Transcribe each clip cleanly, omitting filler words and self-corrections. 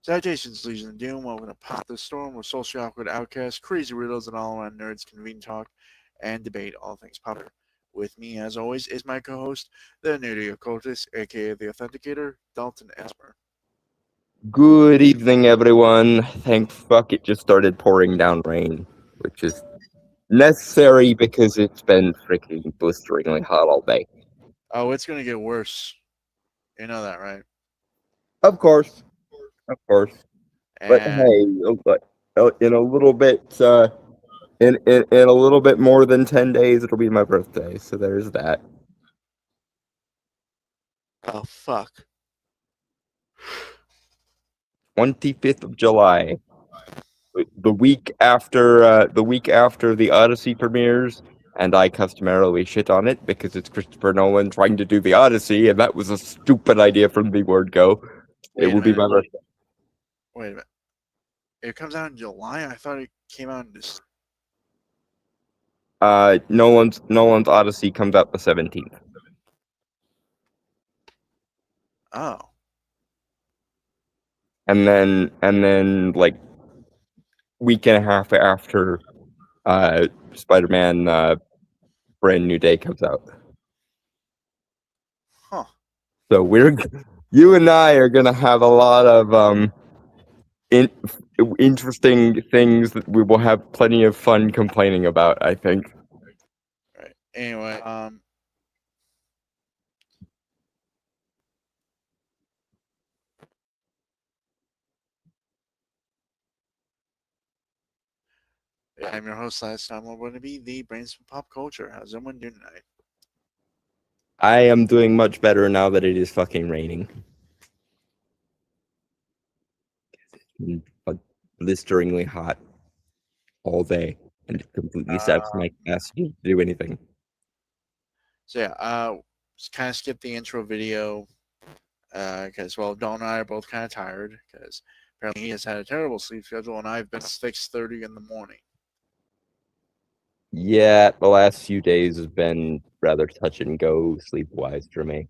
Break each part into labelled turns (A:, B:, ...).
A: Salutations, Legion of Doom. Welcome to Pop the Storm, where socially awkward outcasts, crazy weirdos, and all-around nerds convene, talk, and debate all things popular. With me, as always, is my co-host, the nerdy occultist, aka the Authenticator, Dalton Esmer.
B: Good evening, everyone. Thank fuck it just started pouring down rain, which is necessary because it's been freaking blisteringly hot all day.
A: Oh, it's gonna get worse. You know that, right?
B: Of course, of course. But
A: And
B: hey, in a little bit, in a little bit more than 10 days, it'll be my birthday. So there's that.
A: oh fuck,
B: 25th of July, the week after the Odyssey premieres. And I customarily shit on it because it's Christopher Nolan trying to do the Odyssey, and that was a stupid idea from the word go.
A: wait
B: It
A: a
B: will be
A: minute.
B: my birthday.
A: Wait a minute. It comes out in July. I thought it came out in this.
B: Nolan's Odyssey comes out the 17th.
A: Oh,
B: And then like week and a half after Spider-Man Brand New Day comes out.
A: huh.
B: So you and I are gonna have a lot of interesting things that we will have plenty of fun complaining about, I think.
A: Right. Anyway, I'm your host. Last time I'm going to be the brains of pop culture. How's everyone doing tonight?
B: I am doing much better now that it is fucking raining. It's been blisteringly hot all day, and it completely saps my capacity to do anything.
A: So yeah, just kind of skip the intro video because Don and I are both kind of tired because apparently he has had a terrible sleep schedule and I've been 6:30 in the morning.
B: Yeah, the last few days has been rather touch and go sleep wise for me.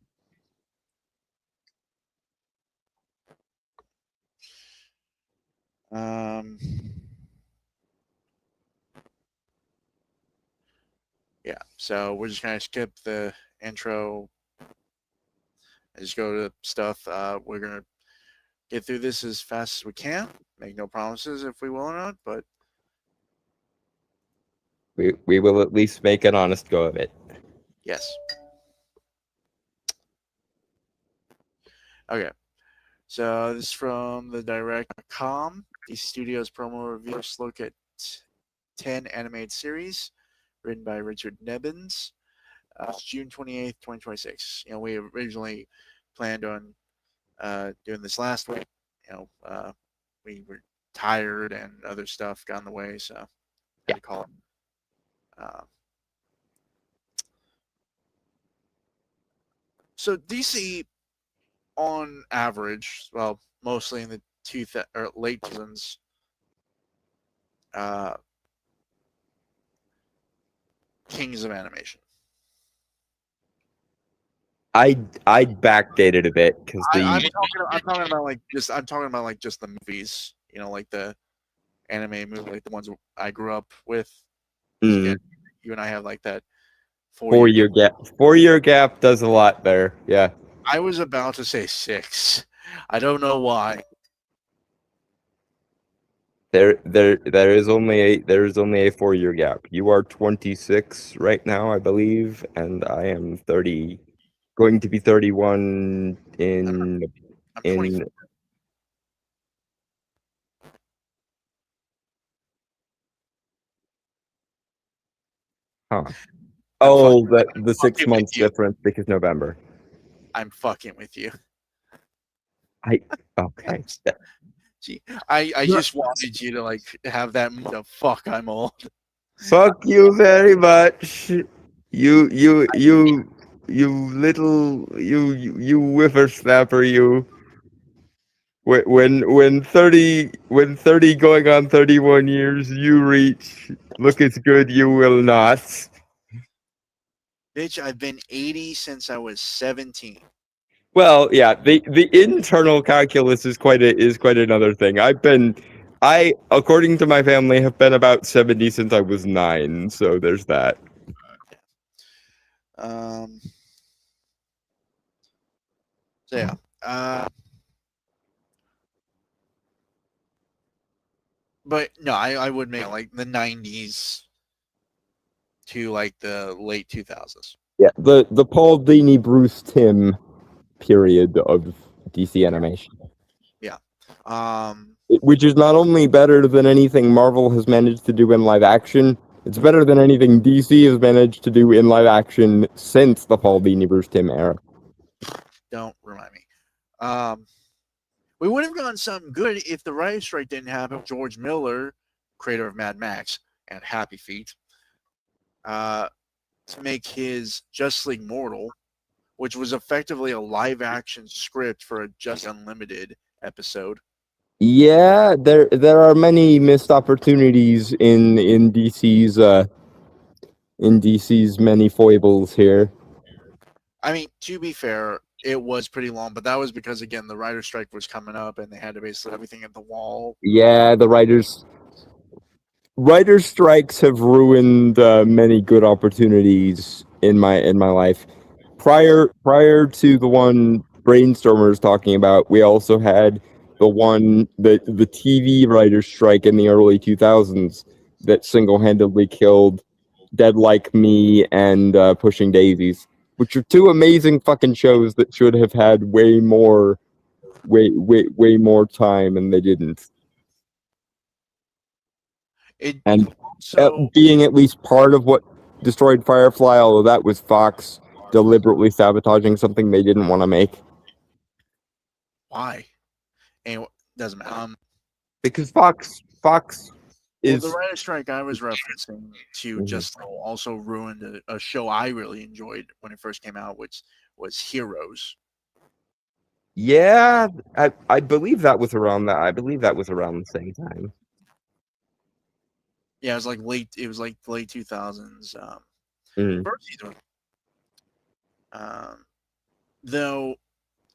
A: Yeah, so we're just gonna skip the intro and just go to stuff. We're gonna get through this as fast as we can. Make no promises if we will or not, but
B: We will at least make an honest go of it.
A: yes. Okay. So this is from the direct.com. The studio's promo reviews look at 10 animated series written by Richard Nebbins. June 28th, 2026. We originally planned on doing this last week. We were tired and other stuff got in the way, so had to call it. So DC, on average, well, mostly in the late 2000s, kings of animation.
B: I'd backdate it a bit because
A: I'm talking about like just the movies, like the anime movie, like the ones I grew up with. You and I have like that
B: 4-year gap. 4-year gap does a lot better. Yeah.
A: I was about to say 6. I don't know why.
B: There is only a 4-year gap. You are 26 right now, I believe, and I am 30, going to be 31
A: I'm 24.
B: Huh. Oh, the 6 months difference because November.
A: I'm fucking with you.
B: Okay.
A: Gee, I just wanted you to like have that. Fuck, I'm old.
B: Fuck you very much. You little whippersnapper. You. When 30 going on 31 years you reach, look as good you will not.
A: Bitch, I've been 80 since I was 17.
B: Well, yeah, the internal calculus is quite another thing. I according to my family have been about 70 since I was 9, so there's that.
A: Um, so yeah. But no, I would make like the 90s to like the late 2000s.
B: Yeah, the Paul Dini Bruce Timm period of DC animation,
A: Yeah. Um,
B: which is not only better than anything Marvel has managed to do in live action, it's better than anything DC has managed to do in live action since the Paul Dini Bruce Timm era.
A: don't remind me. We would have gotten something good if the writer's strike didn't happen. George Miller, creator of Mad Max and Happy Feet, to make his Just League Mortal, which was effectively a live action script for a Just Unlimited episode.
B: Yeah, there are many missed opportunities in DC's many foibles here.
A: I mean, to be fair, it was pretty long, but that was because again the writer's strike was coming up and they had to basically everything at the wall.
B: Yeah, the writers strikes have ruined many good opportunities in my life. Prior to the one Brainstormer is talking about, we also had the TV writers strike in the early 2000s that single-handedly killed Dead Like Me and Pushing Daisies, which are two amazing fucking shows that should have had way more time, and they didn't.
A: It
B: And
A: so
B: being at least part of what destroyed Firefly, although that was Fox deliberately sabotaging something they didn't want to make.
A: why? Anyway, doesn't matter.
B: Because Fox
A: Well,
B: is
A: the writer's strike I was referencing to
B: Mhm.
A: just also ruined a show I really enjoyed when it first came out, which was Heroes.
B: Yeah, I believe that was around that. I believe that was around the same time.
A: Yeah, it was like late. It was like the late 2000s.
B: Mm.
A: First season. Though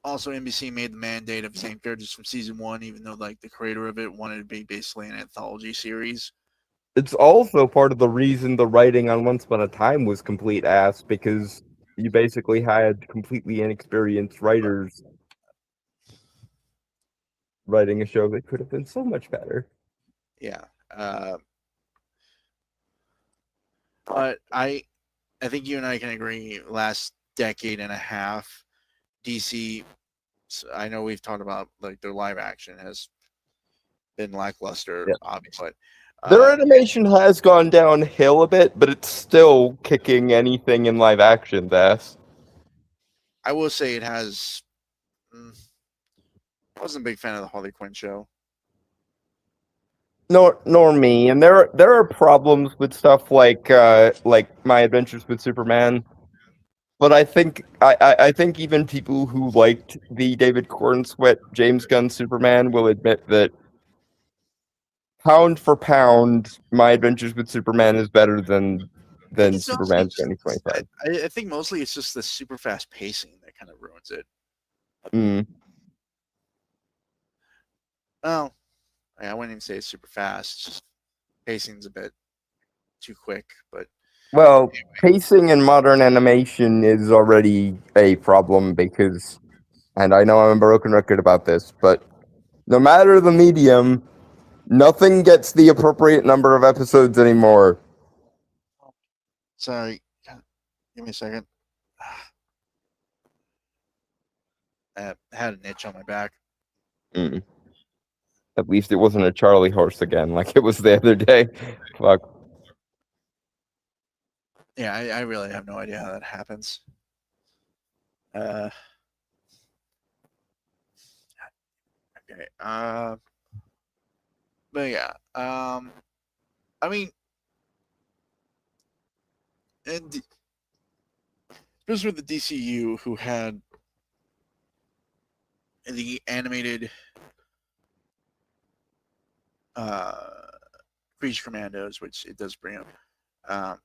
A: also NBC made the mandate of the same characters from season one, even though like the creator of it wanted to be basically an anthology series.
B: It's also part of the reason the writing on Once Upon a Time was complete ass, because you basically had completely inexperienced writers writing a show that could have been so much better.
A: Yeah. But I think you and I can agree. Last decade and a half, DC. I know we've talked about like their live action has been lackluster,
B: Yeah.
A: obviously.
B: Their animation has gone downhill a bit, but it's still kicking anything in live action's ass.
A: I will say it has. I wasn't a big fan of the Harley Quinn show.
B: Nor me. And there are problems with stuff like My Adventures with Superman. But I think even people who liked the David Cornsweet James Gunn Superman will admit that pound for pound, My Adventures with Superman is better than
A: It's honestly
B: Superman
A: just.
B: 2025.
A: I think mostly it's just the super fast pacing that kind of ruins it.
B: Mm.
A: Oh, I wouldn't even say it's super fast. It's just pacing's a bit too quick, but
B: Well, pacing in modern animation is already a problem because, and I know I'm a broken record about this, but no matter the medium, nothing gets the appropriate number of episodes anymore.
A: sorry. Give me a second. I had an itch on my back.
B: Mm. At least it wasn't a Charlie horse again, like it was the other day. Fuck.
A: Yeah, I really have no idea how that happens. Okay. But yeah. I mean, and especially with the DCU, who had the animated Creature Commandos, which it does bring up.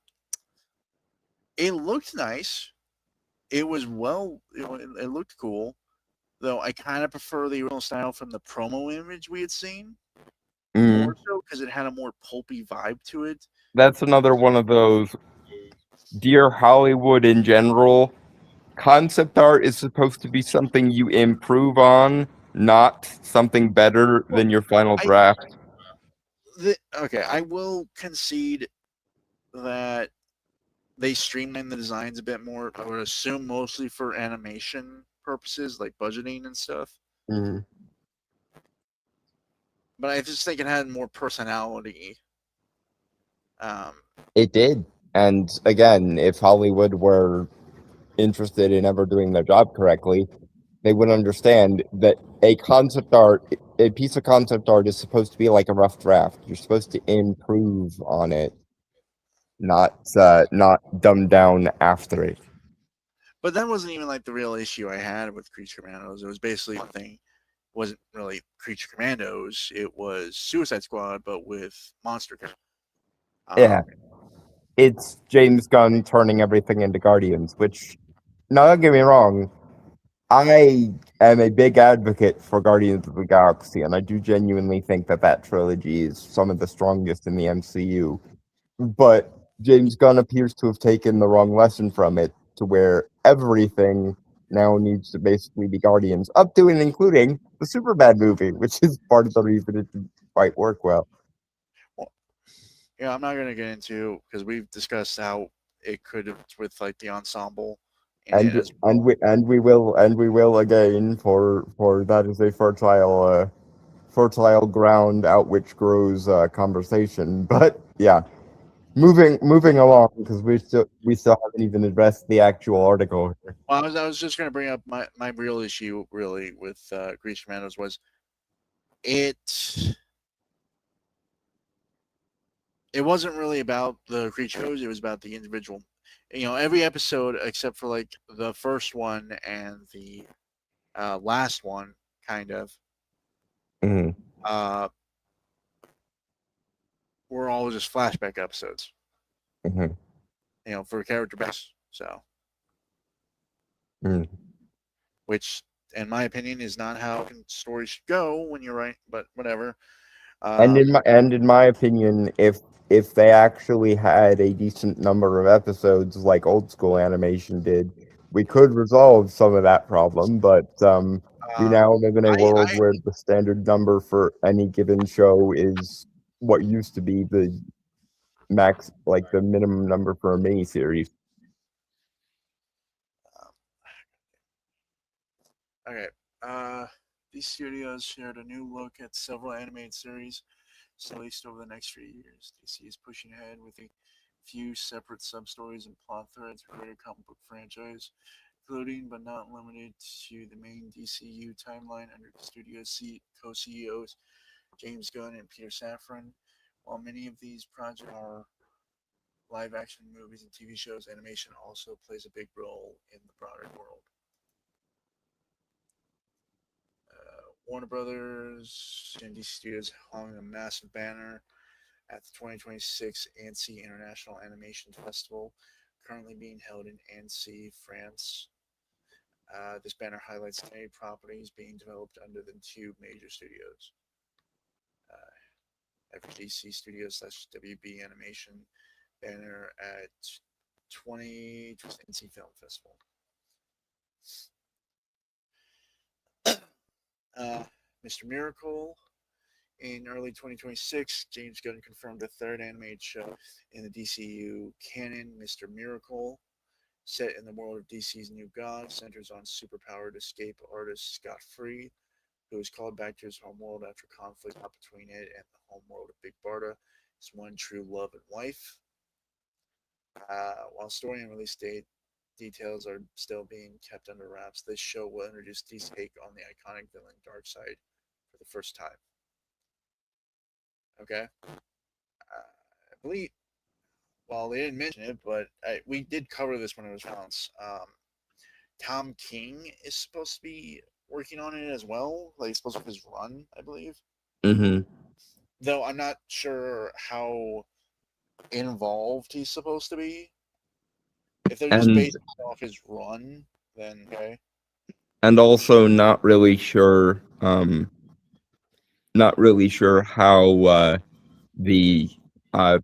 A: It looked nice. It was well. It looked cool. Though I kind of prefer the original style from the promo image we had seen.
B: Mm.
A: More so because it had a more pulpy vibe to it.
B: That's another one of those. Dear Hollywood in general, concept art is supposed to be something you improve on, not something better than your final draft.
A: Okay, I will concede that they streamline the designs a bit more. I would assume mostly for animation purposes, like budgeting and stuff.
B: Mm.
A: But I just think it had more personality.
B: It did. And again, if Hollywood were interested in ever doing their job correctly, they would understand that a piece of concept art is supposed to be like a rough draft. You're supposed to improve on it, not dumb down after it.
A: But that wasn't even like the real issue I had with Creature Commandos. It was basically the thing. Wasn't really Creature Commandos. It was Suicide Squad, but with monster.
B: Yeah. It's James Gunn turning everything into Guardians, which, now don't get me wrong, I am a big advocate for Guardians of the Galaxy, and I do genuinely think that that trilogy is some of the strongest in the MCU. But James Gunn appears to have taken the wrong lesson from it, to where everything now needs to basically be Guardians, up to and including the Superbad movie, which is part of the reason it didn't quite work well.
A: Yeah, I'm not gonna get into because we've discussed how it could have with like the ensemble
B: And we will again, for that is a fertile ground out which grows conversation. But yeah, moving along, because we still haven't even addressed the actual article here.
A: Well, I was just gonna bring up my real issue really with Creature Commandos was it wasn't really about the creatures, it was about the individual. Every episode except for like the first one and the last one, kind of,
B: Mm-hmm.
A: were all just flashback episodes.
B: Mm-hmm.
A: For character base. So,
B: Mm.
A: which, in my opinion, is not how stories should go when you're right. But whatever.
B: And in my opinion, if they actually had a decent number of episodes like old school animation did, we could resolve some of that problem. But we now live in a world where the standard number for any given show is what used to be the max, like the minimum number for a miniseries.
A: Okay. These studios shared a new look at several animated series released over the next few years. DC is pushing ahead with a few separate sub-stories and plot threads for greater comic book franchise, including but not limited to the main DCU timeline under the studio's co-CEOs James Gunn and Peter Safran. While many of these projects are live-action movies and TV shows, animation also plays a big role in the broader world. Warner Brothers and DC Studios hung a massive banner at the 2026 Annecy International Animation Festival, currently being held in Annecy, France. This banner highlights many properties being developed under the two major studios, FDC Studios / WB Animation banner at 20 Annecy Film Festival. Mr. Miracle. In early 2026, James Gunn confirmed the third animated show in the DCU canon, Mr. Miracle, set in the world of DC's New God, centers on superpowered escape artist Scott Free, who is called back to his homeworld after conflict between it and the homeworld of Big Barda, his one true love and wife. While story and release date details are still being kept under wraps, this show will introduce DC's take on the iconic villain Darkseid for the first time. Okay. I believe, well, they didn't mention it, but we did cover this when it was announced. Tom King is supposed to be working on it as well. Like, it's supposed to be his run, I believe.
B: Mm-hmm.
A: Though I'm not sure how involved he's supposed to be. If they're just basing off his run, then okay.
B: and also not really sure how the uh,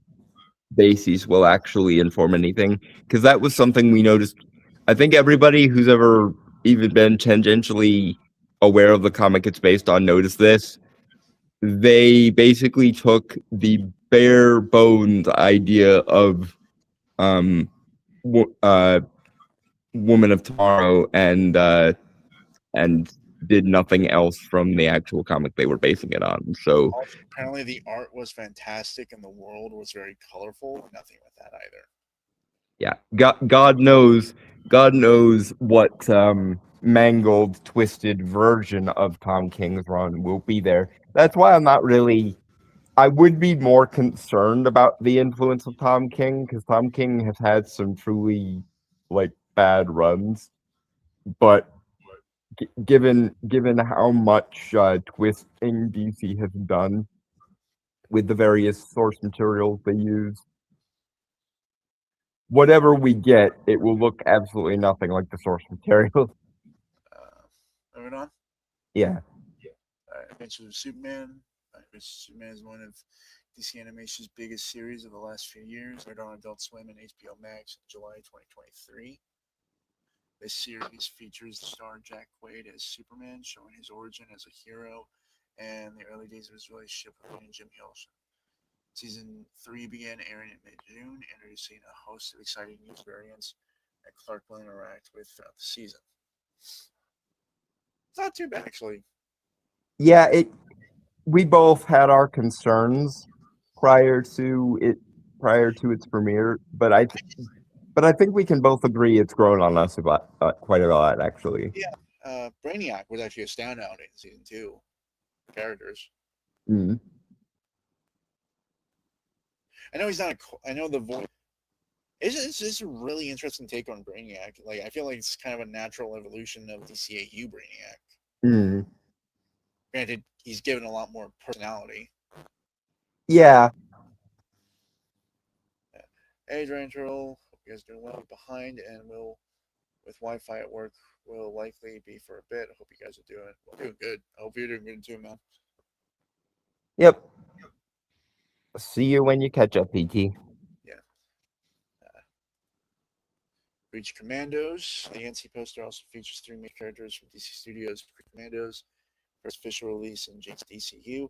B: bases will actually inform anything, because that was something we noticed. I think everybody who's ever even been tangentially aware of the comic it's based on noticed this. They basically took the bare bones idea of um, wo- uh, Woman of Tomorrow and did nothing else from the actual comic they were basing it on. So
A: Also, apparently, the art was fantastic and the world was very colorful. Nothing with that either.
B: yeah, God knows what mangled, twisted version of Tom King's run will be there. That's why I'm not really. I would be more concerned about the influence of Tom King, because Tom King has had some truly like bad runs, but given how much twisting DC has done with the various source materials they use, whatever we get, it will look absolutely nothing like the source material.
A: Moving on.
B: Yeah.
A: Adventures of Superman. Adventures of Superman is one of DC Animation's biggest series of the last few years. Aired on Adult Swim and HBO Max in July 2023. This series features the star Jack Quaid as Superman, showing his origin as a hero and the early days of his relationship with Jimmy Olsen. Season 3 began airing in mid-June, introducing a host of exciting new variants that Clark will interact with throughout the season. It's not too bad, actually.
B: Yeah, we both had our concerns prior to its premiere, but I think we can both agree it's grown on us about quite a lot, actually.
A: Yeah, Brainiac was actually a standout in season 2. Characters.
B: Mm.
A: I know he's not. I know the voice. It's just a really interesting take on Brainiac. Like I feel like it's kind of a natural evolution of the CAU Brainiac.
B: Mm.
A: Granted, he's given a lot more personality.
B: Yeah.
A: Hey, Drantrell, hope you guys are doing well. Behind and will with Wi-Fi at work will likely be for a bit. I hope you guys are doing good. I hope you're doing good too, man.
B: Yep. See you when you catch up, PT.
A: Yeah. Breach Commandos. The NC poster also features 3 main characters from DC Studios' Commandos. First official release in James DCU,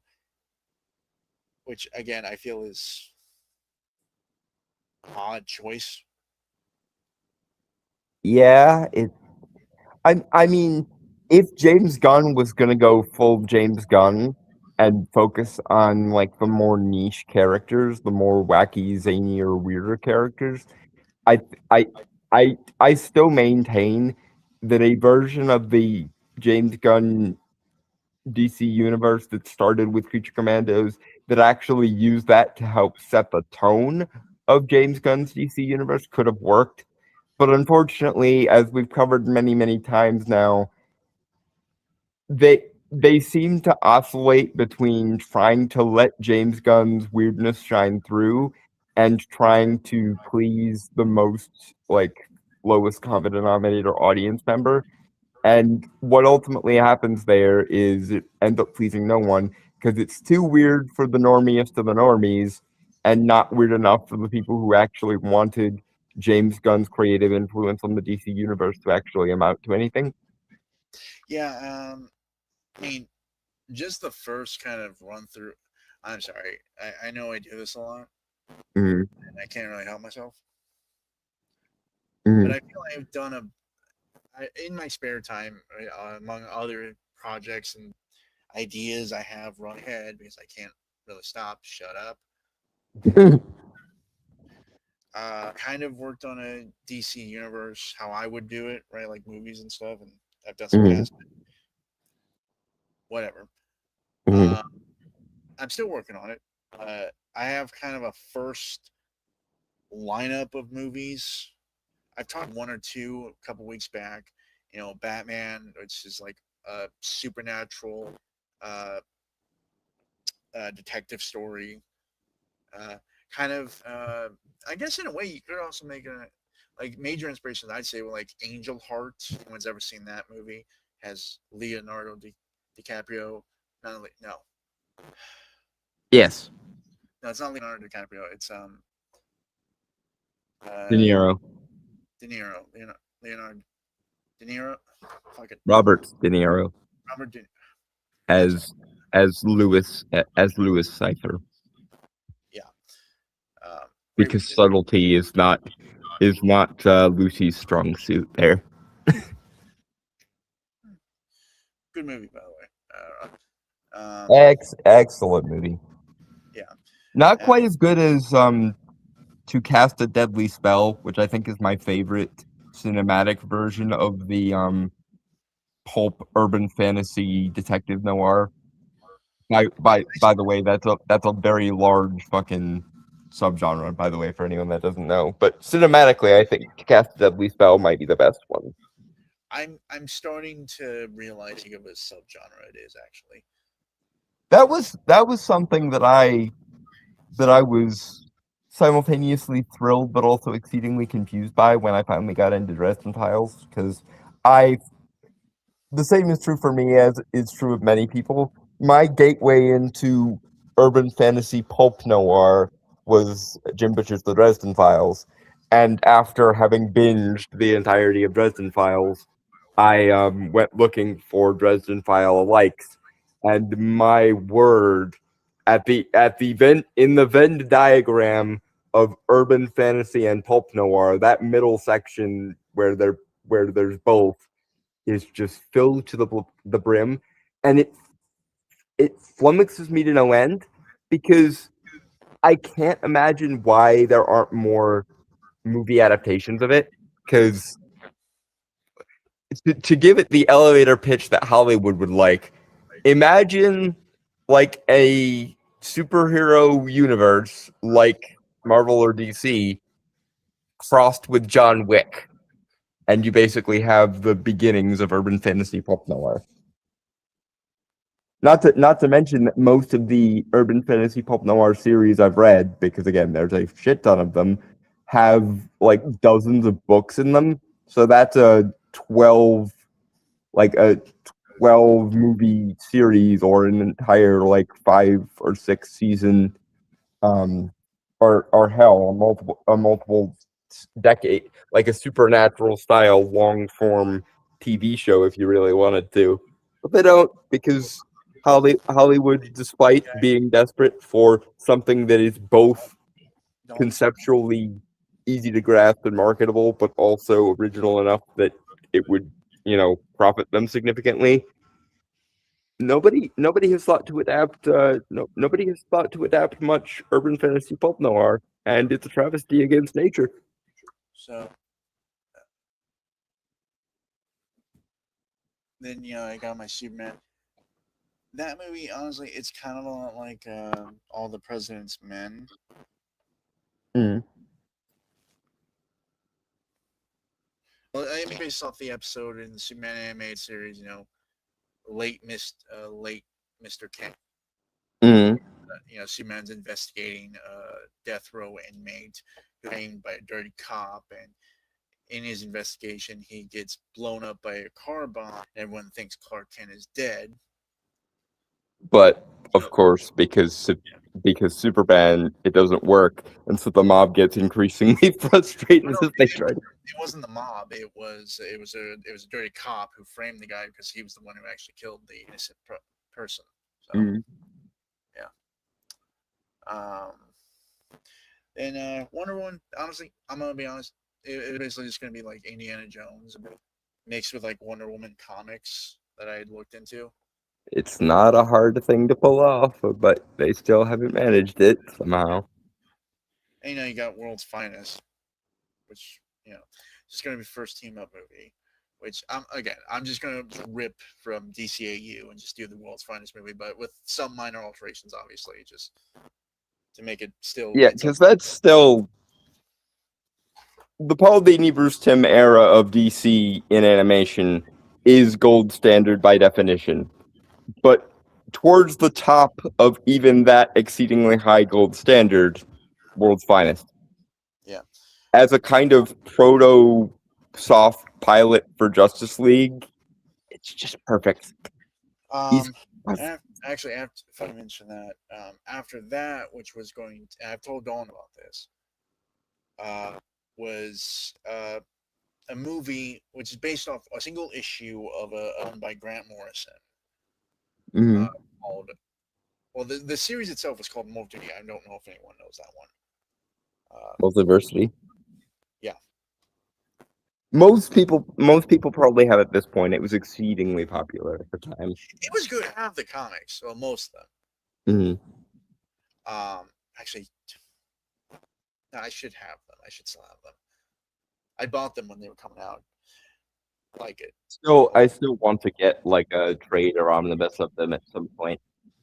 A: which again I feel is odd choice.
B: Yeah, I mean, if James Gunn was gonna go full James Gunn and focus on like the more niche characters, the more wacky, zanier, weirder characters, I I I still maintain that a version of the James Gunn DC universe that started with Creature Commandos that actually used that to help set the tone of James Gunn's DC universe could have worked. But unfortunately, as we've covered many times now, they seem to oscillate between trying to let James Gunn's weirdness shine through and trying to please the most like lowest common denominator audience member. And what ultimately happens there is it ends up pleasing no one because it's too weird for the normiest of the normies and not weird enough for the people who actually wanted James Gunn's creative influence on the DC universe to actually amount to anything.
A: Yeah, I mean, just the first kind of run through. I'm sorry, I know I do this a lot,
B: Mm,
A: and I can't really help myself. But
B: mm,
A: I feel I've done in my spare time, among other projects and ideas I have run ahead because I can't really stop. Shut up. Kind of worked on a DC universe, how I would do it, right? Like movies and stuff, and I've done some
B: mm,
A: cast, whatever.
B: mm,
A: Uh, I'm still working on it. I have kind of a first lineup of movies. I've talked one or two a couple weeks back. Batman, which is like a supernatural uh, detective story. Uh, kind of, I guess in a way, you could also make a like major inspirations. I'd say were like Angel Heart. Anyone's ever seen that movie? has Leonardo DiCaprio. No,
B: Yes,
A: it's not Leonardo DiCaprio. It's
B: De Niro,
A: De Niro. Leonardo De Niro. Fuck it.
B: Robert De Niro
A: Robert De.
B: as Louis Cypher,
A: Yeah. Great
B: because
A: movie.
B: subtlety is not Lucy's strong suit. There,
A: Good movie, by the way.
B: excellent movie.
A: Yeah.
B: Not quite as good as To Cast a Deadly Spell, which I think is my favorite cinematic version of the pulp urban fantasy detective noir. By the way, that's a very large fucking subgenre, by the way, for anyone that doesn't know. But cinematically, I think To Cast a Deadly Spell might be the best one.
A: I'm starting to realize how of a subgenre it is actually.
B: That was something that I was simultaneously thrilled but also exceedingly confused by when I finally got into Dresden Files, because the same is true for me as is true of many people. My gateway into urban fantasy pulp noir was Jim Butcher's The Dresden Files, and after having binged the entirety of Dresden Files, I went looking for Dresden File likes, and my word, in the Venn diagram of urban fantasy and pulp noir, that middle section where there's both is just filled to the brim, and it flummoxes me to no end, because I can't imagine why there aren't more movie adaptations of it. Because to give it the elevator pitch that Hollywood would like, imagine like a superhero universe like Marvel or DC crossed with John Wick, and you basically have the beginnings of urban fantasy pulp noir. Not to mention that most of the urban fantasy pulp noir series I've read, because again, there's a shit ton of them, have like dozens of books in them. So that's a 12 movie series, or an entire like 5 or 6 season or hell, a multiple decade, like a supernatural style long form TV show if you really wanted to. But they don't, because Hollywood, despite being desperate for something that is both conceptually easy to grasp and marketable, but also original enough that it would, profit them significantly. Nobody has thought to adapt. Nobody has thought to adapt much urban fantasy pulp noir, and it's a travesty against nature.
A: So then I got my Superman. That movie, honestly, it's kind of a lot like All the President's Men.
B: Mm.
A: Well, I mean, based off the episode in the Superman animated series, late Mr. Kent.
B: Mm.
A: Superman's investigating a death row inmate who aimed by a dirty cop, and in his investigation, he gets blown up by a car bomb. Everyone thinks Clark Kent is dead.
B: But of course, because Superman, it doesn't work, and so the mob gets increasingly frustrated as they try.
A: It wasn't the mob. It was a dirty cop who framed the guy because he was the one who actually killed the innocent person. So and Wonder Woman. Honestly, I'm gonna be honest. It basically just gonna be like Indiana Jones mixed with like Wonder Woman comics that I had looked into.
B: It's not a hard thing to pull off, but they still haven't managed it somehow.
A: And you got World's Finest, which it's gonna be first team up movie. Which I'm just gonna rip from DCAU and just do the World's Finest movie, but with some minor alterations, obviously, just to make it still.
B: Yeah, because that's still the Paul Dini, Bruce Timm era of DC in animation is gold standard by definition. But towards the top of even that exceedingly high gold standard, World's Finest.
A: Yeah.
B: As a kind of proto soft pilot for Justice League, It's just perfect. He's
A: Actually, after, if I mention that, after that, which was going, I've told Dawn about this, was a movie which is based off a single issue of owned by Grant Morrison,
B: Mhm.
A: called. Well, the series itself was called Multitude. I don't know if anyone knows that one.
B: Multiversity.
A: Yeah.
B: Most people probably have at this point. It was exceedingly popular at the time.
A: It was good. I have the comics, well, most of them. Actually, no, I should have them. I should still have them. I bought them when they were coming out. I like it.
B: So I still want to get like a trade or omnibus of them at some point.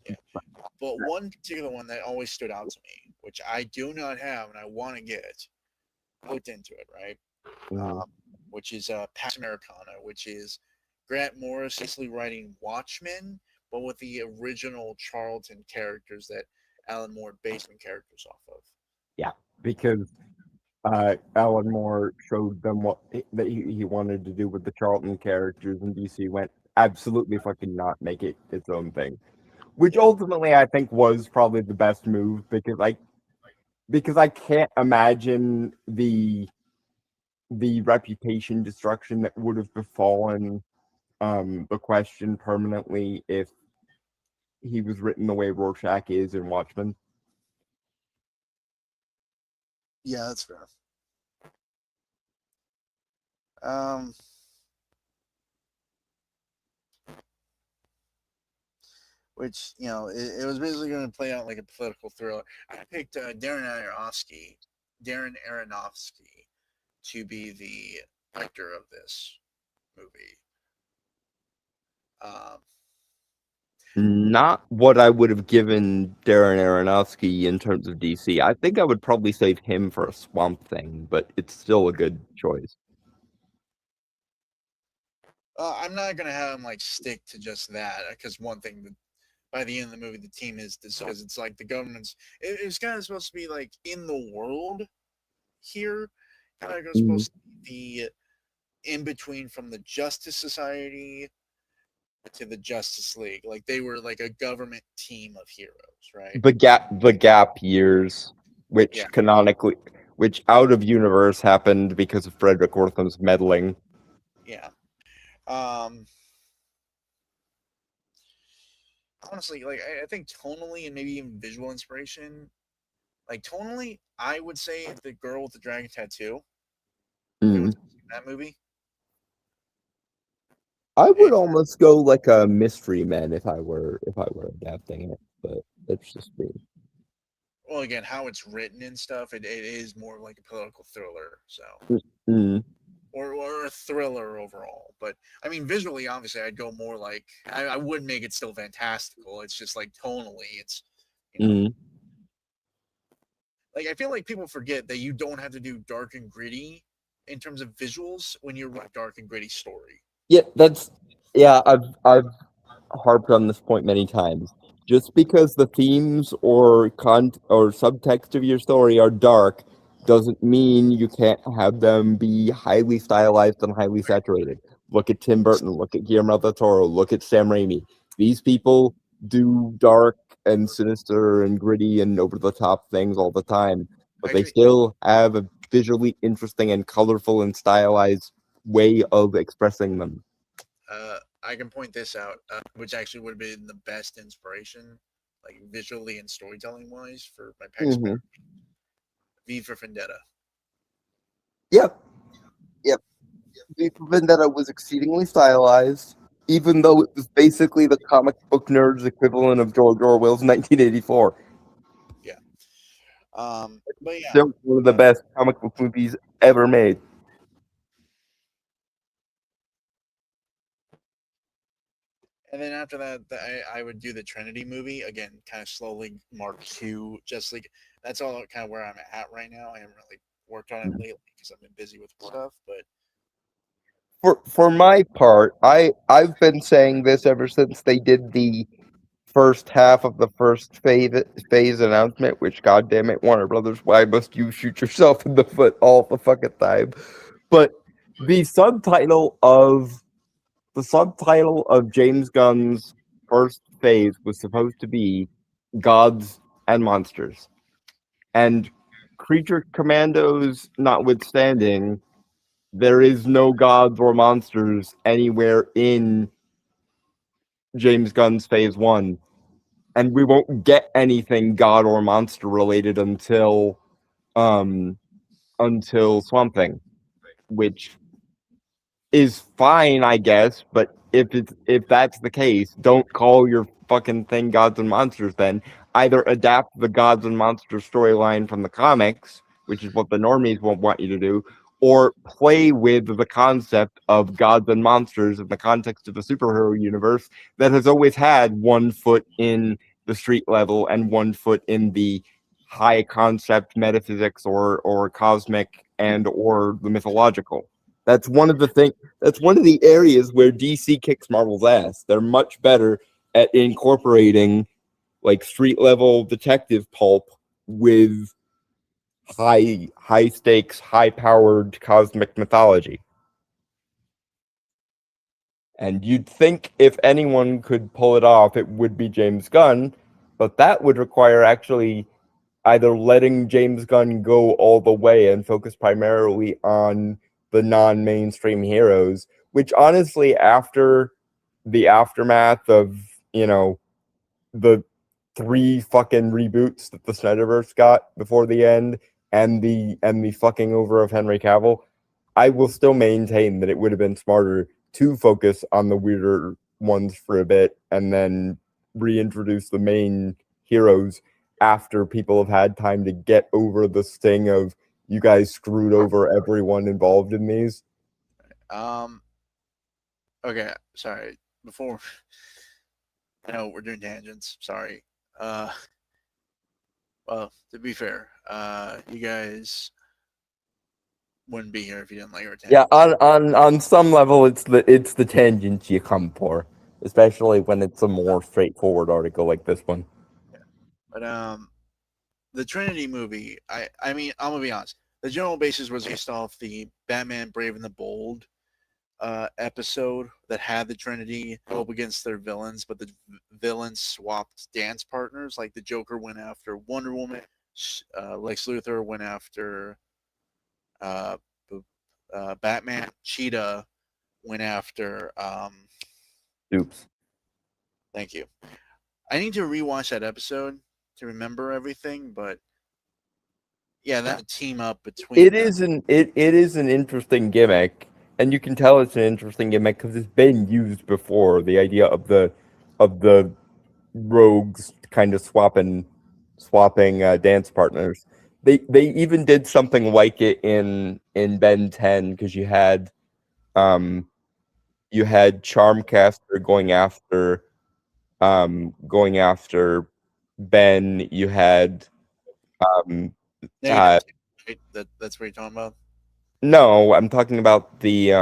A: Yeah. But one particular one that always stood out to me, which I do not have and I want to get, looked into it, right? Which is Pax Americana, which is Grant Morris basically writing Watchmen, but with the original Charlton characters that Alan Moore based the characters off of.
B: Yeah, because Alan Moore showed them what that he wanted to do with the Charlton characters, and DC went absolutely fucking not, make it its own thing. Which ultimately I think was probably the best move, because I can't imagine the reputation destruction that would have befallen the Question permanently if he was written the way Rorschach is in Watchmen.
A: Yeah, that's fair. Which, you know, it was basically going to play out like a political thriller. I picked Darren Aronofsky to be the director of this movie.
B: Not what I would have given Darren Aronofsky in terms of DC. I think I would probably save him for a Swamp Thing, but it's still a good choice.
A: I'm not going to have him like stick to just that, because one thing that by the end of the movie the team is because it's like the government's it's kind of supposed to be like in the world here, kind of supposed to be the in between from the Justice Society to the Justice League. Like they were like a government team of heroes, right?
B: The gap years, which canonically, which out of universe happened because of Frederick Wortham's meddling.
A: Yeah. Honestly, like I think tonally and maybe even visual inspiration, like tonally, I would say The Girl with the Dragon Tattoo. That movie.
B: I would almost go like a Mystery Men if I were adapting it, but it's just me.
A: Well, again, how it's written and stuff, it is more like a political thriller, so or a thriller overall. But I mean, visually, obviously, I'd go more like I would make it still fantastical. It's just like tonally, it's like I feel like people forget that you don't have to do dark and gritty in terms of visuals when you're a dark and gritty story.
B: Yeah, I've harped on this point many times. Just because the themes or subtext of your story are dark doesn't mean you can't have them be highly stylized and highly saturated. Look at Tim Burton, look at Guillermo del Toro, look at Sam Raimi. These people do dark and sinister and gritty and over-the-top things all the time, but they still have a visually interesting and colorful and stylized way of expressing them.
A: I can point this out, which actually would have been the best inspiration, like visually and storytelling wise, for my Pax V for Vendetta.
B: Yep. V for Vendetta was exceedingly stylized, even though it was basically the comic book nerd's equivalent of George Orwell's 1984.
A: Yeah. But yeah.
B: Still one of the best comic book movies ever made.
A: And then after that, I would do the Trinity movie again, kind of slowly Mark II, just like that's all kind of where I'm at right now. I haven't really worked on it lately because I've been busy with stuff. But
B: for my part, I've been saying this ever since they did the first half of the first phase announcement. Which, goddamn it, Warner Brothers, why must you shoot yourself in the foot all the fucking time? But the subtitle of the subtitle of James Gunn's first phase was supposed to be Gods and Monsters. And Creature Commandos notwithstanding, there is no gods or monsters anywhere in James Gunn's Phase 1. And we won't get anything god or monster related until Swamp Thing, which is fine, I guess, but if that's the case, don't call your fucking thing Gods and Monsters then. Either adapt the Gods and Monsters storyline from the comics, which is what the normies won't want you to do, or play with the concept of Gods and Monsters in the context of a superhero universe that has always had one foot in the street level and one foot in the high concept metaphysics or cosmic and or the mythological. That's one of the areas where DC kicks Marvel's ass. They're much better at incorporating like street level detective pulp with high stakes, high powered cosmic mythology. And you'd think if anyone could pull it off, it would be James Gunn, but that would require actually either letting James Gunn go all the way and focus primarily on the non-mainstream heroes, which honestly, after the aftermath of, the 3 fucking reboots that the Snyderverse got before the end and the fucking over of Henry Cavill, I will still maintain that it would have been smarter to focus on the weirder ones for a bit and then reintroduce the main heroes after people have had time to get over the sting of you guys screwed over everyone involved in these.
A: Okay, sorry. Before I know we're doing tangents. Sorry. Well, to be fair, you guys wouldn't be here if you didn't like our tangents.
B: Yeah, on some level, it's the tangents you come for, especially when it's a more straightforward article like this one.
A: But the Trinity movie, I mean, I'm gonna be honest. The general basis was based off the Batman Brave and the Bold episode that had the Trinity go up against their villains, but the villains swapped dance partners. Like the Joker went after Wonder Woman, Lex Luthor went after Batman, Cheetah went after.
B: Oops.
A: Thank you. I need to rewatch that episode to remember everything, but yeah, that team up between
B: it is an interesting gimmick, and you can tell it's an interesting gimmick because it's been used before. The idea of the rogues kind of swapping dance partners. They even did something like it in Ben 10 because you had Charmcaster going after Ben. You had
A: Negative right? That's what you're talking about.
B: no, I'm talking about the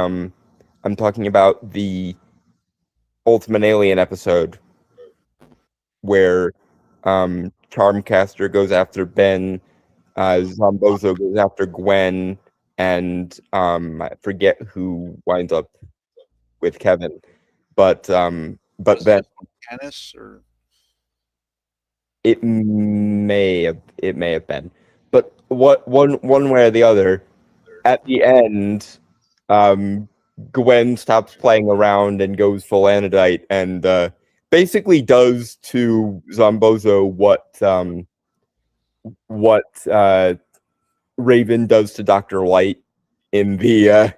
B: Ultimate Alien episode where Charmcaster goes after Ben, Zombozo goes after Gwen, and I forget who winds up with Kevin. But then
A: Canis or
B: it may have been. But one way or the other, at the end, Gwen stops playing around and goes full Anodite and basically does to Zombozo what Raven does to Dr. Light in the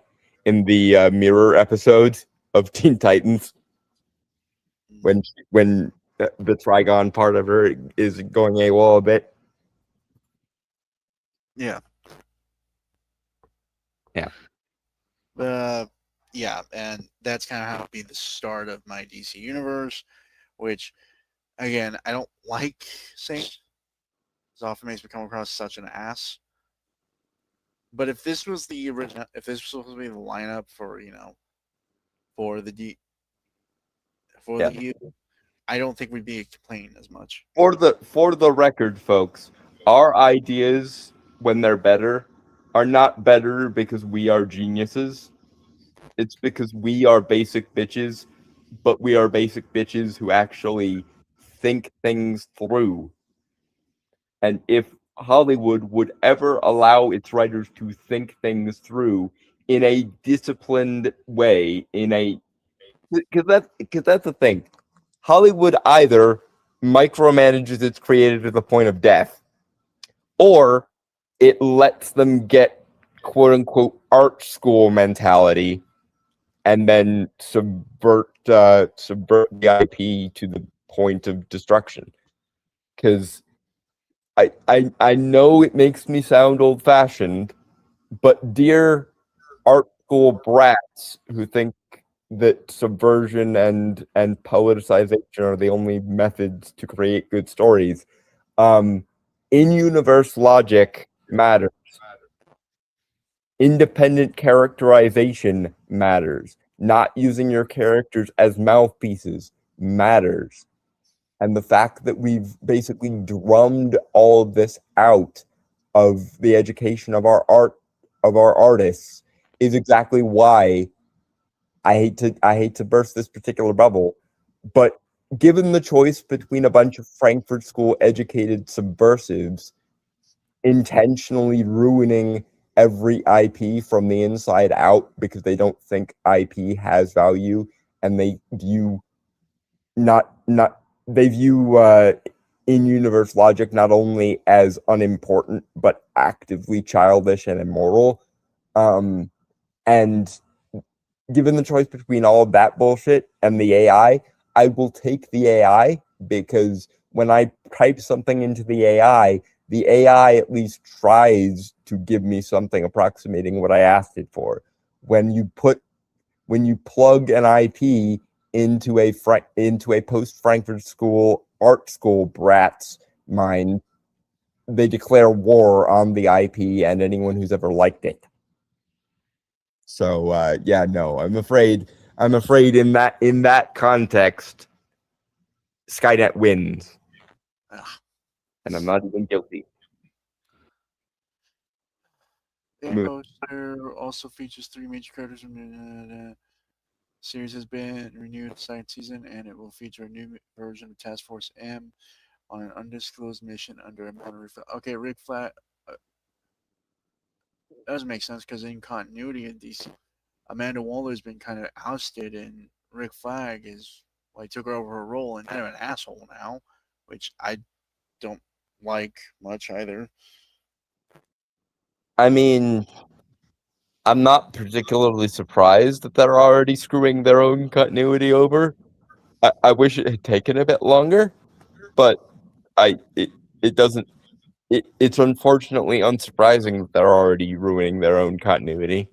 B: Mirror episodes of Teen Titans when the Trigon part of her is going AWOL a bit.
A: Yeah. Yeah, and that's kind of how it be the start of my DC universe, which, again, I don't like saying, because often makes me come across such an ass. But if this was the original, if this was supposed to be the lineup for for the U, I don't think we'd be complaining as much.
B: For the record, folks, our ideas when they're better are not better because we are geniuses. It's because we are basic bitches, but we are basic bitches who actually think things through. And if Hollywood would ever allow its writers to think things through in a disciplined way, because that's the thing, Hollywood either micromanages its creative to the point of death, or it lets them get quote unquote art school mentality and then subvert the IP to the point of destruction. Because I know it makes me sound old fashioned, but dear art school brats who think that subversion and politicization are the only methods to create good stories, in-universe logic matters. Independent characterization matters. Not using your characters as mouthpieces matters. And the fact that we've basically drummed all of this out of the education of our artists is exactly why I hate to burst this particular bubble, but given the choice between a bunch of Frankfurt School educated subversives intentionally ruining every IP from the inside out because they don't think IP has value, and they view in-universe logic not only as unimportant but actively childish and immoral. And given the choice between all of that bullshit and the AI, I will take the AI, because when I type something into the AI at least tries to give me something approximating what I asked it for. When you plug an IP into a post Frankfurt School art school brat's mind, they declare war on the IP and anyone who's ever liked it. So yeah, no, I'm afraid in that context, Skynet wins,
A: Ugh.
B: and I'm not even guilty.
A: The poster also features 3 major characters from the series has been renewed second season, and it will feature a new version of Task Force M on an undisclosed mission under a monitoring. Okay, Rick Flag doesn't make sense because in continuity of DC, Amanda Waller's been kind of ousted, and Rick Flag is took over her role and kind of an asshole now, which I don't like much either.
B: I mean, I'm not particularly surprised that they're already screwing their own continuity over. I wish it had taken a bit longer, but it doesn't. It's unfortunately unsurprising that they're already ruining their own continuity.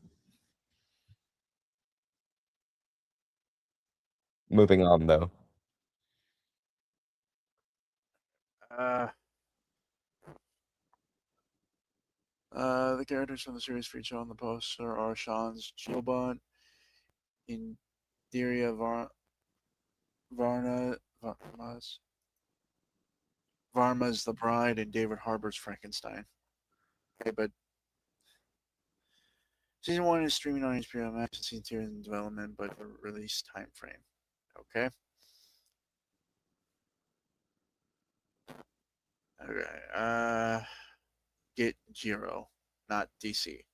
B: Moving on, though.
A: The characters from the series featured on the poster are Sean's Gilbot, Indira Varma's The Bride, and David Harbour's Frankenstein. Okay, but season 1 is streaming on HBO Max, and season 2 is in development, but a release time frame. Okay. Okay. Get Jiro, not DC.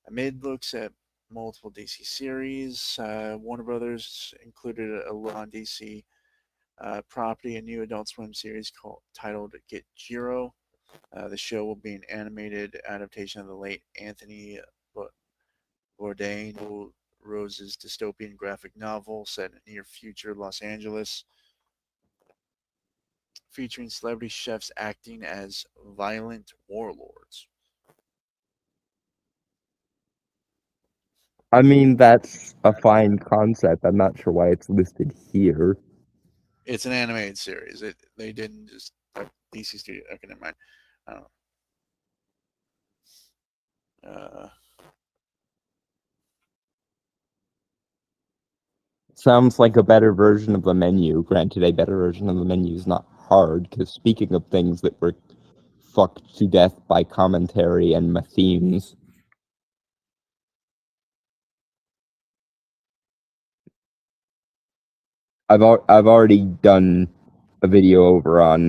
A: Amid looks at multiple DC series. Warner Brothers included a look on DC property, a new Adult Swim series titled Get Jiro. The show will be an animated adaptation of the late Anthony Bourdain Rose's dystopian graphic novel set in near future Los Angeles, featuring celebrity chefs acting as violent warlords.
B: I mean, that's a fine concept. I'm not sure why it's listed here.
A: It's an animated series. They didn't just DC Studio. Okay, never mind. I don't know.
B: Sounds like a better version of the menu. Granted, a better version of the menu is not hard, because speaking of things that were fucked to death by commentary and themes, I've already done a video over on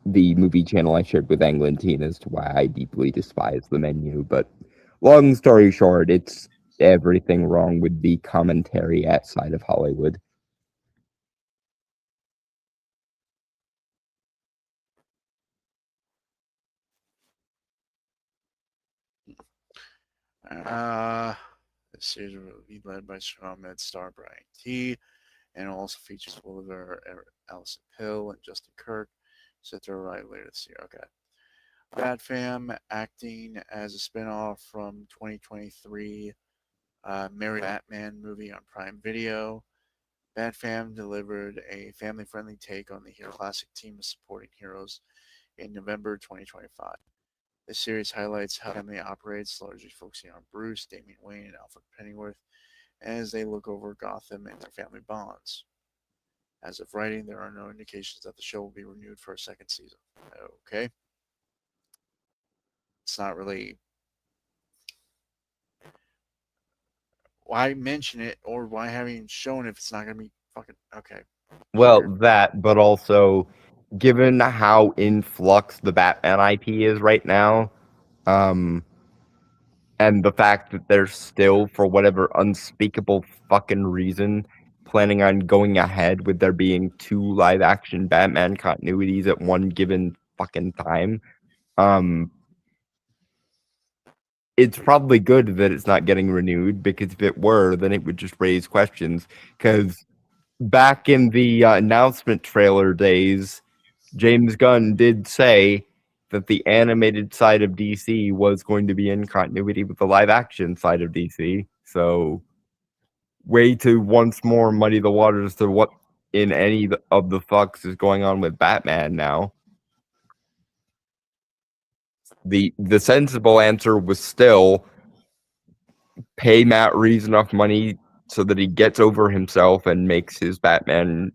B: the movie channel I shared with Anglin as to why I deeply despise the menu. But long story short, it's everything wrong with the commentary outside of Hollywood.
A: The series will be led by strong med star Brian T. and also features Oliver Allison Hill and Justin Kirk. Set to arrive later this year. Okay. Bat Fam acting as a spinoff from 2023 Mary Batman movie on Prime Video. Bat Fam delivered a family-friendly take on the hero classic team of supporting heroes in November 2025. The series highlights how the family operates, largely focusing on Bruce, Damian Wayne, and Alfred Pennyworth as they look over Gotham and their family bonds. As of writing, there are no indications that the show will be renewed for a second season. Okay. It's not really. Why mention it or why haven't shown if it's not going to be fucking. Okay.
B: Well,
A: Sure.
B: that, but also, given how in flux the Batman IP is right now, and the fact that they're still, for whatever unspeakable fucking reason, planning on going ahead with there being 2 live action Batman continuities at one given fucking time, it's probably good that it's not getting renewed, because if it were, then it would just raise questions. Because back in the announcement trailer days, James Gunn did say that the animated side of DC was going to be in continuity with the live action side of DC. So, way to once more muddy the waters to what in any of the fucks is going on with Batman now. The sensible answer was still pay Matt Reeves enough money so that he gets over himself and makes his Batman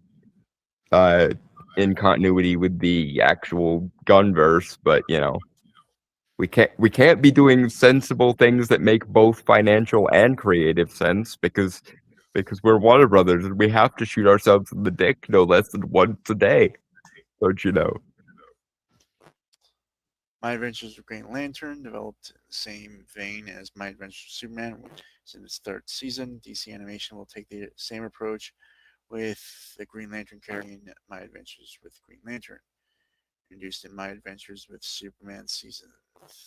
B: in continuity with the actual Gunverse. But we can't be doing sensible things that make both financial and creative sense, because we're Warner Brothers and we have to shoot ourselves in the dick no less than once a day. Don't you know?
A: My Adventures with Green Lantern, developed in the same vein as My Adventures with Superman, which is in its third season. DC Animation will take the same approach with the Green Lantern character in My Adventures with Green Lantern. Introduced in My Adventures with Superman Season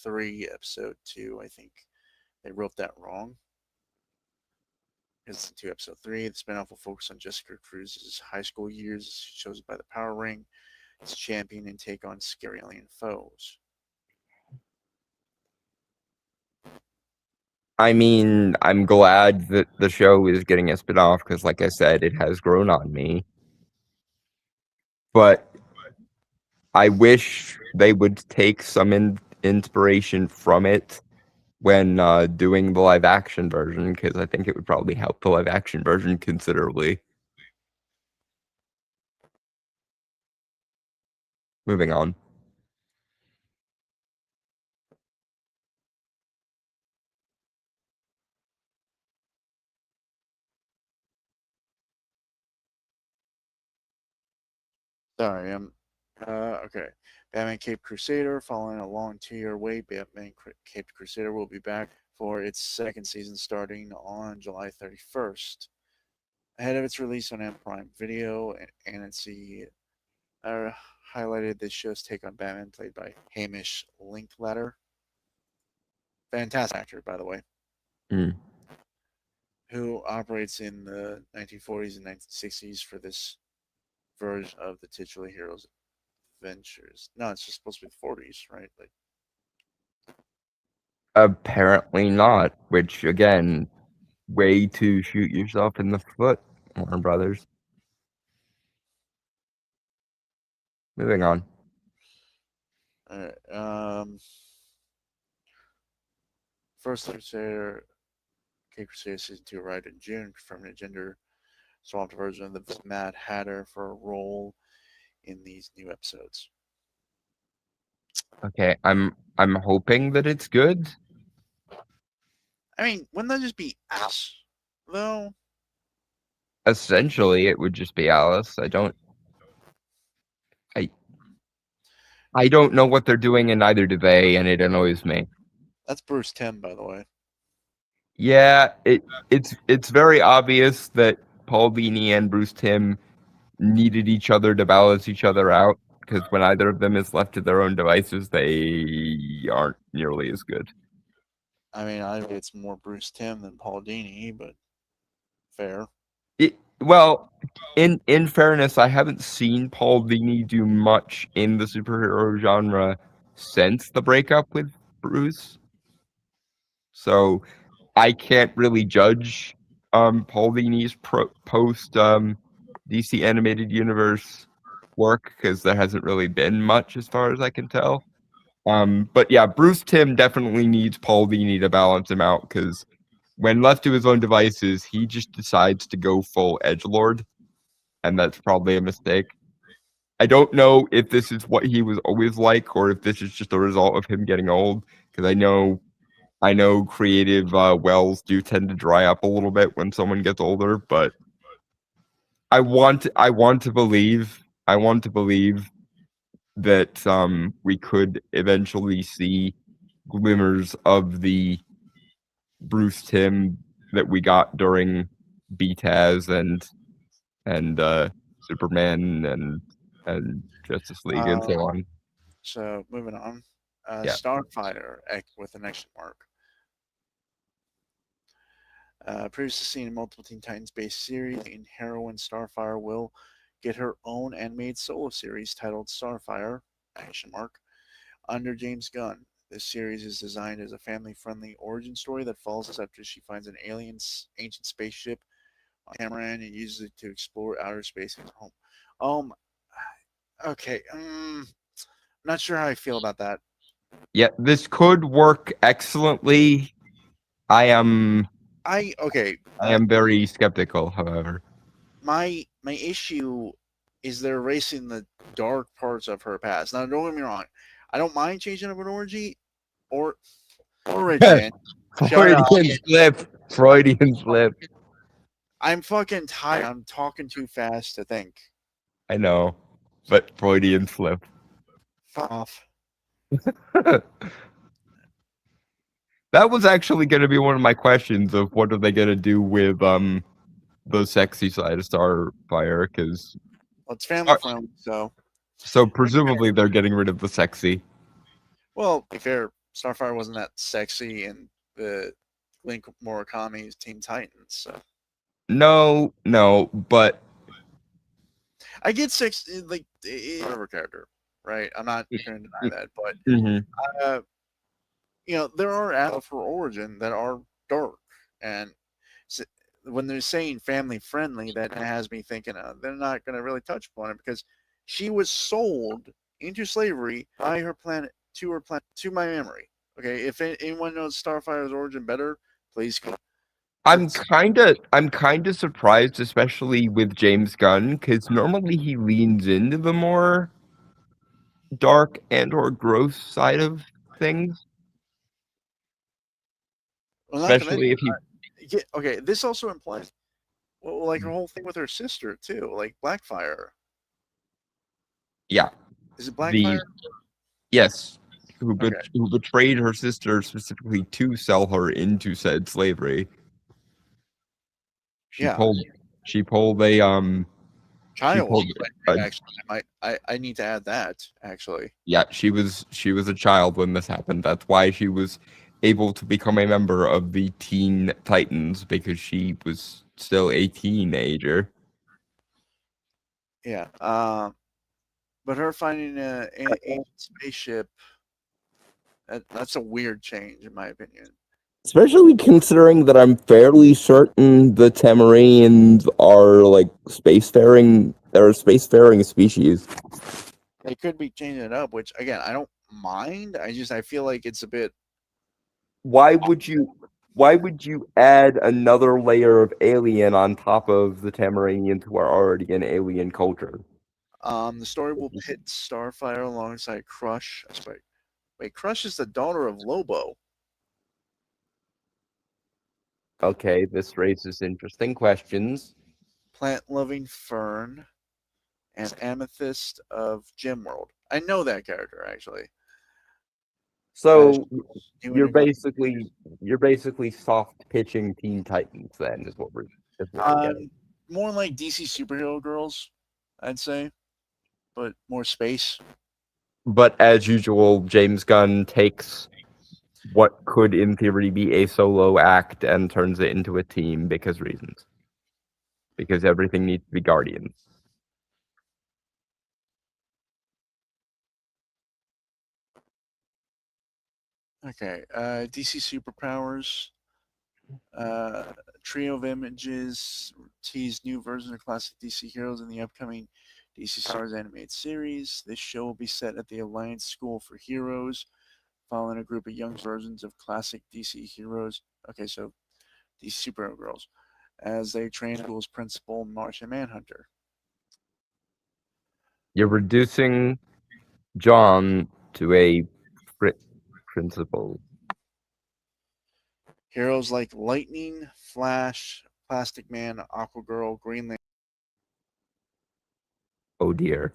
A: 3, Episode 2. I think they wrote that wrong. It's 2, Episode 3. The spinoff will focus on Jessica Cruz's high school years as she's chosen by the Power Ring to champion and take on scary alien foes.
B: I mean, I'm glad that the show is getting a spin-off because, like I said, it has grown on me. But I wish they would take some inspiration from it when doing the live action version, because I think it would probably help the live action version considerably. Moving on.
A: Sorry, okay. Batman Cape Crusader, following a long 2-year wait, Batman Cape Crusader will be back for its second season starting on July 31st. Ahead of its release on Amazon Prime Video, and highlighted this show's take on Batman, played by Hamish Linklater. Fantastic actor, by the way.
B: Mm.
A: Who operates in the 1940s and 1960s for this version of the titular hero's adventures. No, it's just supposed to be the 40s, right? Like,
B: Apparently not, which again, way to shoot yourself in the foot, Warner Brothers. Moving on.
A: First Crusader, Cape Crusader Season 2 arrived in June, confirming a gender swapped version of the Mad Hatter for a role in these new episodes.
B: Okay, I'm hoping that it's good.
A: I mean, wouldn't that just be ass, though?
B: Essentially, it would just be Alice. I don't know what they're doing, and neither do they, and it annoys me.
A: That's Bruce Tim, by the way.
B: Yeah, it's very obvious that Paul Dini and Bruce Timm needed each other to balance each other out, because when either of them is left to their own devices, they aren't nearly as good.
A: I mean, I think it's more Bruce Tim than Paul Dini, but fair.
B: Well, in fairness, I haven't seen Paul Dini do much in the superhero genre since the breakup with Bruce, so I can't really judge Paul Dini's post DC animated universe work because there hasn't really been much as far as I can tell. But yeah, Bruce Timm definitely needs Paul Dini to balance him out because when left to his own devices, he just decides to go full edgelord, and that's probably a mistake. I don't know if this is what he was always like or if this is just a result of him getting old because I know creative wells do tend to dry up a little bit when someone gets older, but I want to believe that we could eventually see glimmers of the Bruce Timm that we got during BTAS and Superman and Justice League and so on.
A: So moving on,
B: Yeah.
A: Starfire with an exclamation mark. Previously seen in multiple Teen Titans based series, in heroine Starfire will get her own animated solo series titled Starfire action mark under James Gunn. This series is designed as a family-friendly origin story that follows us after she finds an alien ancient spaceship on Tamaran and uses it to explore outer space and home. Okay. Not sure how I feel about that.
B: Yeah, this could work excellently. I am very skeptical, however.
A: My issue is they're erasing the dark parts of her past. Now, don't get me wrong. I don't mind changing up an origin.
B: Freudian slip.
A: I'm fucking tired. I'm talking too fast to think.
B: I know, but Freudian slip.
A: Fuck off.
B: That was actually going to be one of my questions of what are they going to do with the sexy side of Starfire because
A: it's family friendly,
B: so presumably they're getting rid of the sexy.
A: Well, to be fair, Starfire wasn't that sexy in the Link Murakami's Teen Titans. So.
B: No, but
A: I get sex like whatever character, right? I'm not going to deny that, but there are aspects of her origin that are dark, and when they're saying family friendly, that has me thinking they're not going to really touch upon it because she was sold into slavery by her planet to my memory. Okay, if anyone knows Starfire's origin better, please go.
B: I'm kind of surprised, especially with James Gunn, because normally he leans into the more dark and or gross side of things.
A: Well,
B: especially if he.
A: Okay, this also implies, like her whole thing with her sister too, like Blackfire.
B: Yeah.
A: Is it Blackfire?
B: Yes. Who betrayed her sister specifically to sell her into said slavery. She pulled a
A: child. Actually, I need to add that actually.
B: Yeah, she was a child when this happened. That's why she was able to become a member of the Teen Titans because she was still a teenager.
A: Yeah. But her finding a spaceship, that's a weird change in my opinion.
B: Especially considering that I'm fairly certain the Tamaranians are like spacefaring. They're a spacefaring species.
A: They could be changing it up, which again I don't mind. I feel like it's a bit.
B: Why would you add another layer of alien on top of the Tamaranians who are already an alien culture?
A: The story will pit Starfire alongside Crush. Wait, Crush is the daughter of Lobo.
B: Okay, this raises interesting questions.
A: plant-loving fern, and Amethyst of Gemworld. I know that character actually.
B: So
A: New
B: you're
A: integration.
B: basically you're basically soft pitching Teen Titans. Then is what we're getting.
A: More like DC superhero girls, I'd say, but more space.
B: But as usual, James Gunn takes what could, in theory, be a solo act and turns it into a team because reasons. Because everything needs to be Guardians.
A: Okay, DC superpowers. Trio of images tease new versions of classic DC heroes in the upcoming DC Stars animated series. This show will be set at the Alliance School for Heroes, following a group of young versions of classic DC heroes. Okay, so these superhero girls, as they train school's principal, Martian Manhunter.
B: You're reducing John to a principal.
A: Heroes like Lightning, Flash, Plastic Man, Aquagirl, Green Lantern.
B: Oh dear.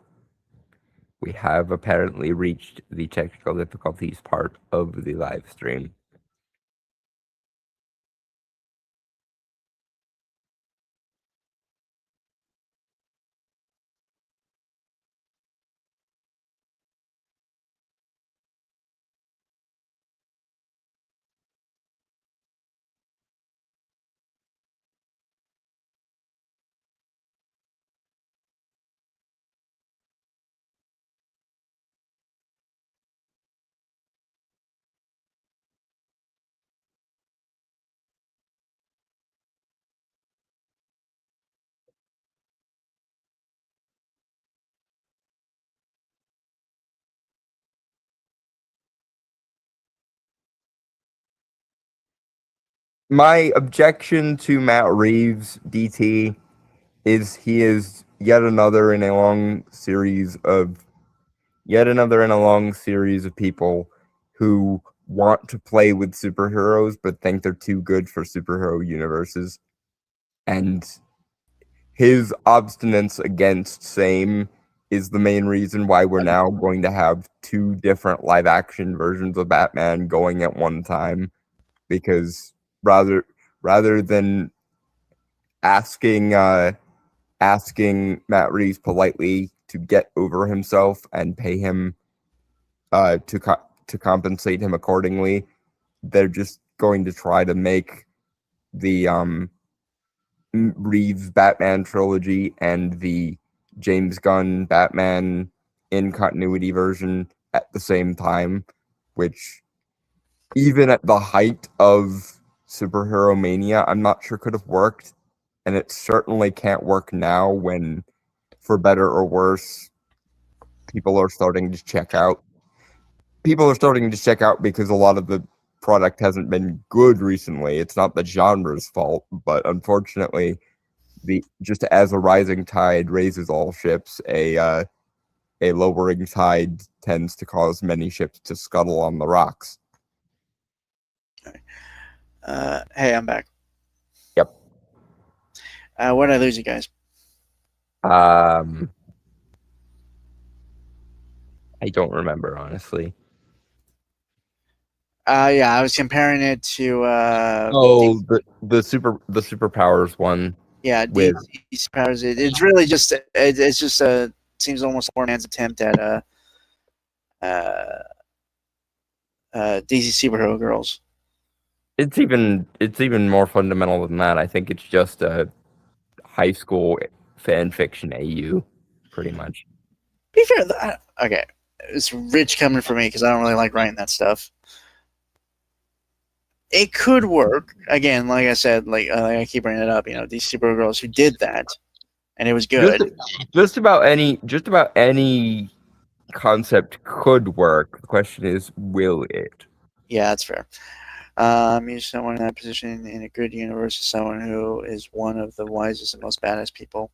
B: We have apparently reached the technical difficulties part of the live stream. My objection to Matt Reeves DT is he is yet another in a long series of people who want to play with superheroes but think they're too good for superhero universes. And his obstinance against same is the main reason why we're now going to have two different live action versions of Batman going at one time, because rather than asking Matt Reeves politely to get over himself and pay him to compensate him accordingly, they're just going to try to make the Reeves Batman trilogy and the James Gunn Batman in continuity version at the same time, which even at the height of superhero mania, I'm not sure could have worked. And it certainly can't work now when, for better or worse, people are starting to check out. People are starting to check out because a lot of the product hasn't been good recently. It's not the genre's fault, but unfortunately, just as a rising tide raises all ships, a lowering tide tends to cause many ships to scuttle on the rocks.
A: Hey, I'm back.
B: Yep.
A: Where did I lose you guys?
B: I don't remember, honestly.
A: Yeah, I was comparing it to.
B: The superpowers one.
A: Yeah,
B: with
A: DC powers. It's really just. It's just a. Seems almost a poor man's attempt at uh, DC superhero girls.
B: it's even more fundamental than that. I think it's just a high school fan fiction AU, pretty much.
A: Be fair, okay, it's rich coming from me because I don't really like writing that stuff. It could work again, like I said, like I keep bringing it up. You know, these superhero girls who did that, and it was good.
B: Just about any concept could work. The question is, will it?
A: Yeah, that's fair. Use someone in that position in a good universe is someone who is one of the wisest and most badass people,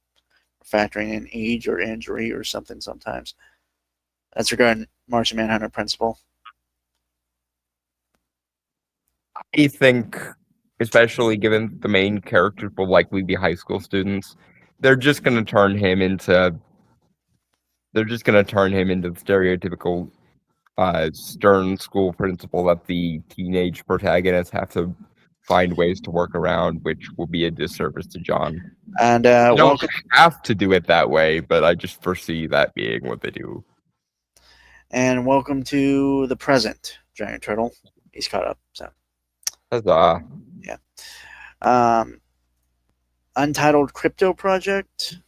A: factoring in age or injury or something sometimes. That's regarding Martian Manhunter principle.
B: I think, especially given the main characters will likely be high school students, they're just gonna turn him into the stereotypical stern school principal that the teenage protagonists have to find ways to work around, which will be a disservice to John.
A: And
B: They don't
A: welcome
B: have to do it that way, but I just foresee that being what they do.
A: to the present, Giant Turtle. He's caught up. So,
B: Huzzah.
A: Untitled Crypto Project.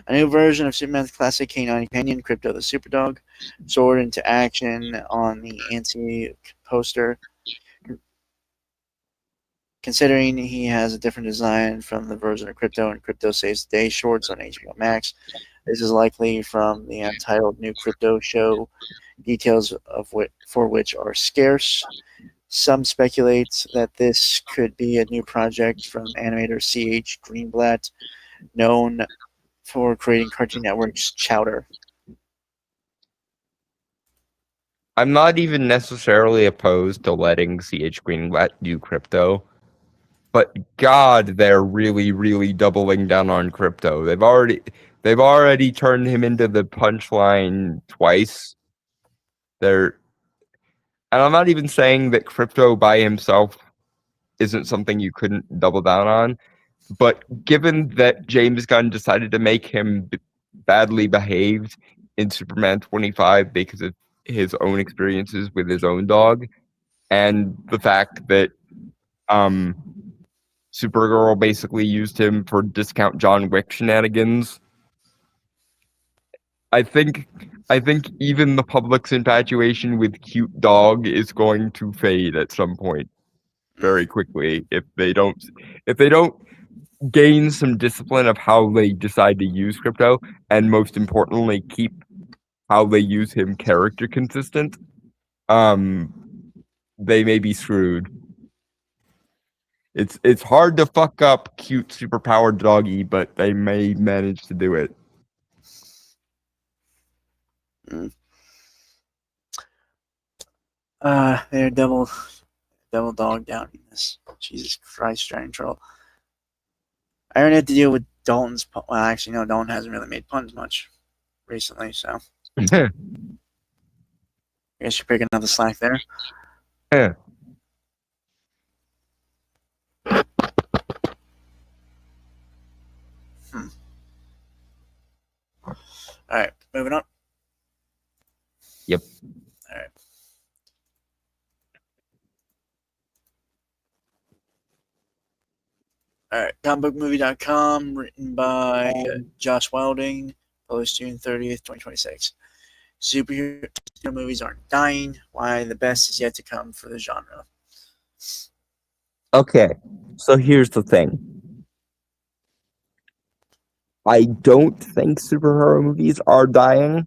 A: A new version of Superman's classic canine companion, Crypto the Superdog, soared into action on the ANSI poster. Considering he has a different design from the version of Crypto and Crypto Saves the Day shorts on HBO Max, this is likely from the untitled new Crypto show, details of for which are scarce. Some speculate that this could be a new project from animator C.H. Greenblatt, known for creating Cartoon Network's Chowder.
B: I'm not even necessarily opposed to letting C.H. Greenblatt do Crypto, but God, they're really, really doubling down on Crypto. They've already turned him into the punchline twice. And I'm not even saying that Crypto by himself isn't something you couldn't double down on, but given that James Gunn decided to make him badly behaved in Superman 25 because of his own experiences with his own dog, and the fact that Supergirl basically used him for discount John Wick shenanigans, I think even the public's infatuation with cute dog is going to fade at some point very quickly if they don't gain some discipline of how they decide to use Crypto, and most importantly keep how they use him character consistent. They may be screwed. It's hard to fuck up cute superpowered doggy, but they may manage to do it.
A: They're double dog down in this. Jesus Christ, Giant Turtle. I already had to deal with Dalton's. Well, actually, no, Dalton hasn't really made puns much recently, so I guess you're picking up the slack there.
B: Yeah.
A: All right, moving on.
B: Yep.
A: All right. All right, comicbookmovie.com, written by Josh Wilding, published June 30th, 2026. Superhero movies aren't dying. Why the best is yet to come for the genre.
B: Okay, so here's the thing. I don't think superhero movies are dying,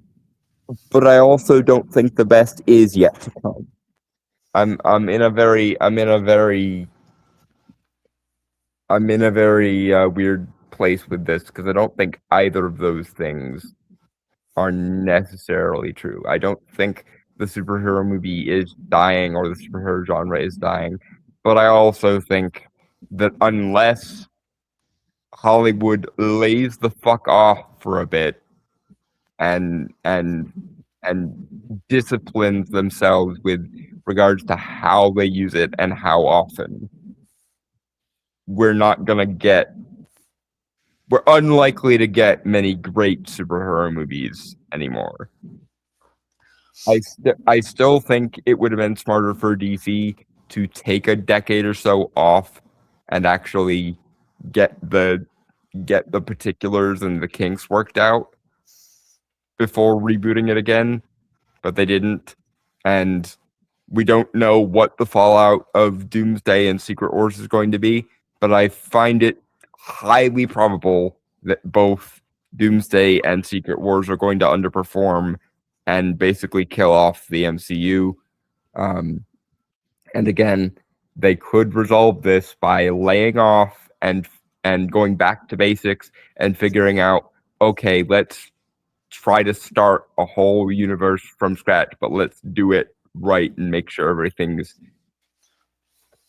B: but I also don't think the best is yet to come. I'm in a very weird place with this because I don't think either of those things are necessarily true. I don't think the superhero movie is dying or the superhero genre is dying, but I also think that unless Hollywood lays the fuck off for a bit and disciplines themselves with regards to how they use it and how often, we're unlikely to get many great superhero movies anymore. I still think it would have been smarter for DC to take a decade or so off and actually get the particulars and the kinks worked out before rebooting it again, but they didn't, and we don't know what the fallout of Doomsday and Secret Wars is going to be, but I find it highly probable that both Doomsday and Secret Wars are going to underperform and basically kill off the MCU. And again, they could resolve this by laying off and going back to basics and figuring out, okay, let's try to start a whole universe from scratch, but let's do it right and make sure everything's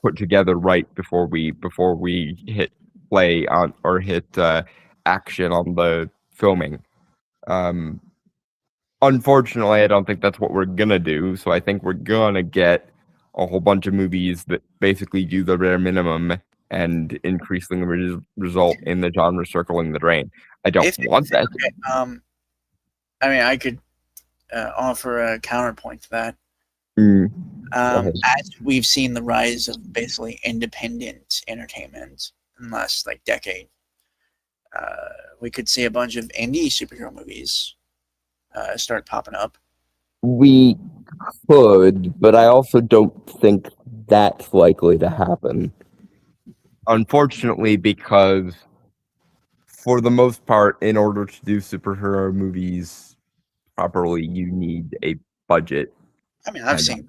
B: put together right before we hit play on or hit action on the filming. Unfortunately, I don't think that's what we're gonna do. So I think we're gonna get a whole bunch of movies that basically do the bare minimum and increasingly result in the genre circling the drain. I don't want that.
A: Okay, I mean, I could offer a counterpoint to that.
B: Mm, ahead.
A: As we've seen the rise of basically independent entertainment in the last decade, we could see a bunch of indie superhero movies start popping up.
B: We could, but I also don't think that's likely to happen. Unfortunately, because for the most part, in order to do superhero movies properly, you need a budget.
A: I mean, I've seen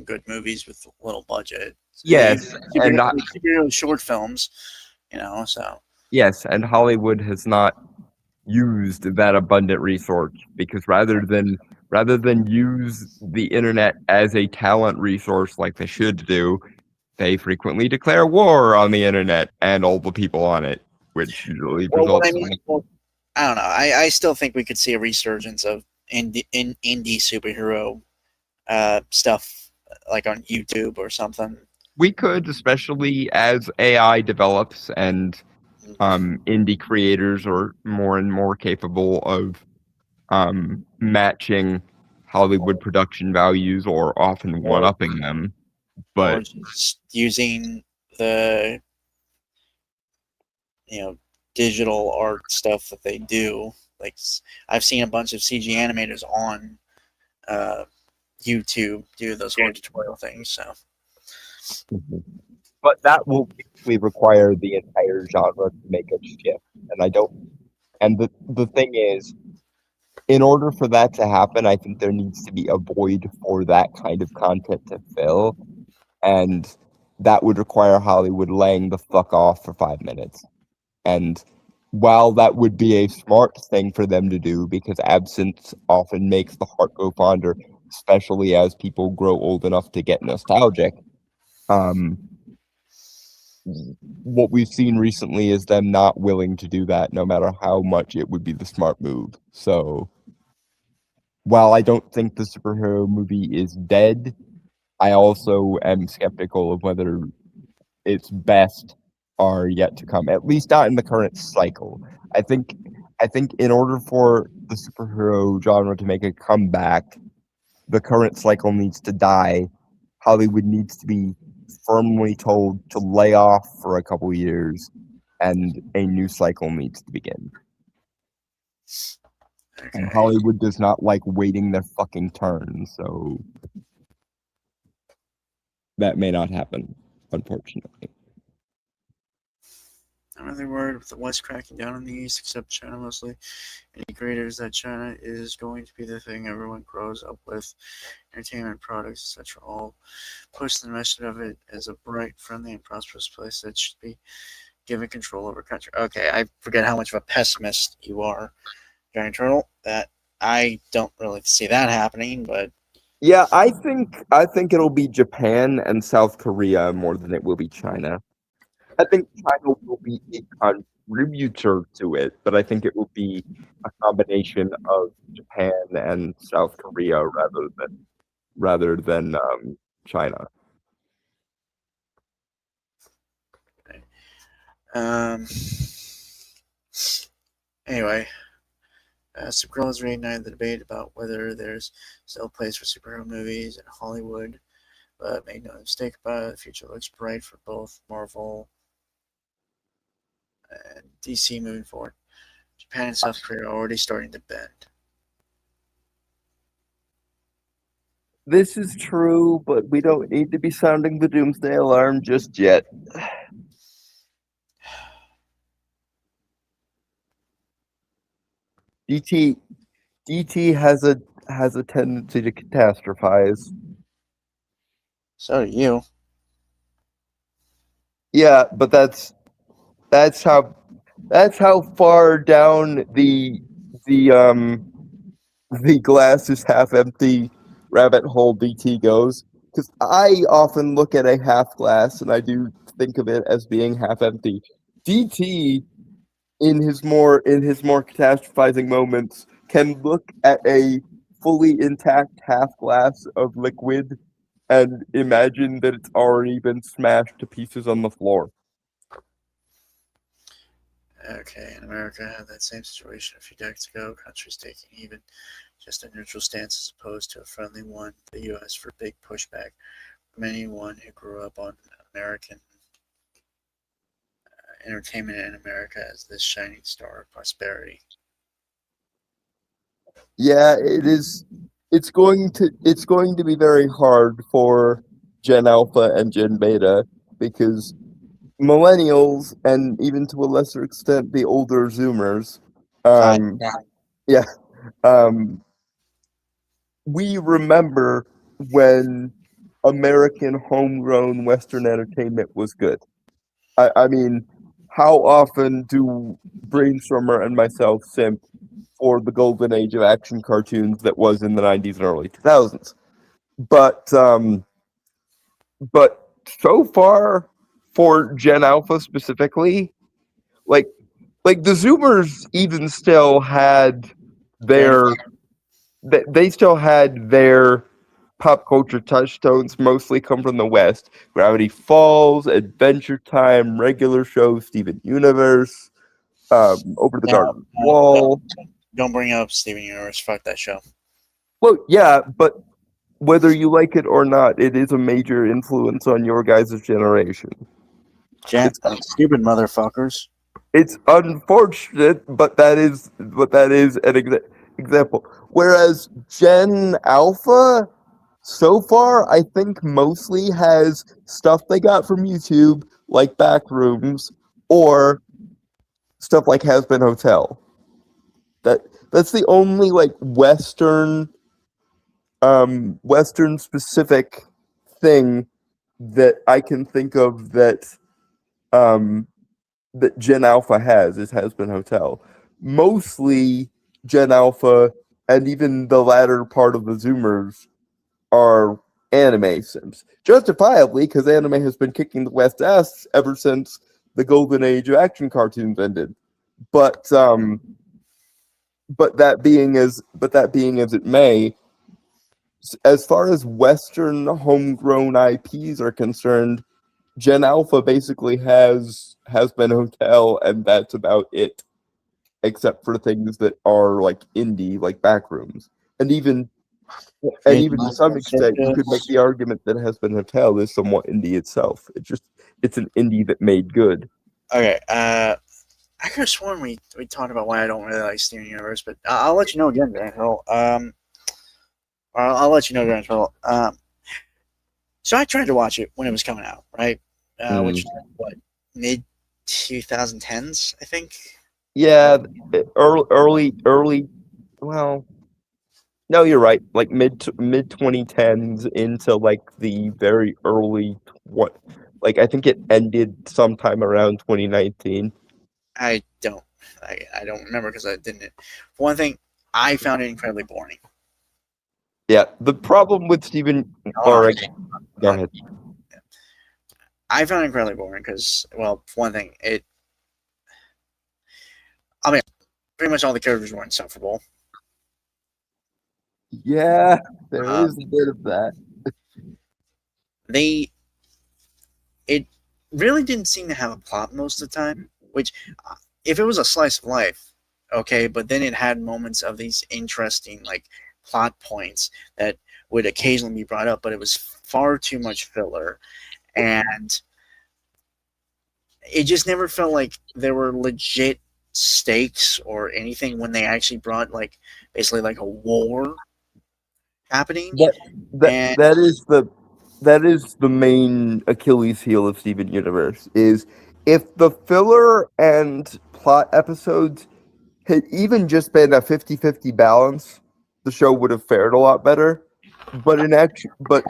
A: good movies with little budget.
B: Yes, and
A: superhero short films, so.
B: Yes, and Hollywood has not used that abundant resource because rather than use the internet as a talent resource like they should do, they frequently declare war on the internet and all the people on it, which usually results
A: I don't know. I still think we could see a resurgence of indie superhero stuff like on YouTube or something.
B: We could, especially as AI develops and indie creators are more and more capable of matching Hollywood production values or often one-upping them. But
A: or just using the digital art stuff that they do. Like I've seen a bunch of CG animators on YouTube do those whole tutorial things. So,
B: but that will basically require the entire genre to make a shift, and I don't. And the thing is, in order for that to happen, I think there needs to be a void for that kind of content to fill, and that would require Hollywood laying the fuck off for 5 minutes. And while that would be a smart thing for them to do, because absence often makes the heart go fonder, especially as people grow old enough to get nostalgic, what we've seen recently is them not willing to do that, no matter how much it would be the smart move. So, while I don't think the superhero movie is dead, I also am skeptical of whether its best are yet to come, at least not in the current cycle. I think in order for the superhero genre to make a comeback, the current cycle needs to die. Hollywood needs to be firmly told to lay off for a couple years, and a new cycle needs to begin. Okay. And Hollywood does not like waiting their fucking turn, so that may not happen, unfortunately.
A: I'm really worried with the West cracking down on the East, except China mostly. Any creators that China is going to be the thing everyone grows up with. Entertainment products, etc. All push the message of it as a bright, friendly, and prosperous place that should be given control over country. Okay, I forget how much of a pessimist you are, Giant Turtle. That I don't really see that happening, but
B: yeah, I think it'll be Japan and South Korea more than it will be China. I think China will be a contributor to it, but I think it will be a combination of Japan and South Korea rather than China.
A: Okay. Anyway, Supergirl has reignited the debate about whether there's still a place for superhero movies in Hollywood, but make no mistake about it, the future looks bright for both Marvel and DC moving forward. Japan and South Korea are already starting to bend.
B: This is true, but we don't need to be sounding the doomsday alarm just yet. DT has a tendency to catastrophize.
A: So do you.
B: Yeah, but that's how far down the glass is half empty rabbit hole DT goes. Because I often look at a half glass and I do think of it as being half empty. DT in his more catastrophizing moments can look at a fully intact half glass of liquid and imagine that it's already been smashed to pieces on the floor.
A: Okay, in America had that same situation a few decades ago. Countries taking even just a neutral stance as opposed to a friendly one. The U.S. for big pushback from anyone who grew up on American entertainment in America as this shining star of prosperity.
B: Yeah, it is. It's going to be very hard for Gen Alpha and Gen Beta because millennials and even to a lesser extent the older Zoomers,
A: Fine.
B: yeah, um, we remember when American homegrown Western entertainment was good. I mean, how often do Brainstormer and myself simp for the golden age of action cartoons that was in the 90s and early 2000s? But so far for Gen Alpha specifically, like the Zoomers even still had their they still had their pop culture touchstones mostly come from the West. Gravity Falls, Adventure Time, regular show, Steven Universe, Over the
A: No,
B: Garden
A: no,
B: Wall.
A: don't bring up Steven Universe. Fuck that show.
B: Well, yeah, but whether you like it or not, it is a major influence on your guys' generation. It's
A: Stupid motherfuckers.
B: it's unfortunate, but that is an example. Whereas Gen Alpha, so far, I think mostly has stuff they got from YouTube, like Backrooms, or stuff like Has Been Hotel. That's the only like Western specific thing that I can think of um that Gen Alpha has Been Hotel. Mostly Gen Alpha and even the latter part of the Zoomers are anime sims. Justifiably, because anime has been kicking the West ass ever since the golden age of action cartoons ended. But that being as it may, as far as Western homegrown IPs are concerned, Gen Alpha basically has been Hotel, and that's about it, except for things that are like indie, like Backrooms, and even to some extent, you could make the argument that Has Been Hotel is somewhat indie itself. It's an indie that made good.
A: Okay, I could have sworn we talked about why I don't really like Steven Universe, but I'll let you know again, Grant Hill. I'll let you know, Grant Hill. So I tried to watch it when it was coming out, right? Which what, mid 2010s, I think.
B: Yeah, early. Well, no, you're right. Like mid 2010s into like the very early what? Like I think it ended sometime around 2019.
A: I don't remember because I didn't. For one thing, I found it incredibly boring.
B: Yeah, the problem with Steven. All right, go ahead.
A: I found it incredibly boring because, well, for one thing, I mean, pretty much all the characters were insufferable.
B: Yeah, there is a bit of that.
A: It really didn't seem to have a plot most of the time, which, if it was a slice of life, okay, but then it had moments of these interesting, like, plot points that would occasionally be brought up, but it was far too much filler, and it just never felt like there were legit stakes or anything when they actually brought, like, basically like a war happening.
B: That is the main Achilles heel of Steven Universe is if the filler and plot episodes had even just been a 50-50 balance, the show would have fared a lot better. But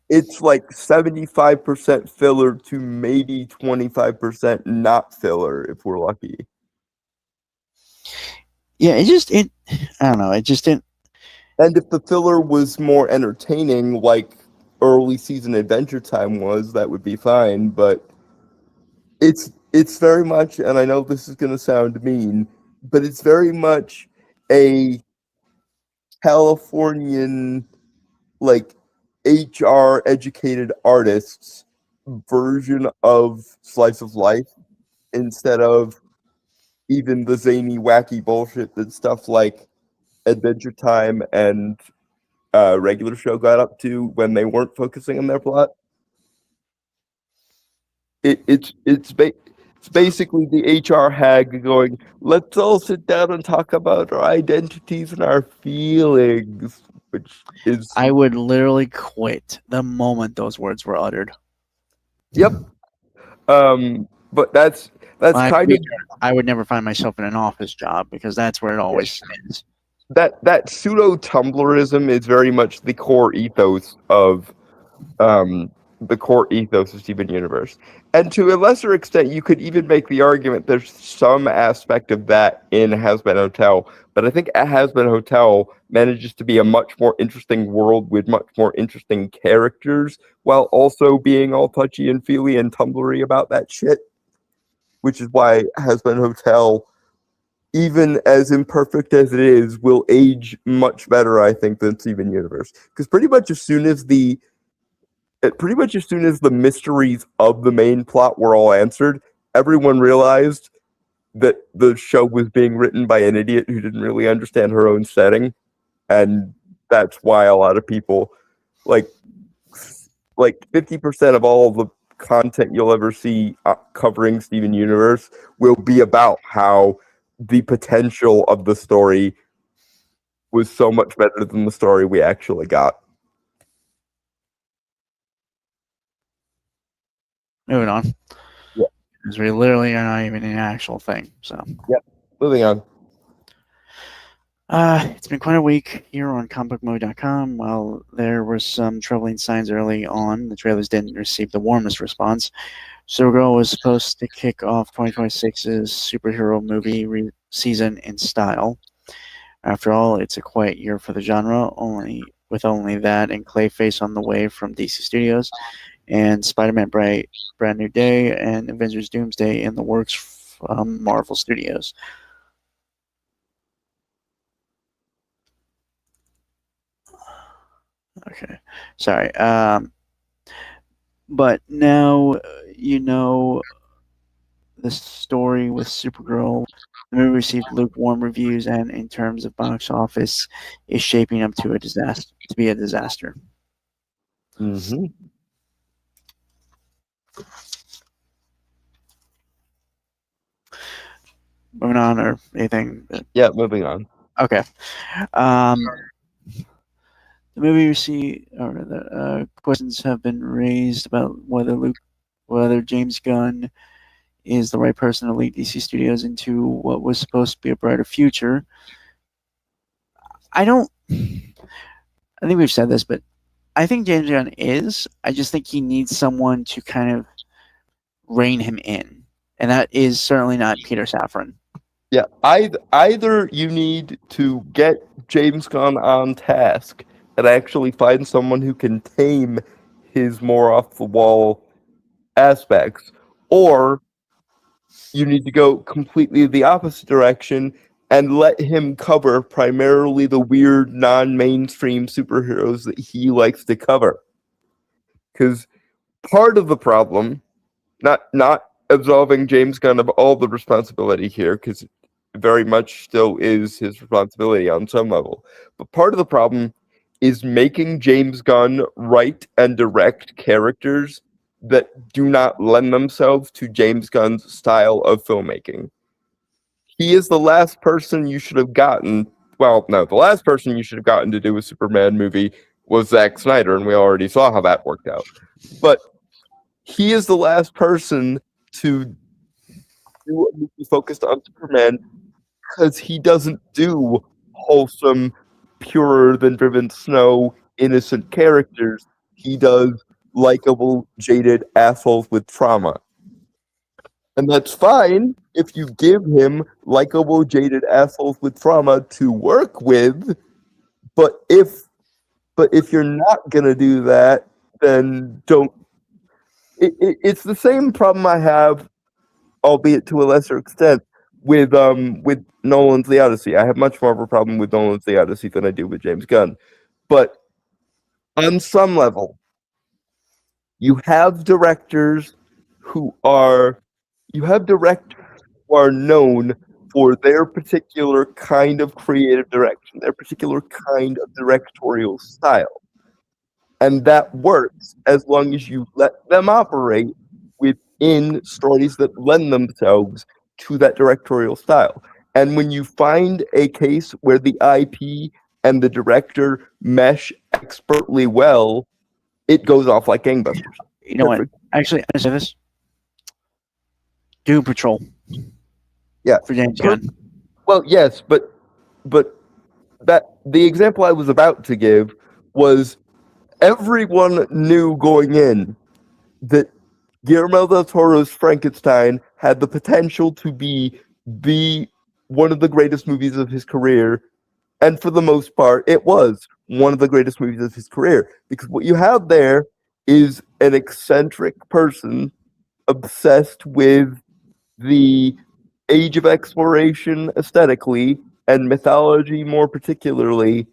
B: it's like 75% filler to maybe 25% not filler if we're lucky.
A: Yeah, I don't know, it just didn't.
B: And if the filler was more entertaining, like early season Adventure Time was, that would be fine. But it's very much, and I know this is going to sound mean, but it's very much a Californian, like, HR educated artists version of slice of life instead of even the zany, wacky bullshit that stuff like Adventure Time and regular show got up to when they weren't focusing on their plot. It's basically the HR hag going, let's all sit down and talk about our identities and our feelings, which is
A: I would literally quit the moment those words were uttered.
B: yep. But that's
A: I,
B: kind of
A: I would never find myself in an office job because that's where it always is.
B: that pseudo Tumblrism is very much the core ethos of Steven Universe. And to a lesser extent, you could even make the argument there's some aspect of that in Hazbin Hotel, but I think Hazbin Hotel manages to be a much more interesting world with much more interesting characters, while also being all touchy and feely and tumblery about that shit. Which is why Hazbin Hotel, even as imperfect as it is, will age much better, I think, than Steven Universe. Because pretty much as soon as the mysteries of the main plot were all answered, everyone realized that the show was being written by an idiot who didn't really understand her own setting, and that's why a lot of people, like 50% of all the content you'll ever see covering Steven Universe will be about how the potential of the story was so much better than the story we actually got.
A: Moving on.
B: Yeah.
A: Because we literally are not even an actual thing. So.
B: Yep. Moving on.
A: It's been quite a week here on comicbookmovie.com. While there were some troubling signs early on, the trailers didn't receive the warmest response. Supergirl was supposed to kick off 2026's superhero movie season in style. After all, it's a quiet year for the genre, only that and Clayface on the way from DC Studios, and Spider-Man Brand New Day and Avengers Doomsday in the works from Marvel Studios. Okay, sorry. But now you know the story with Supergirl. The movie received lukewarm reviews, and in terms of box office, is shaping up to be a disaster.
B: Mm-hmm.
A: Moving on, or anything?
B: Yeah, moving on.
A: Okay. The movie received, or the questions have been raised about whether James Gunn is the right person to lead DC Studios into what was supposed to be a brighter future. I think we've said this, but I think James Gunn is. I just think he needs someone to kind of rein him in, and that is certainly not Peter Safran.
B: Yeah, either you need to get James Gunn on task and actually find someone who can tame his more off the wall aspects, or you need to go completely the opposite direction and let him cover primarily the weird non-mainstream superheroes that he likes to cover. Because part of the problem, not absolving James Gunn of all the responsibility here, because very much still is his responsibility on some level. But part of the problem is making James Gunn write and direct characters that do not lend themselves to James Gunn's style of filmmaking. He is the last person you should have gotten. Well, no, the last person you should have gotten to do a Superman movie was Zack Snyder, and we already saw how that worked out. But he is the last person to do a movie focused on Superman because he doesn't do wholesome, purer than driven snow, innocent characters. He does likable, jaded assholes with trauma. And that's fine if you give him likable, jaded assholes with trauma to work with. But if you're not gonna do that, then don't. It's the same problem I have albeit to a lesser extent, with Nolan's The Odyssey. I have much more of a problem with Nolan's The Odyssey than I do with James Gunn. But on some level, you have directors who are known for their particular kind of creative direction, their particular kind of directorial style. And that works as long as you let them operate within stories that lend themselves to that directorial style. And when you find a case where the IP and the director mesh expertly well, it goes off like gangbusters.
A: You know
B: Perfect.
A: what? Actually, I say this. Doom Patrol.
B: Yeah.
A: For James Gunn.
B: Well, yes, but that the example I was about to give was everyone knew going in that Guillermo del Toro's Frankenstein had the potential to be one of the greatest movies of his career, and for the most part, it was one of the greatest movies of his career, because what you have there is an eccentric person obsessed with the age of exploration aesthetically and mythology more particularly,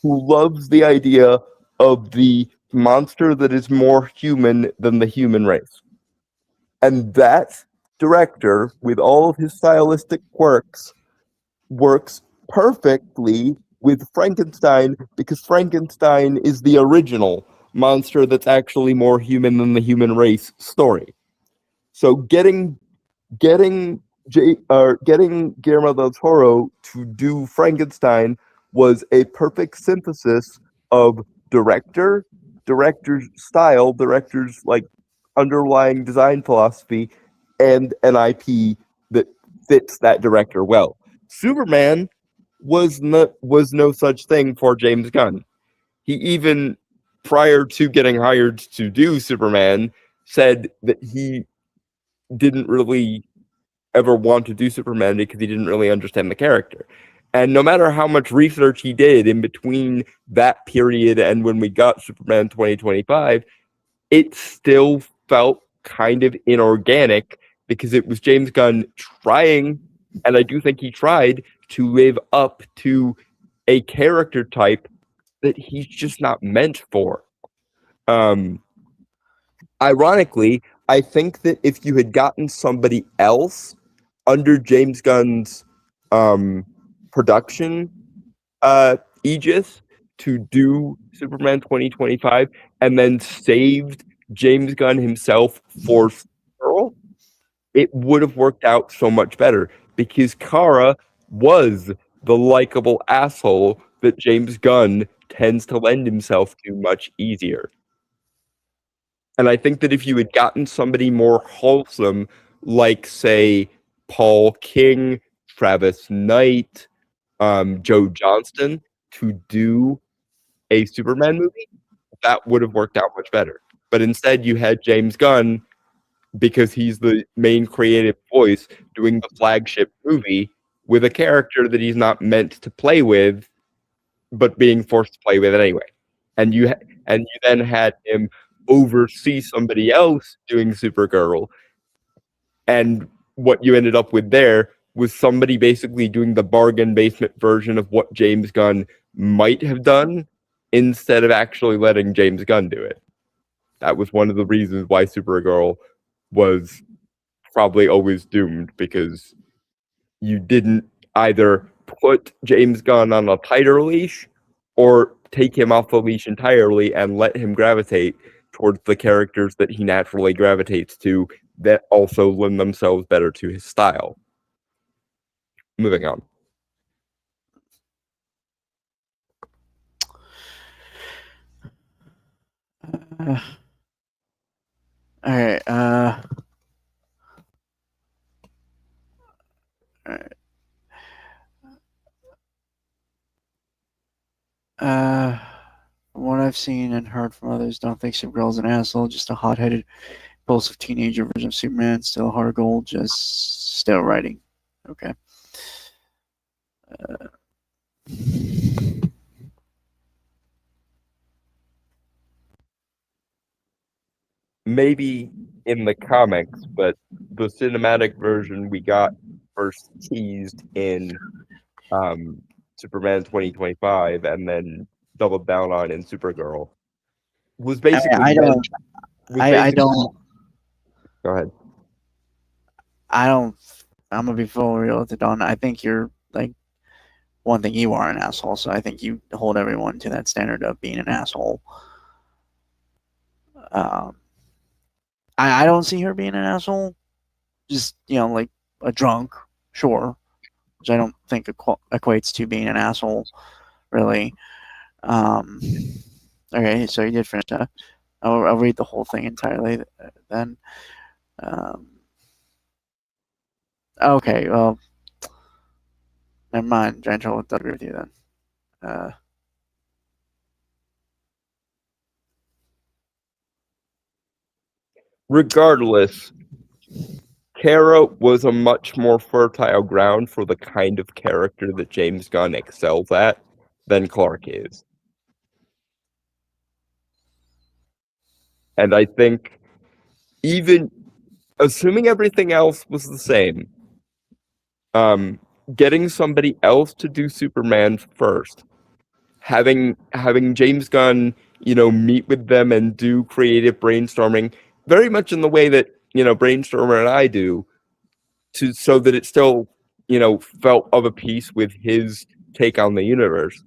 B: who loves the idea of the monster that is more human than the human race. And that director, with all of his stylistic quirks, works perfectly with Frankenstein, because Frankenstein is the original monster that's actually more human than the human race story. So getting Guillermo del Toro to do Frankenstein was a perfect synthesis of director's style, director's like underlying design philosophy, and an IP that fits that director well. Superman was no such thing for James Gunn. He even, prior to getting hired to do Superman, said that he didn't really ever want to do Superman because he didn't really understand the character. And no matter how much research he did in between that period and when we got Superman 2025, it still felt kind of inorganic because it was James Gunn trying, and I do think he tried, to live up to a character type that he's just not meant for. Ironically, I think that if you had gotten somebody else under James Gunn's production aegis to do Superman 2025 and then saved James Gunn himself for Supergirl, it would have worked out so much better, because Kara was the likable asshole that James Gunn tends to lend himself to much easier. And I think that if you had gotten somebody more wholesome, like, say, Paul King, Travis Knight, Joe Johnston, to do a Superman movie, that would have worked out much better. But instead, you had James Gunn, because he's the main creative voice, doing the flagship movie with a character that he's not meant to play with, but being forced to play with it anyway. And you then had him oversee somebody else doing Supergirl, and what you ended up with there was somebody basically doing the bargain basement version of what James Gunn might have done, instead of actually letting James Gunn do it. That was one of the reasons why Supergirl was probably always doomed, because you didn't either put James Gunn on a tighter leash or take him off the leash entirely and let him gravitate towards the characters that he naturally gravitates to, that also lend themselves better to his style. Moving on.
A: All right. All right. From what I've seen and heard from others, don't think Supergirl's an asshole, just a hot-headed, impulsive teenager version of Superman, still a heart of gold, just still writing. Okay.
B: Maybe in the comics, but the cinematic version we got first teased in Superman 2025 and then doubled down on in Supergirl was basically
C: I
B: meant
C: don't.
B: was
C: I
B: basically
C: don't.
B: go ahead.
C: I don't. I'm gonna be full real with it, Don. I think you're like one thing. You are an asshole, so I think you hold everyone to that standard of being an asshole. Um, I don't see her being an asshole. Just like a drunk, sure, which I don't think equates to being an asshole, really. Um, okay, so you did finish that. I'll read the whole thing entirely then. Um, okay, well, never mind. Giant Troll, I'll agree with you then.
B: Regardless, Kara was a much more fertile ground for the kind of character that James Gunn excels at than Clark is. And I think even assuming everything else was the same, getting somebody else to do Superman first, having James Gunn, meet with them and do creative brainstorming, very much in the way that Brainstormer and I do, so that it still felt of a piece with his take on the universe.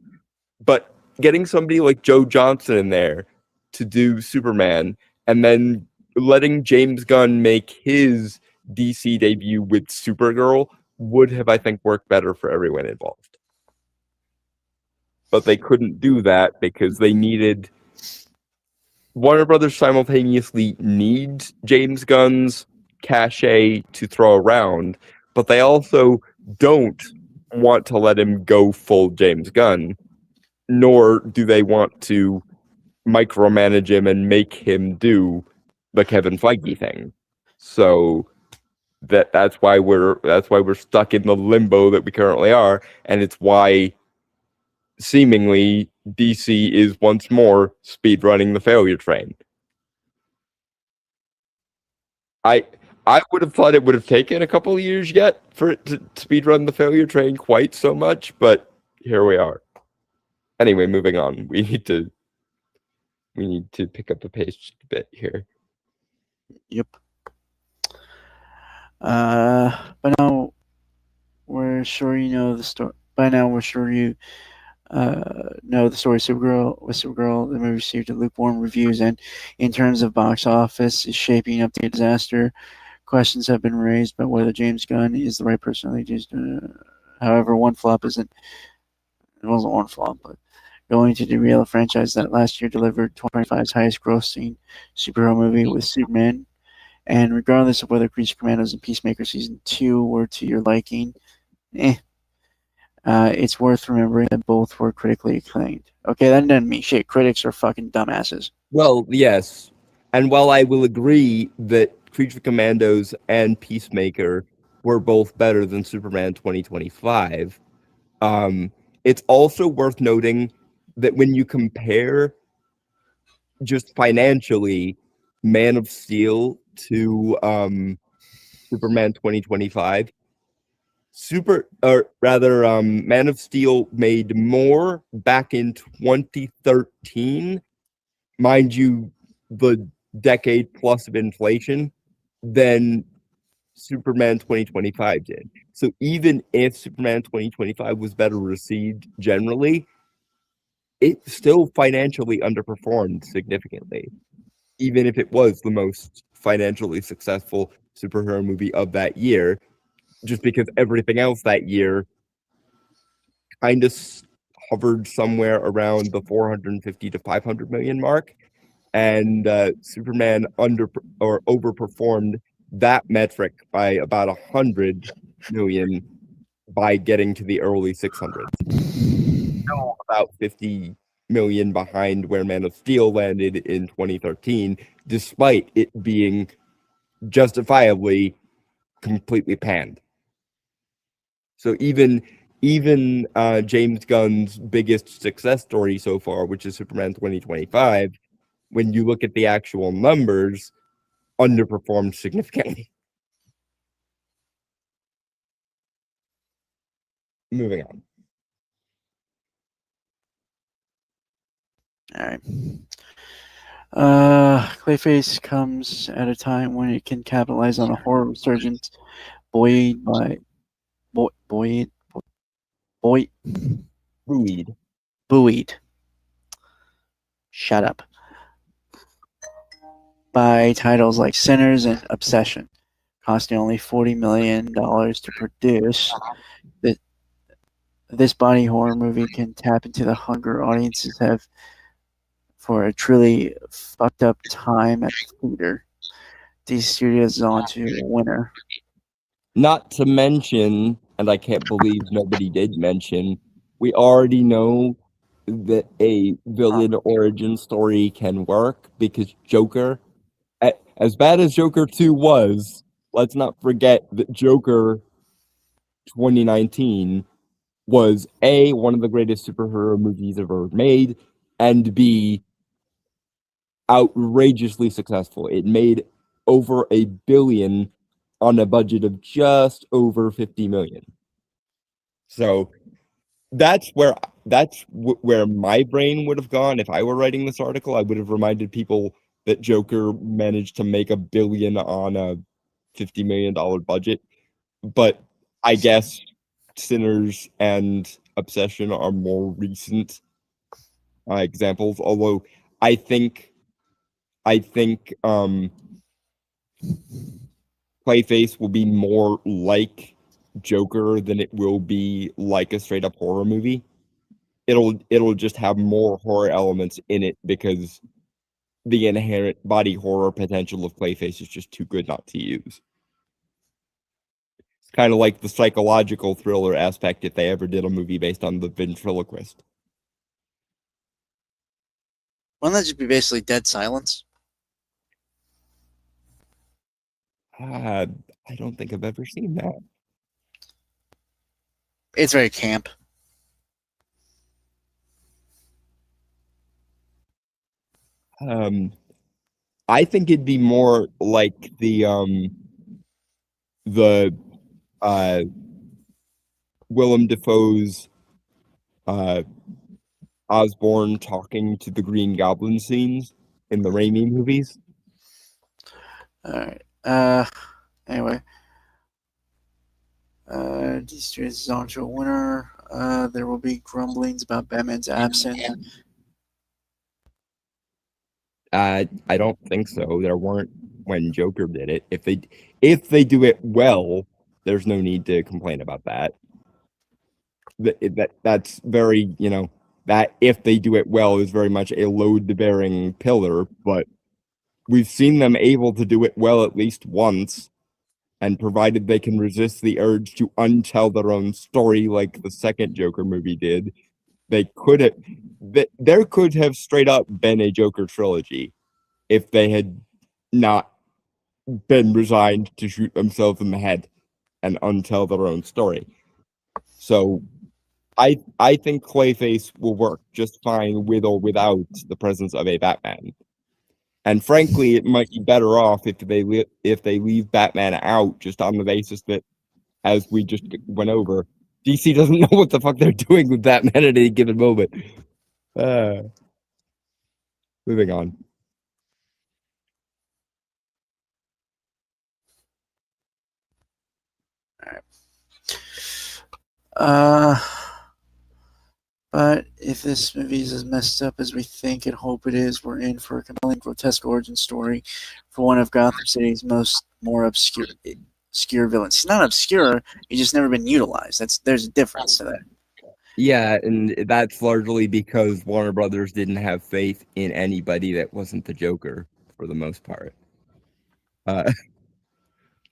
B: But getting somebody like Joe Johnson in there to do Superman, and then letting James Gunn make his DC debut with Supergirl would have, I think, worked better for everyone involved. But they couldn't do that because they needed Warner Brothers simultaneously needs James Gunn's cachet to throw around, but they also don't want to let him go full James Gunn, nor do they want to micromanage him and make him do the Kevin Feige thing. So that's why we're stuck in the limbo that we currently are, and it's why seemingly DC is once more speedrunning the failure train. I would have thought it would have taken a couple of years yet for it to speedrun the failure train quite so much, but here we are. Anyway, moving on. We need to pick up the pace just a bit here.
C: Yep. By now we're sure you know the story. By now we're sure you know the story. Supergirl, the movie received lukewarm reviews, and in terms of box office, is shaping up to be a disaster. Questions have been raised about whether James Gunn is the right person to lead James. However, one flop isn't. It wasn't one flop, but going to derail a franchise that last year delivered 2025's highest-grossing superhero movie with Superman. And regardless of whether Creature Commandos and Peacemaker Season 2 were to your liking, it's worth remembering that both were critically acclaimed. Okay, that doesn't mean shit. Critics are fucking dumbasses.
B: Well, yes. And while I will agree that Creature Commandos and Peacemaker were both better than Superman 2025, it's also worth noting that when you compare just financially Man of Steel to Superman 2025, Man of Steel made more back in 2013, mind you, the decade plus of inflation, than Superman 2025 did. So even if Superman 2025 was better received generally, it still financially underperformed significantly, even if it was the most financially successful superhero movie of that year, just because everything else that year kind of hovered somewhere around the 450 to 500 million mark, and Superman overperformed that metric by about 100 million by getting to the early 600s. Still about 50 million behind where Man of Steel landed in 2013, despite it being justifiably completely panned. So even James Gunn's biggest success story so far, which is Superman 2025, when you look at the actual numbers, underperformed significantly. Moving on.
C: All right. Clayface comes at a time when it can capitalize on a horror resurgence buoyed by buoyed
B: Buoyed.
C: buoyed. Shut up. By titles like Sinners and Obsession, costing only $40 million to produce. This body horror movie can tap into the hunger audiences have for a truly fucked up time at the theater. These studios is on to a winner.
B: Not to mention, and I can't believe nobody did mention, we already know that a villain origin story can work because Joker, as bad as Joker 2 was, let's not forget that Joker 2019 was A, one of the greatest superhero movies ever made, and B, outrageously successful. It made over $1 billion on a budget of just over 50 million. So that's where my brain would have gone if I were writing this article. I would have reminded people that Joker managed to make $1 billion on a $50 million budget. But I guess Sinners and Obsession are more recent examples. Although I think Clayface will be more like Joker than it will be like a straight up horror movie. It'll just have more horror elements in it because the inherent body horror potential of Clayface is just too good not to use. It's kind of like the psychological thriller aspect if they ever did a movie based on the ventriloquist.
C: Wouldn't that just be basically Dead Silence?
B: I don't think I've ever seen that.
C: It's very camp.
B: I think it'd be more like the Willem Dafoe's Osborn talking to the Green Goblin scenes in the Raimi movies.
C: All right. Anyway. These studios is on to a winner. There will be grumblings about Batman's absence.
B: I don't think so. There weren't when Joker did it. If they do it well, there's no need to complain about that. That's very, that if they do it well is very much a load-bearing pillar, but we've seen them able to do it well at least once, and provided they can resist the urge to untell their own story like the second Joker movie did, there could have straight up been a Joker trilogy if they had not been resigned to shoot themselves in the head and untell their own story. So I think Clayface will work just fine with or without the presence of a Batman. And frankly, it might be better off if they leave Batman out just on the basis that, as we just went over, DC doesn't know what the fuck they're doing with Batman at any given moment. Moving on.
C: But if this movie is as messed up as we think and hope it is, we're in for a compelling, grotesque origin story for one of Gotham City's more obscure villains. He's not obscure; he's just never been utilized. There's a difference to that.
B: Yeah, and that's largely because Warner Brothers didn't have faith in anybody that wasn't the Joker for the most part.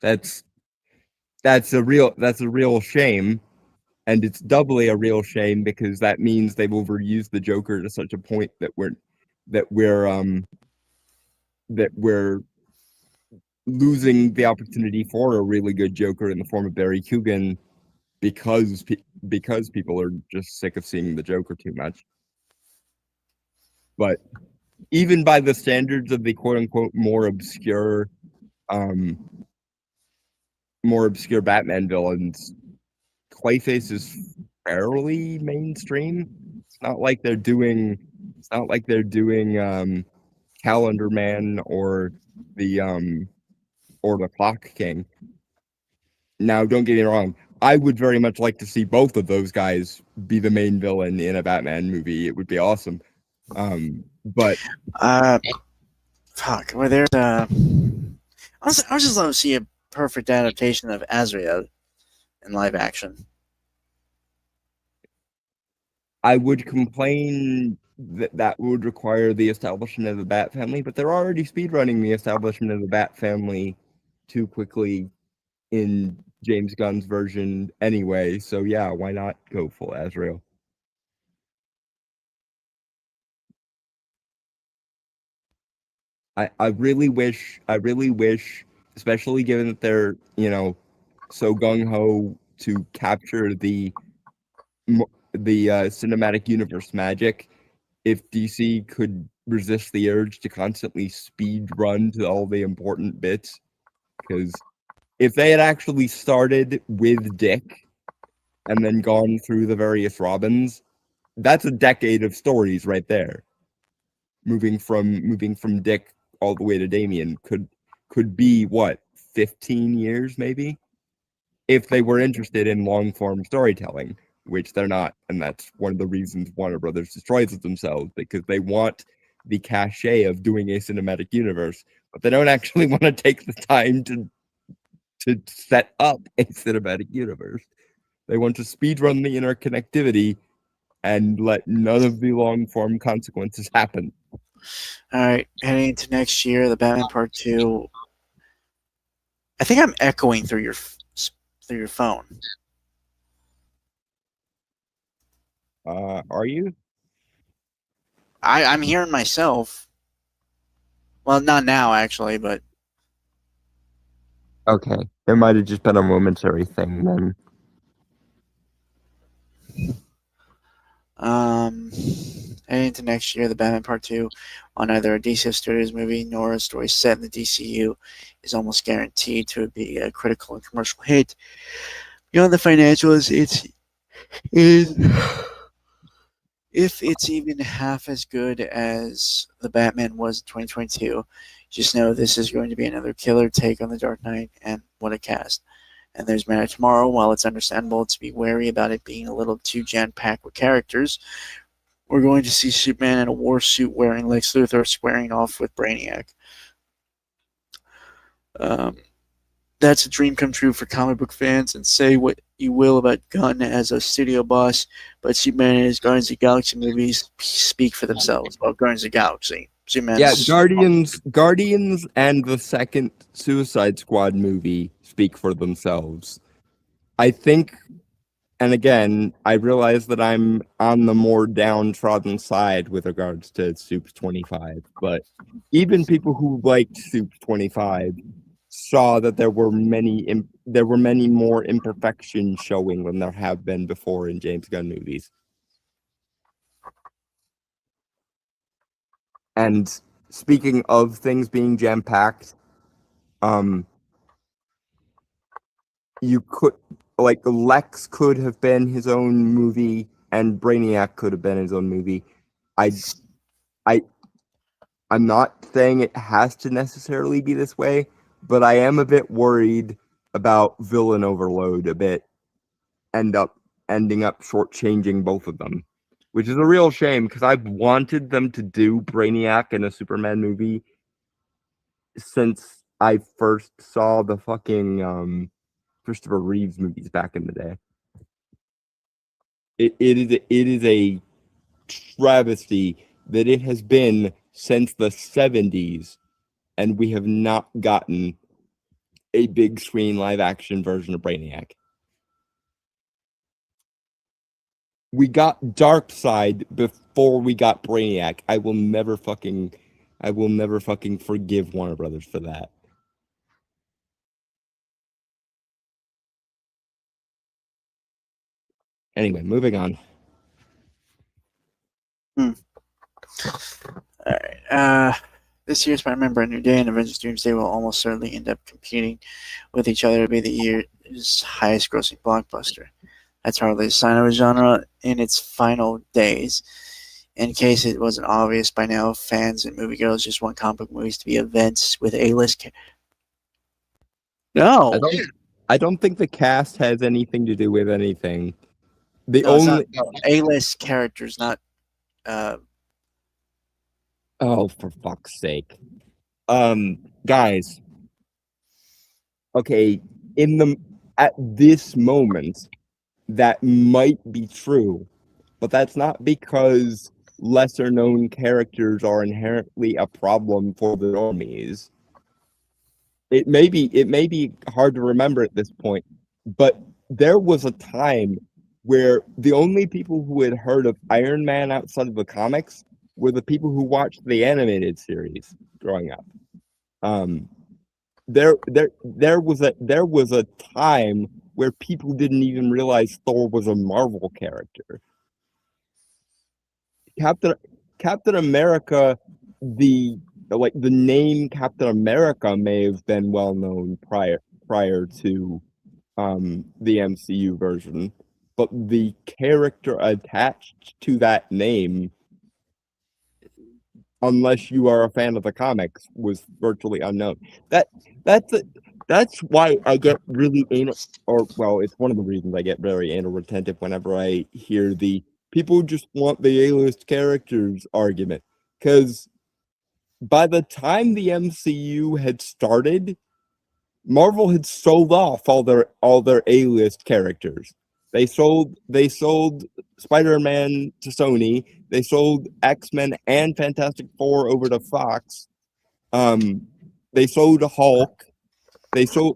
B: That's a real shame. And it's doubly a real shame because that means they've overused the Joker to such a point that we're losing the opportunity for a really good Joker in the form of Barry Keoghan because people are just sick of seeing the Joker too much. But even by the standards of the quote unquote more obscure more obscure Batman villains, Clayface is fairly mainstream. It's not like they're doing Calendar Man or the Clock King. Now, don't get me wrong. I would very much like to see both of those guys be the main villain in a Batman movie. It would be awesome. But
C: Fuck. Well, there's I was just love to see a perfect adaptation of Azrael in live action.
B: I would complain that would require the establishment of the Bat Family, but they're already speedrunning the establishment of the Bat Family too quickly in James Gunn's version anyway. So yeah, why not go full Azrael? I really wish, especially given that they're, so gung ho to capture the cinematic universe magic, if DC could resist the urge to constantly speed run to all the important bits, because if they had actually started with Dick and then gone through the various Robins, that's a decade of stories right there. Moving from Dick all the way to Damian could be what, 15 years maybe, if they were interested in long form storytelling, which they're not, and that's one of the reasons Warner Brothers destroys it themselves, because they want the cachet of doing a cinematic universe, but they don't actually want to take the time to set up a cinematic universe. They want to speedrun the interconnectivity and let none of the long form consequences happen.
C: All right, heading into next year, the Batman Part 2. I think I'm echoing through your phone.
B: Are you?
C: I'm hearing myself. Well, not now actually, but
B: Okay. It might have just been a momentary thing then.
C: heading into next year, the Batman Part 2 on either a DC Studios movie nor a story set in the DCU is almost guaranteed to be a critical and commercial hit. Beyond the financials, if it's even half as good as the Batman was in 2022, just know this is going to be another killer take on the Dark Knight, and what a cast. And there's Man of Tomorrow. While it's understandable to be wary about it being a little too jam-packed with characters, we're going to see Superman in a war suit wearing Lex Luthor squaring off with Brainiac. That's a dream come true for comic book fans, and say what you will about Gunn as a studio boss, but Superman and his Guardians of the Galaxy movies speak for themselves. Well, Guardians of the Galaxy. Superman's
B: Guardians and the second Suicide Squad movie speak for themselves. I think, and again, I realize that I'm on the more downtrodden side with regards to Soups 25, but even people who liked Soups 25 saw that there were many more imperfections showing than there have been before in James Gunn movies. And speaking of things being jam-packed, you could, like, Lex could have been his own movie and Brainiac could have been his own movie. I'm not saying it has to necessarily be this way, but I am a bit worried about villain overload a bit, ending up shortchanging both of them, which is a real shame because I've wanted them to do Brainiac in a Superman movie since I first saw the fucking Christopher Reeves movies back in the day. It is a travesty that it has been since the 70s, and we have not gotten a big screen live action version of Brainiac. We got Darkseid before we got Brainiac. I will never fucking forgive Warner Brothers for that. Anyway, moving on.
C: All right. this year's Spider-Man Brand New Day and Avengers Doomsday will almost certainly end up competing with each other to be the year's highest-grossing blockbuster. That's hardly a sign of a genre in its final days. In case it wasn't obvious by now, fans and moviegoers just want comic book movies to be events with A-list. No,
B: I don't think the cast has anything to do with anything. The
C: no, it's
B: only
C: not A-list characters, not.
B: Oh, for fuck's sake. Guys. Okay, at this moment, that might be true, but that's not because lesser known characters are inherently a problem for the normies. It may be hard to remember at this point, but there was a time where the only people who had heard of Iron Man outside of the comics were the people who watched the animated series growing up. There was a time where people didn't even realize Thor was a Marvel character. Captain America, the name Captain America may have been well known prior to the MCU version, but the character attached to that name, unless you are a fan of the comics, was virtually unknown. That's why I get really anal, it's one of the reasons I get very anal retentive whenever I hear the people just want the A-list characters argument. Because by the time the MCU had started, Marvel had sold off all their A-list characters. They sold Spider-Man to Sony. They sold X-Men and Fantastic Four over to Fox. They sold Hulk. So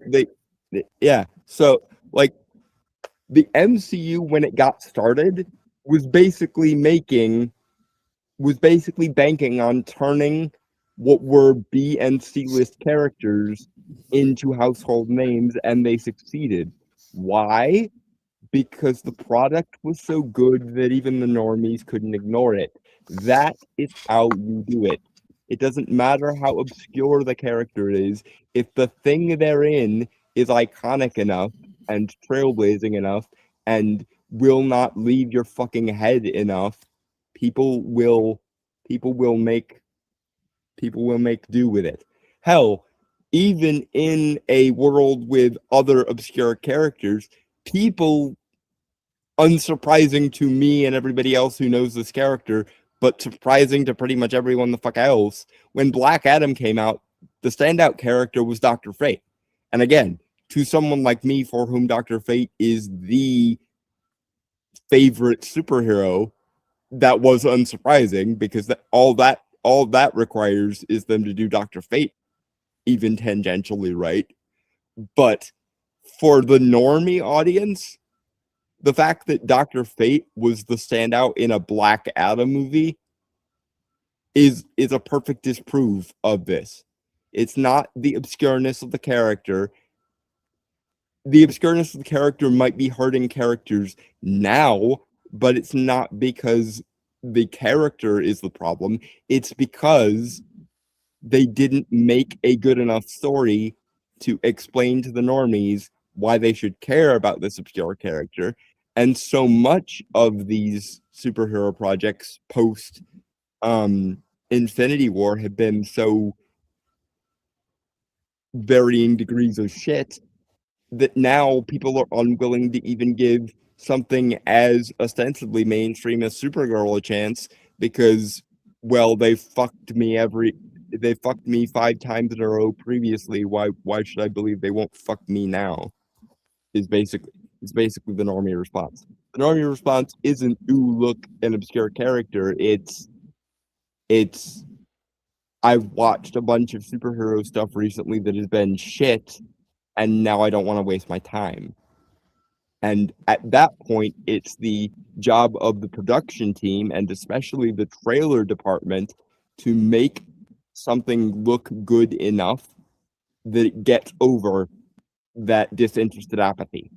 B: like the MCU when it got started was basically banking on turning what were B and C list characters into household names, and they succeeded. Why? Because the product was so good that even the normies couldn't ignore it. That is how you do it. It doesn't matter how obscure the character is. If the thing they're in is iconic enough and trailblazing enough and will not leave your fucking head enough, people will make do with it. Hell, even in a world with other obscure characters, people, unsurprising to me and everybody else who knows this character, but surprising to pretty much everyone the fuck else, when Black Adam came out, the standout character was Dr. Fate. And again, to someone like me for whom Dr. Fate is the favorite superhero, that was unsurprising because all that requires is them to do Dr. Fate even tangentially right. But for the normie audience, the fact that Dr. Fate was the standout in a Black Adam movie is a perfect disproof of this. It's not the obscureness of the character. The obscureness of the character might be hurting characters now, but it's not because the character is the problem. It's because they didn't make a good enough story to explain to the normies why they should care about this obscure character. And so much of these superhero projects post Infinity War have been so varying degrees of shit that now people are unwilling to even give something as ostensibly mainstream as Supergirl a chance because, well, they fucked me 5 times in a row previously. Why should I believe they won't fuck me now? Is basically the normie response. The normie response isn't, ooh, look, an obscure character. It's I've watched a bunch of superhero stuff recently that has been shit, and now I don't want to waste my time. And at that point, it's the job of the production team and especially the trailer department to make something look good enough that it gets over that disinterested apathy.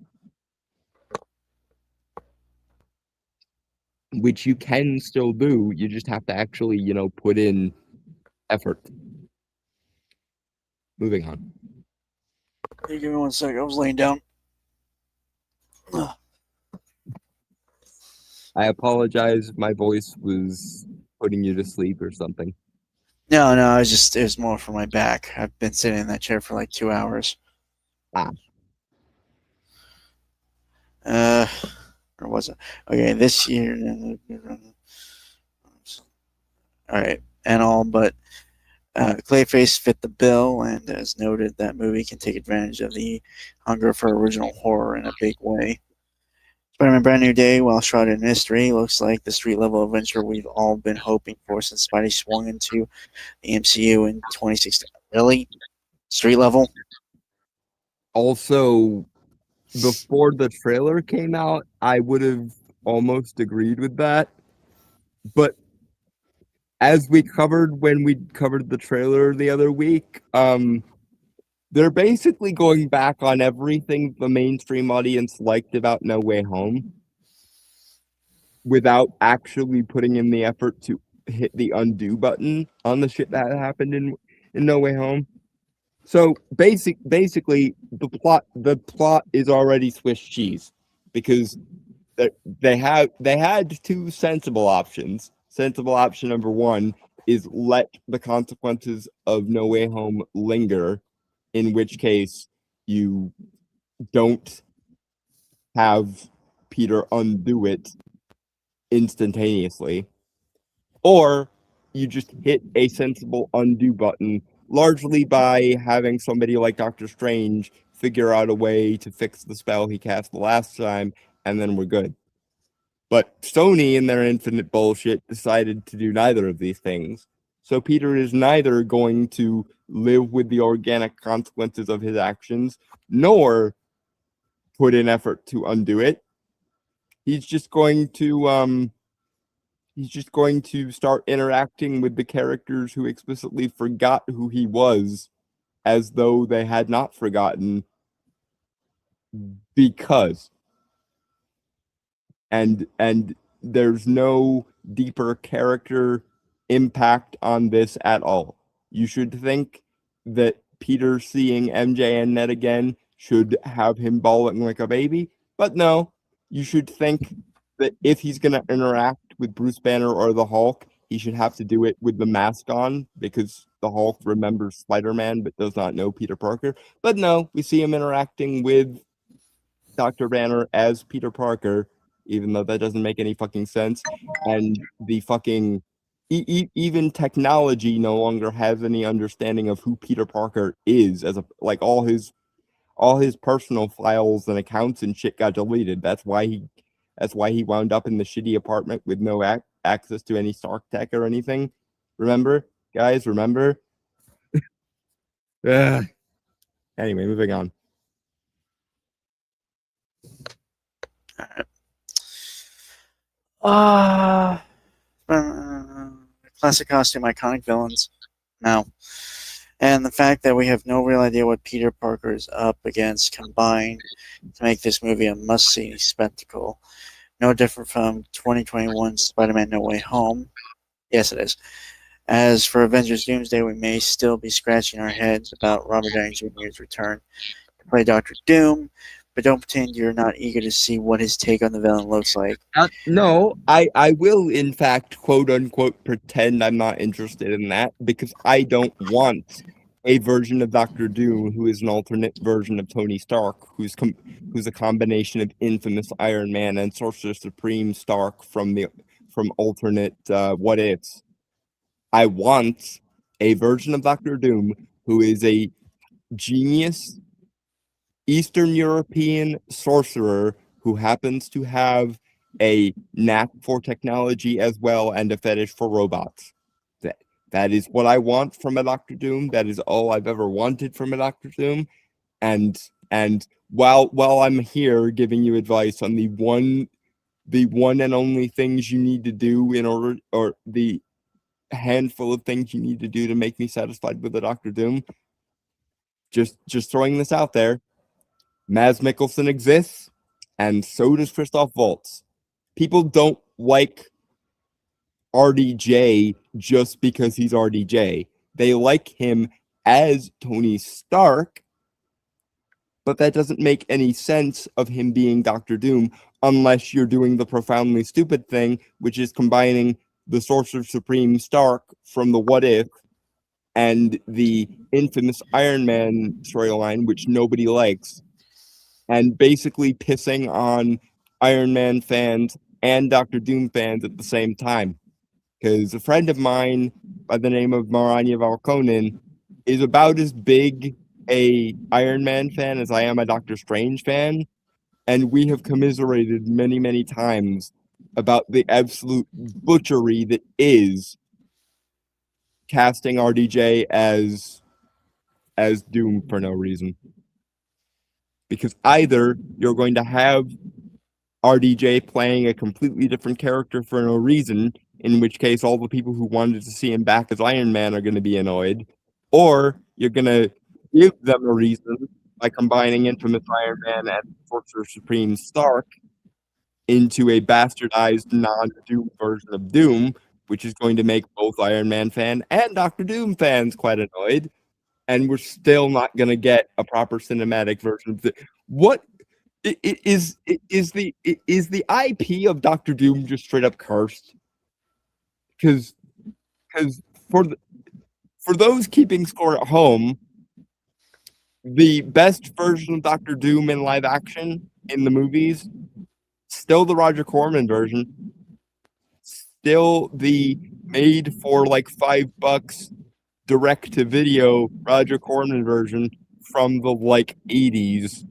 B: Which you can still do. You just have to actually, put in effort. moving on.
C: Hey, give me 1 sec. I was laying down.
B: I apologize if my voice was putting you to sleep or something.
C: No, it was more for my back. I've been sitting in that chair for like 2 hours.
B: Ah.
C: Or was it? Okay, this year. All right, and all, but Clayface fit the bill, and as noted, that movie can take advantage of the hunger for original horror in a big way. Spider-Man Brand New Day, while shrouded in mystery, looks like the street-level adventure we've all been hoping for since Spidey swung into the MCU in 2016. Really? Street level?
B: Also, before the trailer came out, I would have almost agreed with that. But as we covered when we covered the trailer the other week, they're basically going back on everything the mainstream audience liked about No Way Home without actually putting in the effort to hit the undo button on the shit that happened in No Way Home. So basically the plot is already Swiss cheese because they had two sensible options. Sensible option number one is let the consequences of No Way Home linger, in which case you don't have Peter undo it instantaneously, or you just hit a sensible undo button, largely by having somebody like Doctor Strange figure out a way to fix the spell he cast the last time, and then we're good. But Sony, in their infinite bullshit, decided to do neither of these things. So Peter is neither going to live with the organic consequences of his actions, nor put in effort to undo it. He's just going to start interacting with the characters who explicitly forgot who he was, as though they had not forgotten, because and there's no deeper character impact on this at all. You should think that Peter seeing MJ and Ned again should have him bawling like a baby, but no, you should think that if he's going to interact with Bruce Banner or the Hulk, he should have to do it with the mask on, because the Hulk remembers Spider-Man but does not know Peter Parker. But no, we see him interacting with Dr. Banner as Peter Parker, even though that doesn't make any fucking sense. And the fucking even technology no longer has any understanding of who Peter Parker is, as a like all his personal files and accounts and shit got deleted. That's why he wound up in the shitty apartment with no access to any Stark tech or anything. Remember, guys? Remember? Anyway, moving on.
C: Classic costume, iconic villains. No. And the fact that we have no real idea what Peter Parker is up against combined to make this movie a must-see spectacle. No different from 2021 Spider-Man No Way Home. Yes, it is. As for Avengers Doomsday, we may still be scratching our heads about Robert Downey Jr.'s return to play Doctor Doom, but don't pretend you're not eager to see what his take on the villain looks like.
B: No, I will, in fact, quote unquote, pretend I'm not interested in that, because I don't want a version of Doctor Doom who is an alternate version of Tony Stark, who's a combination of infamous Iron Man and Sorcerer Supreme Stark from alternate What Ifs. I want a version of Doctor Doom who is a genius Eastern European sorcerer who happens to have a knack for technology as well and a fetish for robots. That is what I want from a Doctor Doom. That is all I've ever wanted from a Doctor Doom. And while I'm here giving you advice on the one and only things you need to do in order, or the handful of things you need to do to make me satisfied with the Doctor Doom, just throwing this out there. Mads Mikkelsen exists, and so does Christoph Waltz. People don't like RDJ just because he's RDJ. They like him as Tony Stark, but that doesn't make any sense of him being Doctor Doom unless you're doing the profoundly stupid thing, which is combining the Sorcerer Supreme Stark from the What If and the infamous Iron Man storyline, which nobody likes, and basically pissing on Iron Man fans and Doctor Doom fans at the same time. Because a friend of mine by the name of Maranya Valkonen is about as big a Iron Man fan as I am a Doctor Strange fan, and we have commiserated many, many times about the absolute butchery that is casting RDJ as Doom for no reason. Because either you're going to have RDJ playing a completely different character for no reason, in which case all the people who wanted to see him back as Iron Man are going to be annoyed, or you're going to give them a reason by combining infamous Iron Man and Sorcerer Supreme Stark into a bastardized non-Doom version of Doom, which is going to make both Iron Man fan and Doctor Doom fans quite annoyed, and we're still not going to get a proper cinematic version of what is the IP of Doctor Doom just straight up cursed? Because for those keeping score at home, the best version of Doctor Doom in live action in the movies, still the Roger Corman version, still the made for like $5 direct to video Roger Corman version from the like 80s.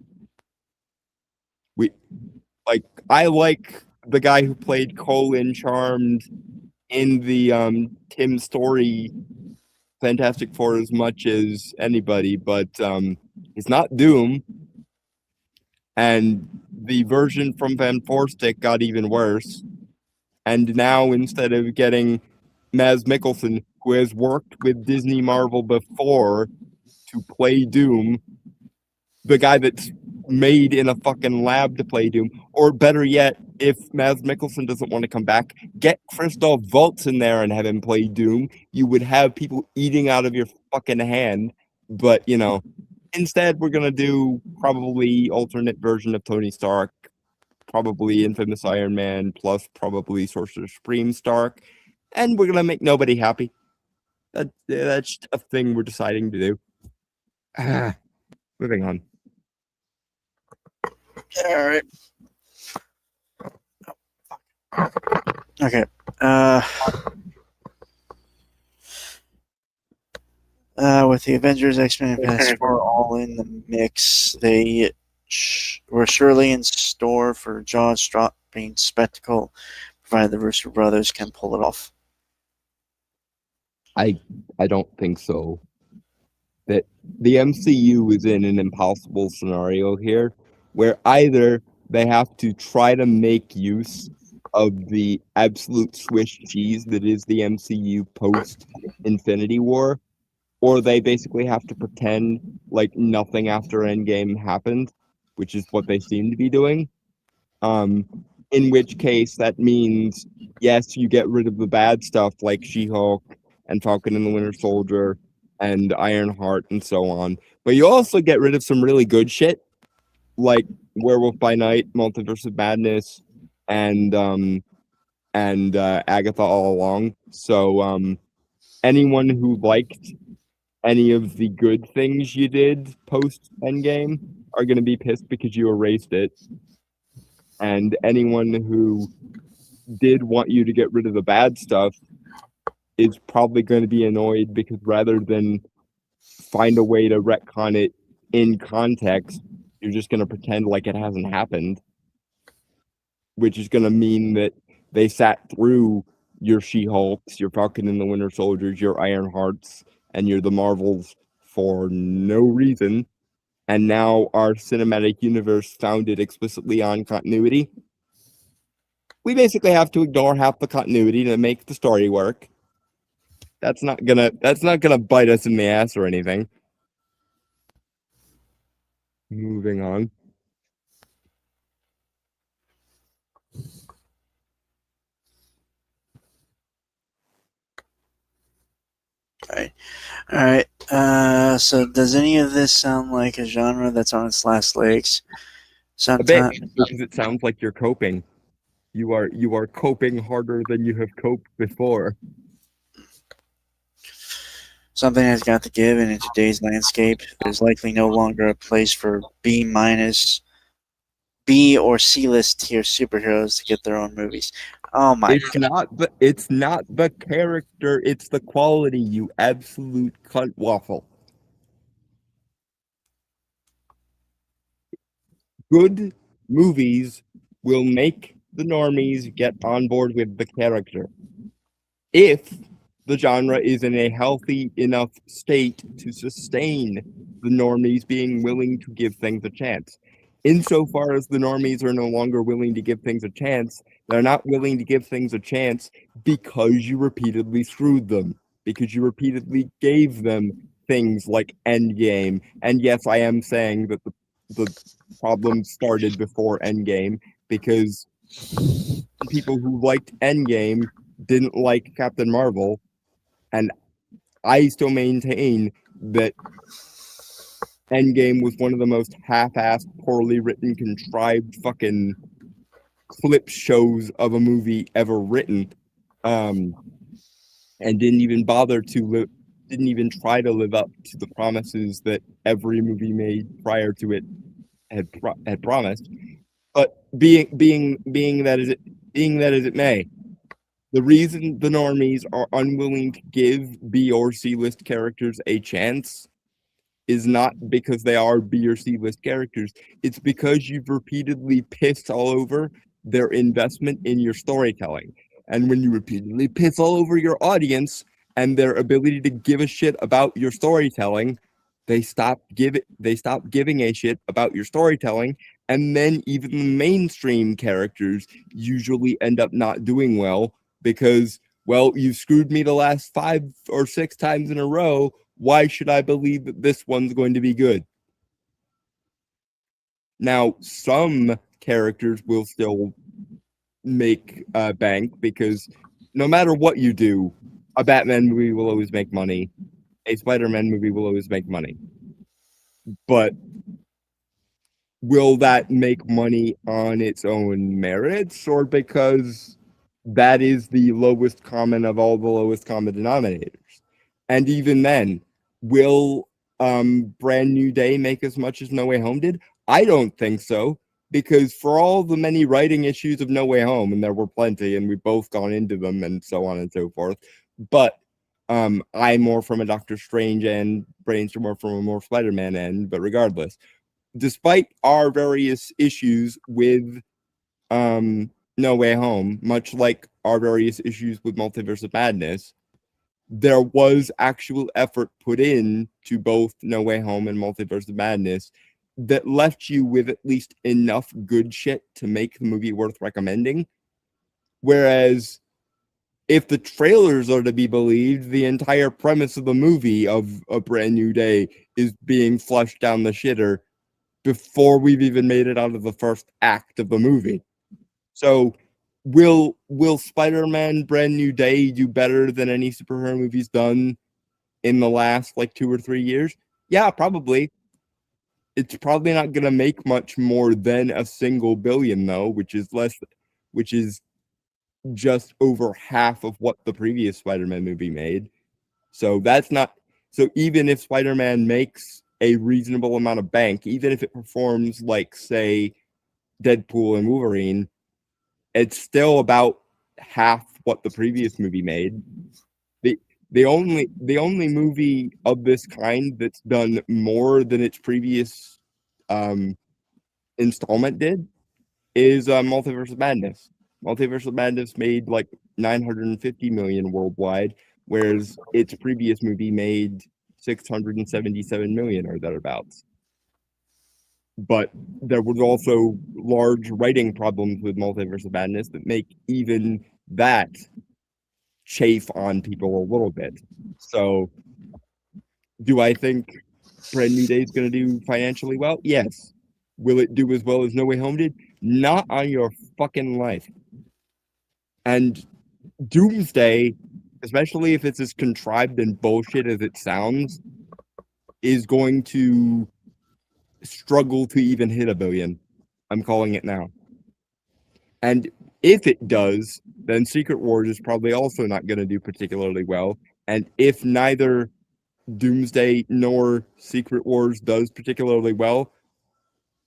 B: I like the guy who played Colin Charmed in the Tim Story Fantastic Four as much as anybody, but he's not Doom. And the version from Van Forstick got even worse. And now instead of getting Mads Mikkelsen, who has worked with Disney Marvel before, to play Doom, the guy that's made in a fucking lab to play Doom, or better yet, if Mads Mikkelsen doesn't want to come back, get Christoph Waltz in there and have him play Doom. You would have people eating out of your fucking hand, but instead we're gonna do probably alternate version of Tony Stark, probably infamous Iron Man, plus probably Sorcerer Supreme Stark, and we're gonna make nobody happy. That's a thing we're deciding to do. Moving on.
C: All right. Okay. With the Avengers, X-Men, and Fantastic Four all in the mix, they were surely in store for jaw-dropping spectacle, provided the Russo brothers can pull it off.
B: I don't think so. That the MCU is in an impossible scenario here, where either they have to try to make use of the absolute Swiss cheese that is the MCU post Infinity War, or they basically have to pretend like nothing after Endgame happened, which is what they seem to be doing. In which case, that means, yes, you get rid of the bad stuff like She-Hulk and Falcon and the Winter Soldier and Ironheart and so on, but you also get rid of some really good shit like Werewolf by Night, Multiverse of Madness, and Agatha All Along. So anyone who liked any of the good things you did post Endgame are going to be pissed because you erased it. And anyone who did want you to get rid of the bad stuff is probably going to be annoyed because rather than find a way to retcon it in context, you're just going to pretend like it hasn't happened, which is going to mean that they sat through your She-Hulks, your Falcon and the Winter Soldiers, your Ironhearts, and your The Marvels for no reason. And now our cinematic universe founded explicitly on continuity. We basically have to ignore half the continuity to make the story work. That's not gonna bite us in the ass or anything. Moving on.
C: All right. So does any of this sound like a genre that's on its last legs?
B: A bit,
C: Sometimes,
B: because it sounds like you're coping. You are coping harder than you have coped before.
C: something has got to give, and in today's landscape, there's likely no longer a place for B or C list tier superheroes to get their own movies. Oh my
B: It's not the character, it's the quality, you absolute cunt waffle. Good movies will make the normies get on board with the character. If the genre is in a healthy enough state to sustain the normies being willing to give things a chance. Insofar as the normies are no longer willing to give things a chance, they're not willing to give things a chance because you repeatedly screwed them, because you repeatedly gave them things like Endgame. And yes, I am saying that the problem started before Endgame because people who liked Endgame didn't like Captain Marvel, and I still maintain that Endgame was one of the most half-assed, poorly written, contrived fucking clip shows of a movie ever written, and didn't even try to live up to the promises that every movie made prior to it had promised. But being that as it may, the reason the normies are unwilling to give B or C list characters a chance is not because they are B or C list characters. It's because you've repeatedly pissed all over their investment in your storytelling. And when you repeatedly piss all over your audience and their ability to give a shit about your storytelling, they stop giving a shit about your storytelling, and then even the mainstream characters usually end up not doing well because, well, you screwed me the last 5 or 6 times in a row. Why should I believe that this one's going to be good? Now, some characters will still make bank because no matter what you do, a Batman movie will always make money. A Spider-Man movie will always make money. But will that make money on its own merits, or because that is the lowest common of all the lowest common denominators? And even then, will Brand New Day make as much as No Way Home did? I don't think so, because for all the many writing issues of No Way Home, and there were plenty, and we've both gone into them and so on and so forth, but I'm more from a Doctor Strange end, Brains are more from a more Spider-Man end, but regardless, despite our various issues with No Way Home, much like our various issues with Multiverse of Madness, there was actual effort put in to both No Way Home and Multiverse of Madness that left you with at least enough good shit to make the movie worth recommending. Whereas if the trailers are to be believed, the entire premise of the movie of A Brand New Day is being flushed down the shitter before we've even made it out of the first act of the movie. So will Spider-Man Brand New Day do better than any superhero movie's done in the last like 2 or 3 years? Yeah, probably. It's probably not gonna make much more than a single billion though, which is just over half of what the previous Spider-Man movie made. So that's not so even if Spider-Man makes a reasonable amount of bank, even if it performs like say Deadpool and Wolverine, it's still about half what the previous movie made. The only movie of this kind that's done more than its previous installment did is Multiverse of Madness. Multiverse of Madness made like 950 million worldwide, whereas its previous movie made 677 million or thereabouts. But there was also large writing problems with Multiverse of Madness that make even that chafe on people a little bit. So, do I think Brand New Day is going to do financially well? Yes. Will it do as well as No Way Home did? Not on your fucking life. And Doomsday, especially if it's as contrived and bullshit as it sounds, is going to struggle to even hit 1 billion. I'm calling it now. And if it does, then Secret Wars is probably also not going to do particularly well. And if neither Doomsday nor Secret Wars does particularly well,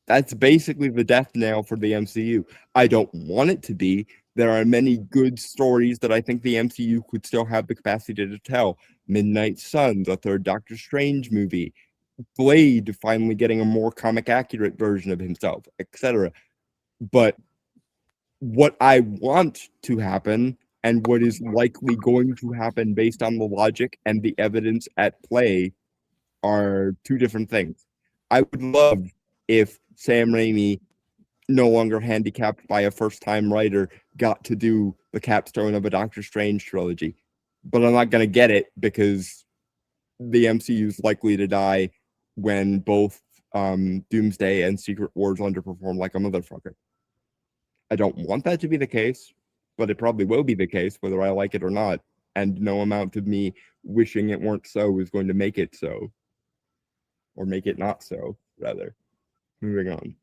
B: that's basically the death knell for the MCU. I don't want it to be. There are many good stories that I think the MCU could still have the capacity to tell. Midnight Suns, a third Doctor Strange movie, Blade finally getting a more comic accurate version of himself, etc. But what I want to happen and what is likely going to happen based on the logic and the evidence at play are two different things. I would love if Sam Raimi, no longer handicapped by a first-time writer, got to do the capstone of a Doctor Strange trilogy. But I'm not going to get it because the MCU is likely to die when both Doomsday and Secret Wars underperform like a motherfucker. I don't want that to be the case, but it probably will be the case whether I like it or not. And no amount of me wishing it weren't so is going to make it so. Or make it not so, rather. Moving on.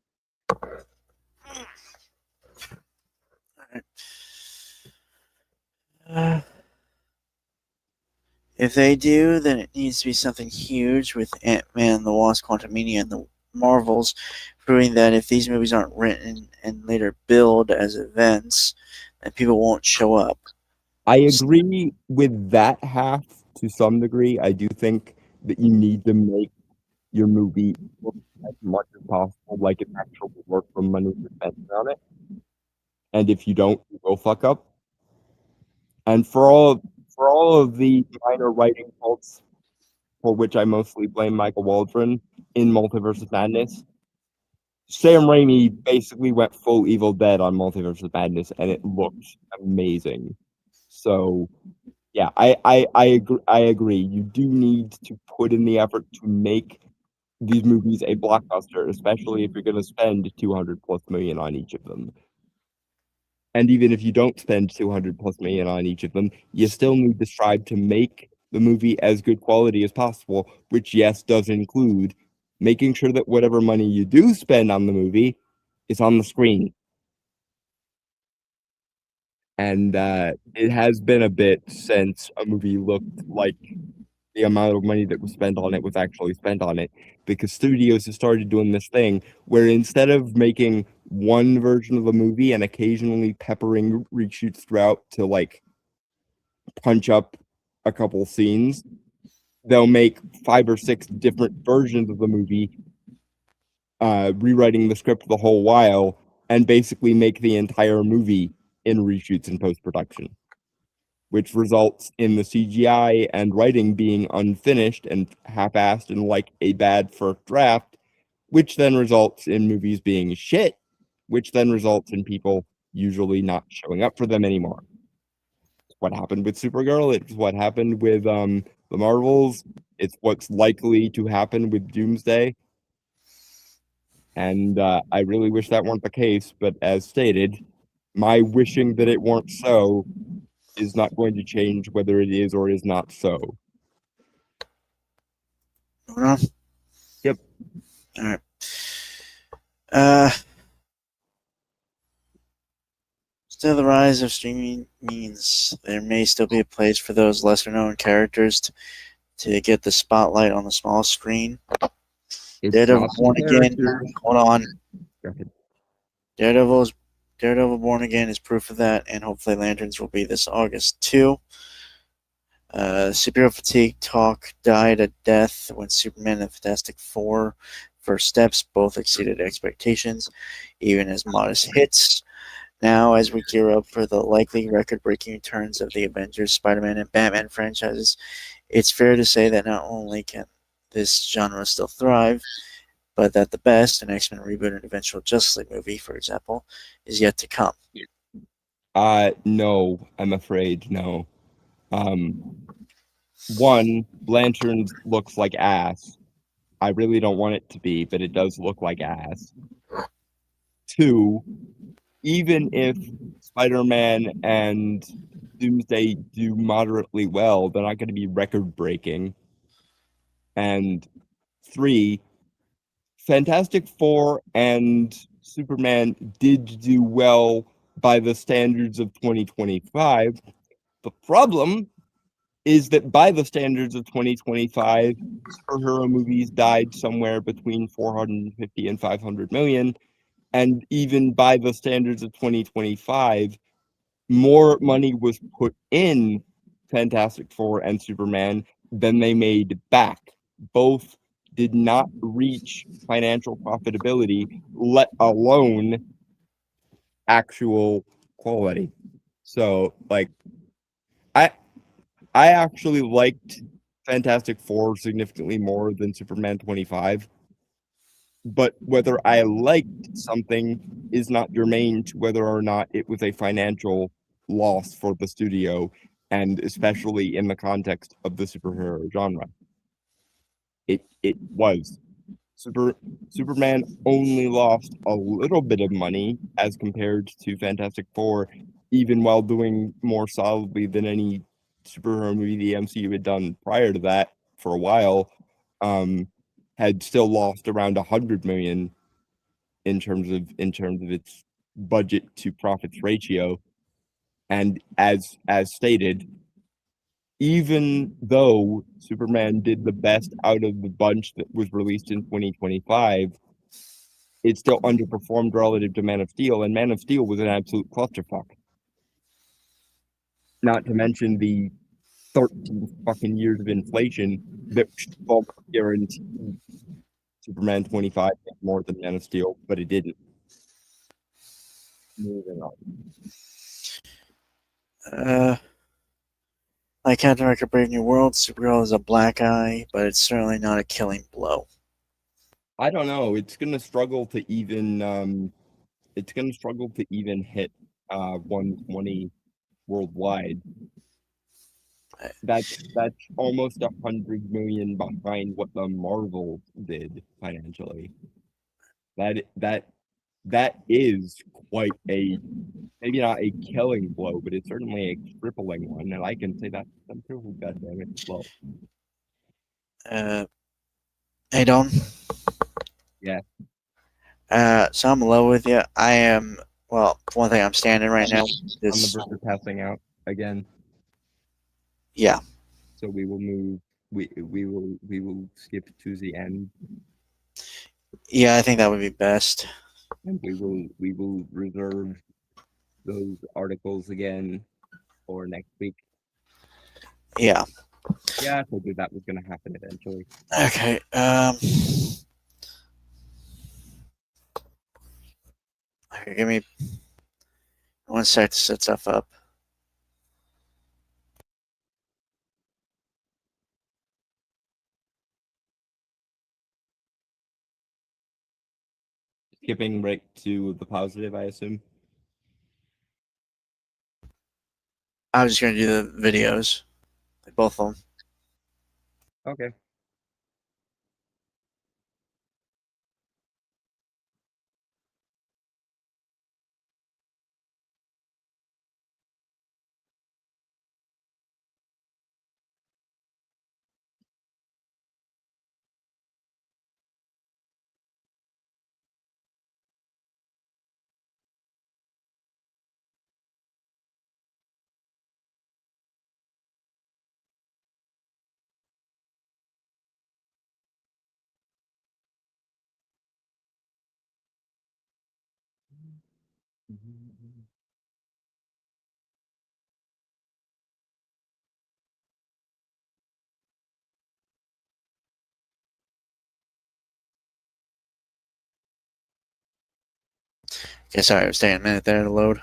C: If they do, then it needs to be something huge with Ant-Man and the Wasp, Quantumania, and the Marvels, proving that if these movies aren't written and later billed as events, then people won't show up.
B: I agree with that half to some degree. I do think that you need to make your movie look as much as possible like it actually work for money spent on it. And if you don't, you will fuck up. And for all of the minor writing faults, for which I mostly blame Michael Waldron in Multiverse of Madness, Sam Raimi basically went full Evil Dead on Multiverse of Madness, and it looked amazing. So, yeah, I agree. I agree. You do need to put in the effort to make these movies a blockbuster, especially if you're going to spend 200 plus million on each of them. And even if you don't spend 200 plus million on each of them, you still need to strive to make the movie as good quality as possible, which, yes, does include making sure that whatever money you do spend on the movie is on the screen. And it has been a bit since a movie looked like the amount of money that was spent on it was actually spent on it, because studios have started doing this thing where instead of making one version of a movie and occasionally peppering reshoots throughout to like punch up a couple scenes, they'll make 5 or 6 different versions of the movie, rewriting the script the whole while, and basically make the entire movie in reshoots and post-production, which results in the CGI and writing being unfinished and half-assed and like a bad first draft, which then results in movies being shit, which then results in people usually not showing up for them anymore. It's what happened with Supergirl. It's what happened with the Marvels. It's what's likely to happen with Doomsday. And I really wish that weren't the case, but as stated, my wishing that it weren't so is not going to change whether it is or is not so.
C: Moving on?
B: Yep.
C: All right. Still, the rise of streaming means there may still be a place for those lesser-known characters to get the spotlight on the small screen.
B: It's
C: Daredevil
B: not
C: Born
B: the
C: Again.
B: characters.
C: Hold on.
B: Go ahead.
C: Daredevil Born Again is proof of that, and hopefully Lanterns will be this August too. Superhero fatigue talk died a death when Superman and Fantastic Four first steps both exceeded expectations, even as modest hits. Now, as we gear up for the likely record-breaking returns of the Avengers, Spider-Man, and Batman franchises, it's fair to say that not only can this genre still thrive, but that the best, an X-Men reboot and eventual Justice League movie, for example, is yet to come.
B: No, I'm afraid no. One, Lanterns looks like ass. I really don't want it to be, but it does look like ass. 2, even if Spider-Man and Doomsday do moderately well, they're not going to be record-breaking. And 3, Fantastic Four and Superman did do well by the standards of 2025. The problem is that by the standards of 2025, superhero movies died somewhere between 450 and 500 million. And even by the standards of 2025, more money was put in Fantastic Four and Superman than they made back. Both did not reach financial profitability, let alone actual quality. So, like, I actually liked Fantastic Four significantly more than Superman 25. But whether I liked something is not germane to whether or not it was a financial loss for the studio, and especially in the context of the superhero genre. It was. Superman only lost a little bit of money as compared to Fantastic Four, even while doing more solidly than any superhero movie the MCU had done prior to that for a while. Had still lost around 100 million in terms of its budget to profits ratio. And as stated, even though Superman did the best out of the bunch that was released in 2025, it still underperformed relative to Man of Steel, and Man of Steel was an absolute clusterfuck. Not to mention the 13 fucking years of inflation that guaranteed Superman 25 more than Man of Steel, but it didn't. Moving on.
C: Like Captain America: Brave New World, Supergirl is a black eye, but it's certainly not a killing blow.
B: I don't know. It's gonna struggle to even hit 120 worldwide. That's almost 100 million behind what the Marvels did financially. That is quite a, maybe not a killing blow, but it's certainly a crippling one, and I can say that I'm pretty goddamn it slow.
C: Hey Don.
B: Yeah.
C: So I'm low with you. I am, well, for one thing, I'm standing right now.
B: On the verge of passing out again.
C: Yeah.
B: So we will move. We will skip to the end.
C: Yeah, I think that would be best.
B: And we will reserve those articles again for next week.
C: Yeah.
B: Yeah, I told you that was going to happen eventually.
C: Okay. Okay, give me 1 sec to set stuff up.
B: Skipping right to the positive, I assume.
C: I was just gonna do the videos, like both of them.
B: Okay.
C: Okay, sorry, it was taking a minute there to load.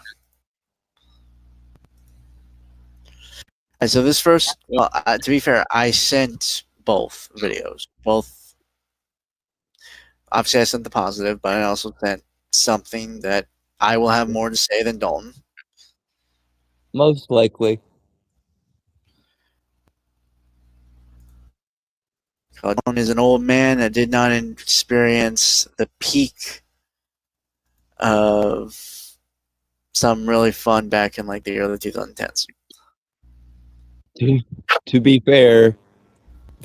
C: And so this first, well, to be fair, I sent both videos. Both. Obviously, I sent the positive, but I also sent something that I will have more to say than Dalton.
B: Most likely.
C: Dalton is an old man that did not experience the peak of some really fun back in like the early 2010s.
B: To be fair,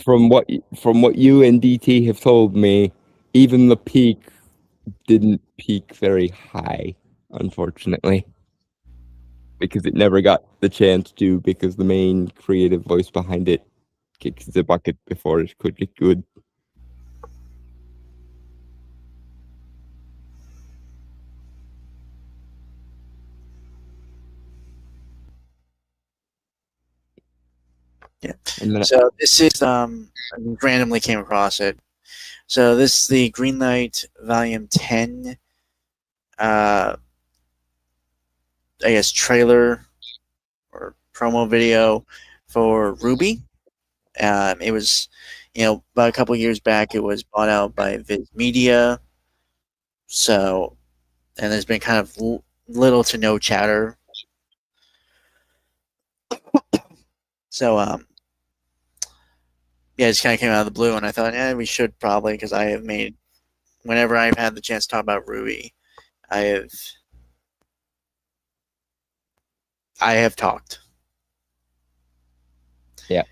B: from what you and DT have told me, even the peak didn't peak very high, unfortunately, because it never got the chance to, because the main creative voice behind it kicks the bucket before it could get good.
A: Yeah.
B: And then
A: So this is I randomly came across it. So this is the Green Knight Volume 10 I guess trailer or promo video for Ruby. It was, about a couple years back, it was bought out by Viz Media. So, and there's been kind of little to no chatter. So, yeah, it just kind of came out of the blue, and I thought, we should probably, because I have made, whenever I've had the chance to talk about Ruby, I have talked.
B: yeah,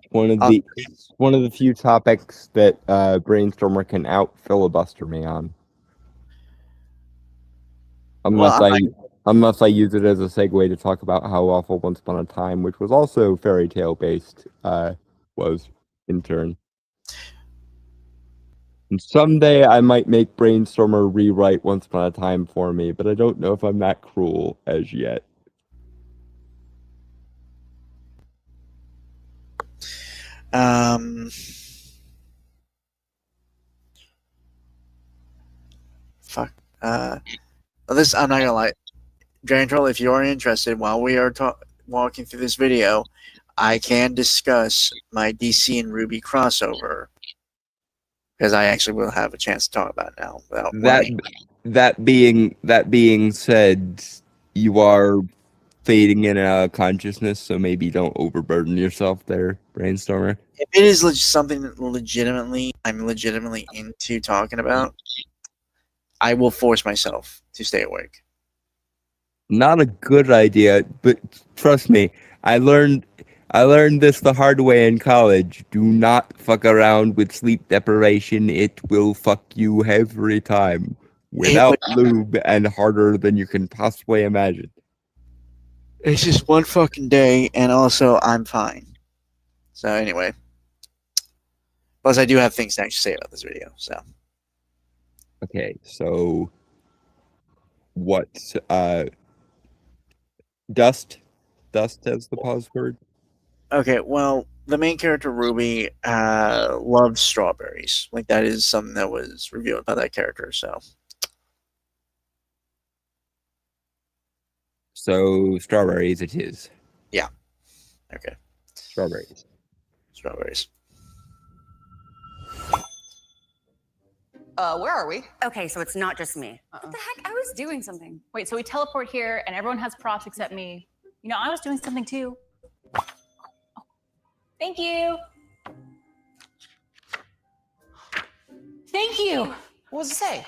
B: one of the few topics that Brainstormer can out filibuster me on. Unless I use it as a segue to talk about how awful Once Upon a Time, which was also fairy tale based, was in turn. And someday I might make Brainstormer rewrite Once Upon a Time for me, but I don't know if I'm that cruel as yet.
A: Fuck. This, I'm not gonna lie, Dragon Troll, if you're interested, while we are walking through this video, I can discuss my DC and Ruby crossover, because I actually will have a chance to talk about it now.
B: That being said, you are fading in consciousness, so maybe don't overburden yourself there, Brainstormer.
A: If it is something that I'm legitimately into talking about, I will force myself to stay awake.
B: Not a good idea, but trust me, I learned this the hard way in college. Do not fuck around with sleep deprivation. It will fuck you every time. Without lube and harder than you can possibly imagine.
A: It's just one fucking day, and also I'm fine. So anyway. Plus I do have things to actually say about this video, so.
B: Okay, so what Dust as the pause word?
A: Okay, well, the main character Ruby loves strawberries. Like, that is something that was revealed by that character. So
B: strawberries it is.
A: Yeah. Okay.
B: Strawberries.
D: Where are we?
E: Okay, so it's not just me.
D: Uh-uh.
E: What the heck? I was doing something.
F: Wait, so we teleport here and everyone has props except me. You know, I was doing something too. Oh. Thank you. Thank you.
D: What does it say?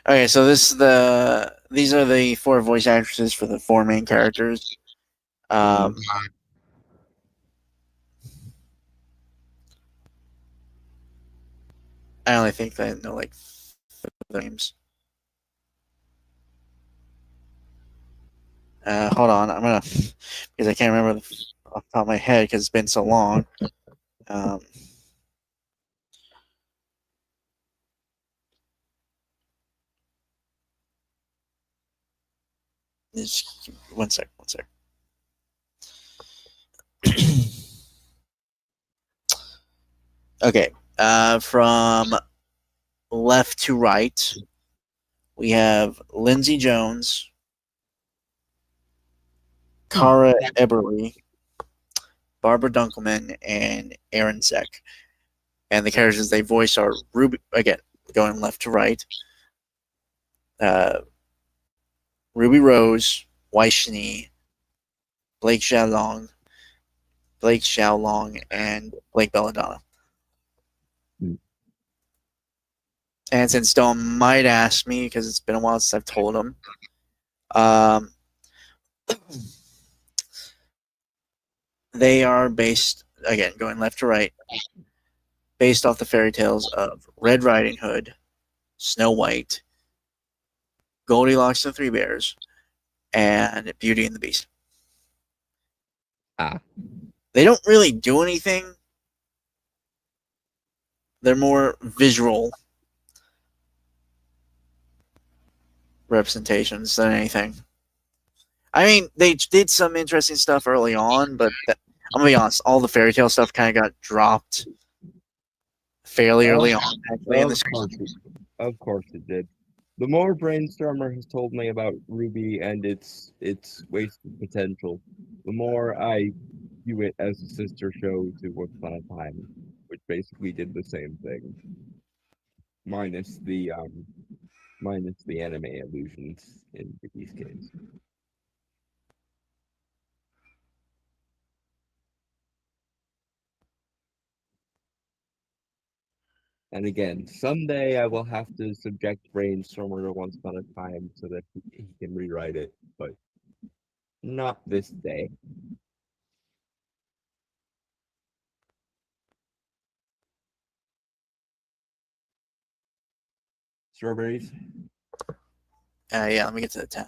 A: Okay, so these are the 4 voice actresses for the 4 main characters. I only think that I know like the names. Hold on, I'm gonna, because I can't remember off the top of my head because it's been so long. Just one sec. Okay, from left to right, we have Lindsay Jones, Cara Eberly, Barbara Dunkelman, and Aaron Zek. And the characters they voice are Ruby, again, going left to right, Ruby Rose, Wai Shini, Blake Xiaolong, and Blake Belladonna. And since Dom might ask me, because it's been a while since I've told him, they are based
C: again, going left to right, based off the fairy tales of Red Riding Hood, Snow White, Goldilocks and the Three Bears, and Beauty and the Beast.
B: Ah.
C: They don't really do anything. They're more visual representations than anything. I mean, they did some interesting stuff early on, but I'm gonna be honest, all the fairy tale stuff kind of got dropped fairly early on. Actually, in the series.
B: Of course it did. The more Brainstormer has told me about RWBY and its wasted potential, the more I view it as a sister show to Once Upon a Time, which basically did the same thing, minus the anime illusions in RWBY's case. And again, someday I will have to subject Brainstormer to Once Upon a Time so that he can rewrite it, but not this day. Strawberries?
C: Yeah, let me get to the tab.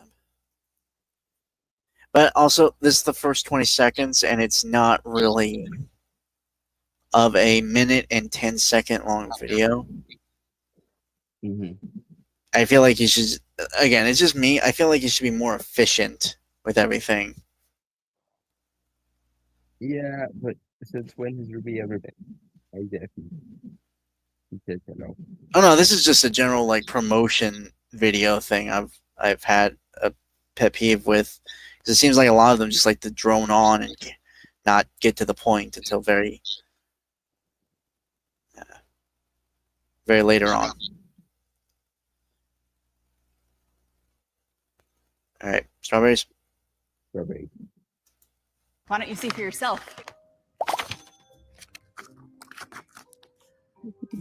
C: But also, this is the first 20 seconds, and it's not really of a minute and 10-second long video.
B: Mm-hmm.
C: I feel like you should, again, it's just me. I feel like you should be more efficient with everything.
B: Yeah, but since when has RWBY ever been? I definitely said no.
C: Oh no, this is just a general like promotion video thing. I've had a pet peeve with, because it seems like a lot of them just like to drone on and not get to the point until very later on. All right, strawberries.
B: Strawberry.
F: Why don't you see for yourself?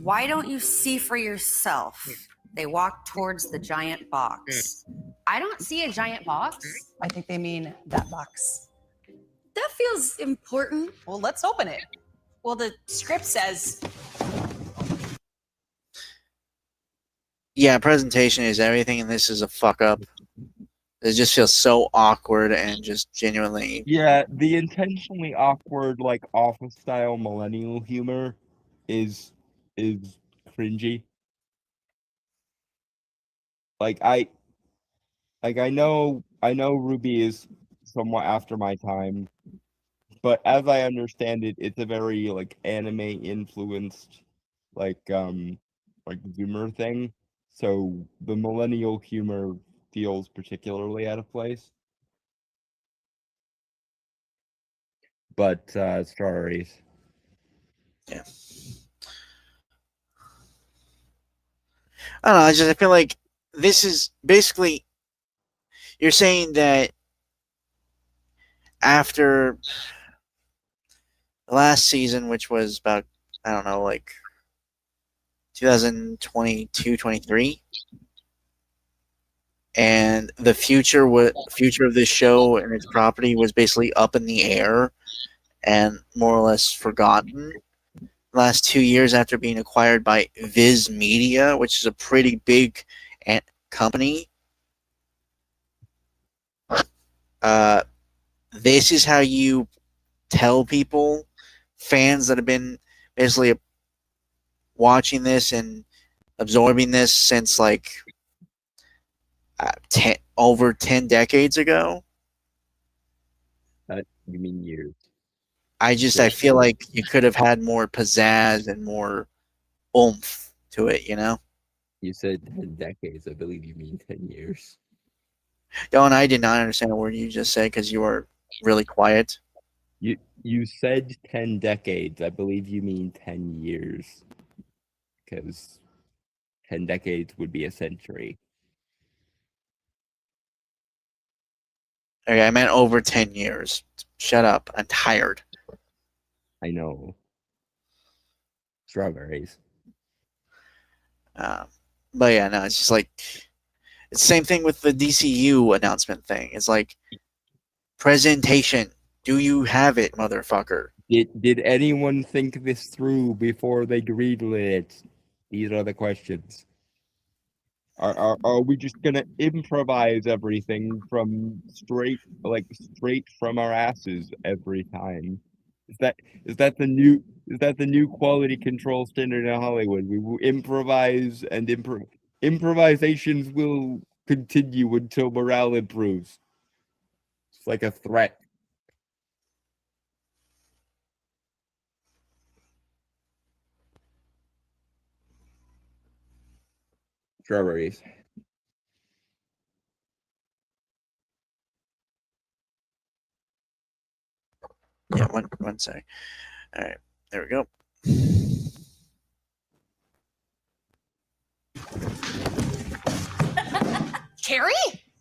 E: Why don't you see for yourself? They walk towards the giant box. I don't see a giant box.
D: I think they mean that box.
E: That feels important.
D: Well, let's open it.
F: Well, the script says
C: Yeah, presentation is everything, and this is a fuck up. It just feels so awkward and just genuinely.
B: Yeah, the intentionally awkward, like office style millennial humor is cringy. I know RWBY is somewhat after my time, but as I understand it, it's a very like anime influenced like Zoomer thing. So the millennial humor feels particularly out of place. But strawberries.
C: Yeah. I don't know. I feel like this is basically, you're saying that after the last season, which was about, I don't know, like 2022, 23, and the future of this show and its property was basically up in the air and more or less forgotten. Last 2 years after being acquired by Viz Media, which is a pretty big company. This is how you tell people, fans that have been basically watching this and absorbing this since like over 10 decades ago.
B: You mean years?
C: I feel like you could have had more pizzazz and more oomph to it, you know?
B: You said 10 decades. I believe you mean 10 years.
C: No, and I did not understand a word you just said because you were really quiet.
B: You said 10 decades. I believe you mean 10 years. Because 10 decades would be a century.
C: Okay, I meant over 10 years. Shut up. I'm tired.
B: I know. Strawberries.
C: But yeah, no, it's just like, it's the same thing with the DCU announcement thing. It's like, presentation. Do you have it, motherfucker?
B: Did anyone think this through before they greenlit it? These are the questions. Are we just gonna improvise everything from straight from our asses every time? Is that the new quality control standard in Hollywood? We will improvise and improvisations will continue until morale improves. It's like a threat. Strawberries.
C: Yeah, one sec. All right, there we go.
E: Carrie?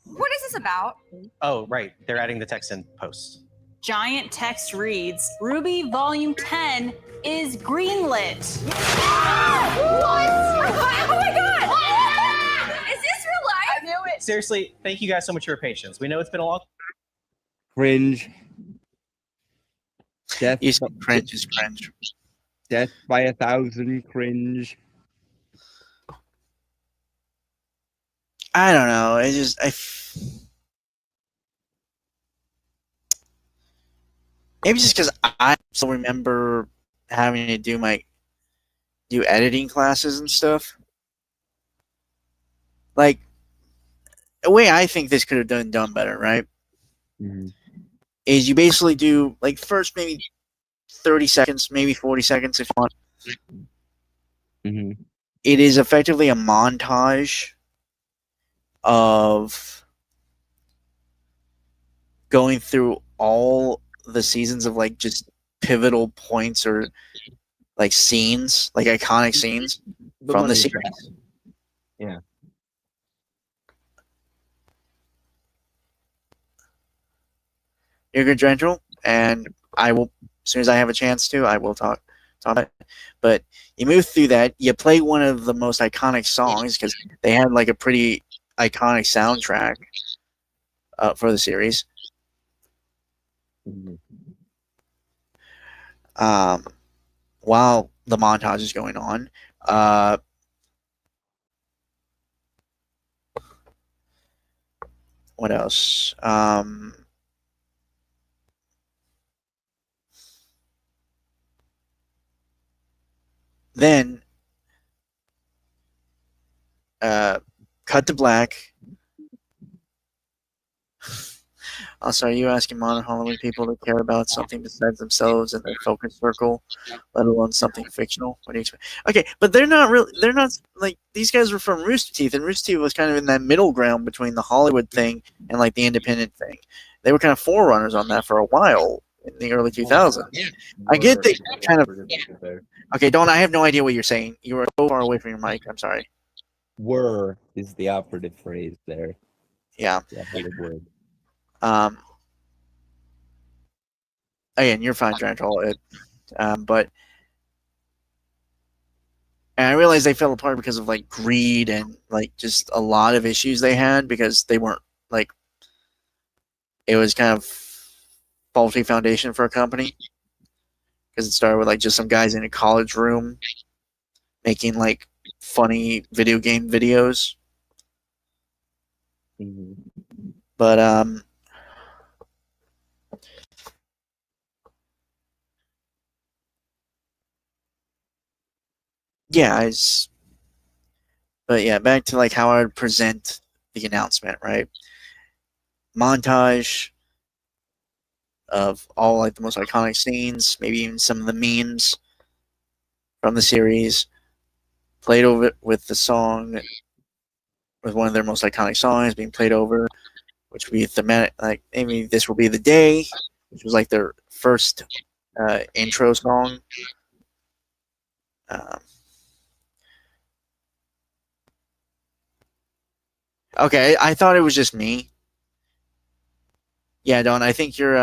E: What is this about?
G: Oh, right. They're adding the text in post.
F: Giant text reads Ruby Volume 10 is greenlit.
E: What? Oh my god! Is this real life?
F: I knew it.
G: Seriously, thank you guys so much for your patience. We know it's been a long.
B: Cringe. Death,
C: You said cringe is cringe.
B: death by 1,000 cringe.
C: I don't know. Maybe just because I still remember having to do editing classes and stuff. Like the way I think this could have done better, right?
B: Mhm.
C: Is you basically do like first maybe 30 seconds, maybe 40 seconds if you want.
B: Mhm.
C: It is effectively a montage of going through all the seasons of like just pivotal points or like scenes, like iconic scenes from the
B: money
C: series.
B: shot. Yeah.
C: You're good, Drendrel, and I will, as soon as I have a chance to, I will talk about it. But you move through that, you play one of the most iconic songs because they had like a pretty iconic soundtrack for the series.
B: Mhm.
C: While the montage is going on. What else? Then cut to black. Also, are you asking modern Hollywood people to care about something besides themselves and their focus circle, let alone something fictional? What do you expect? Okay, but they're not really. They're not like these guys were from Rooster Teeth, and Rooster Teeth was kind of in that middle ground between the Hollywood thing and like the independent thing. They were kind of forerunners on that for a while in the early 2000s. I get they kind of. Okay, Dawn, I have no idea what you're saying. You are so far away from your mic. I'm sorry.
B: Were is the operative phrase there.
C: Yeah.
B: The operative word.
C: Again, you're fine, Drantol. But and I realized they fell apart because of like greed and like just a lot of issues they had because they weren't like it was kind of faulty foundation for a company because it started with like just some guys in a college room making like funny video game videos.
B: Mhm.
C: But yeah, but yeah, back to like how I would present the announcement, right? Montage of all like the most iconic scenes, maybe even some of the memes from the series, played over with the song, with one of their most iconic songs being played over, which would be thematic. Like maybe this will be the day, which was like their first intro song. Okay, I thought it was just me. Yeah, Don, I think your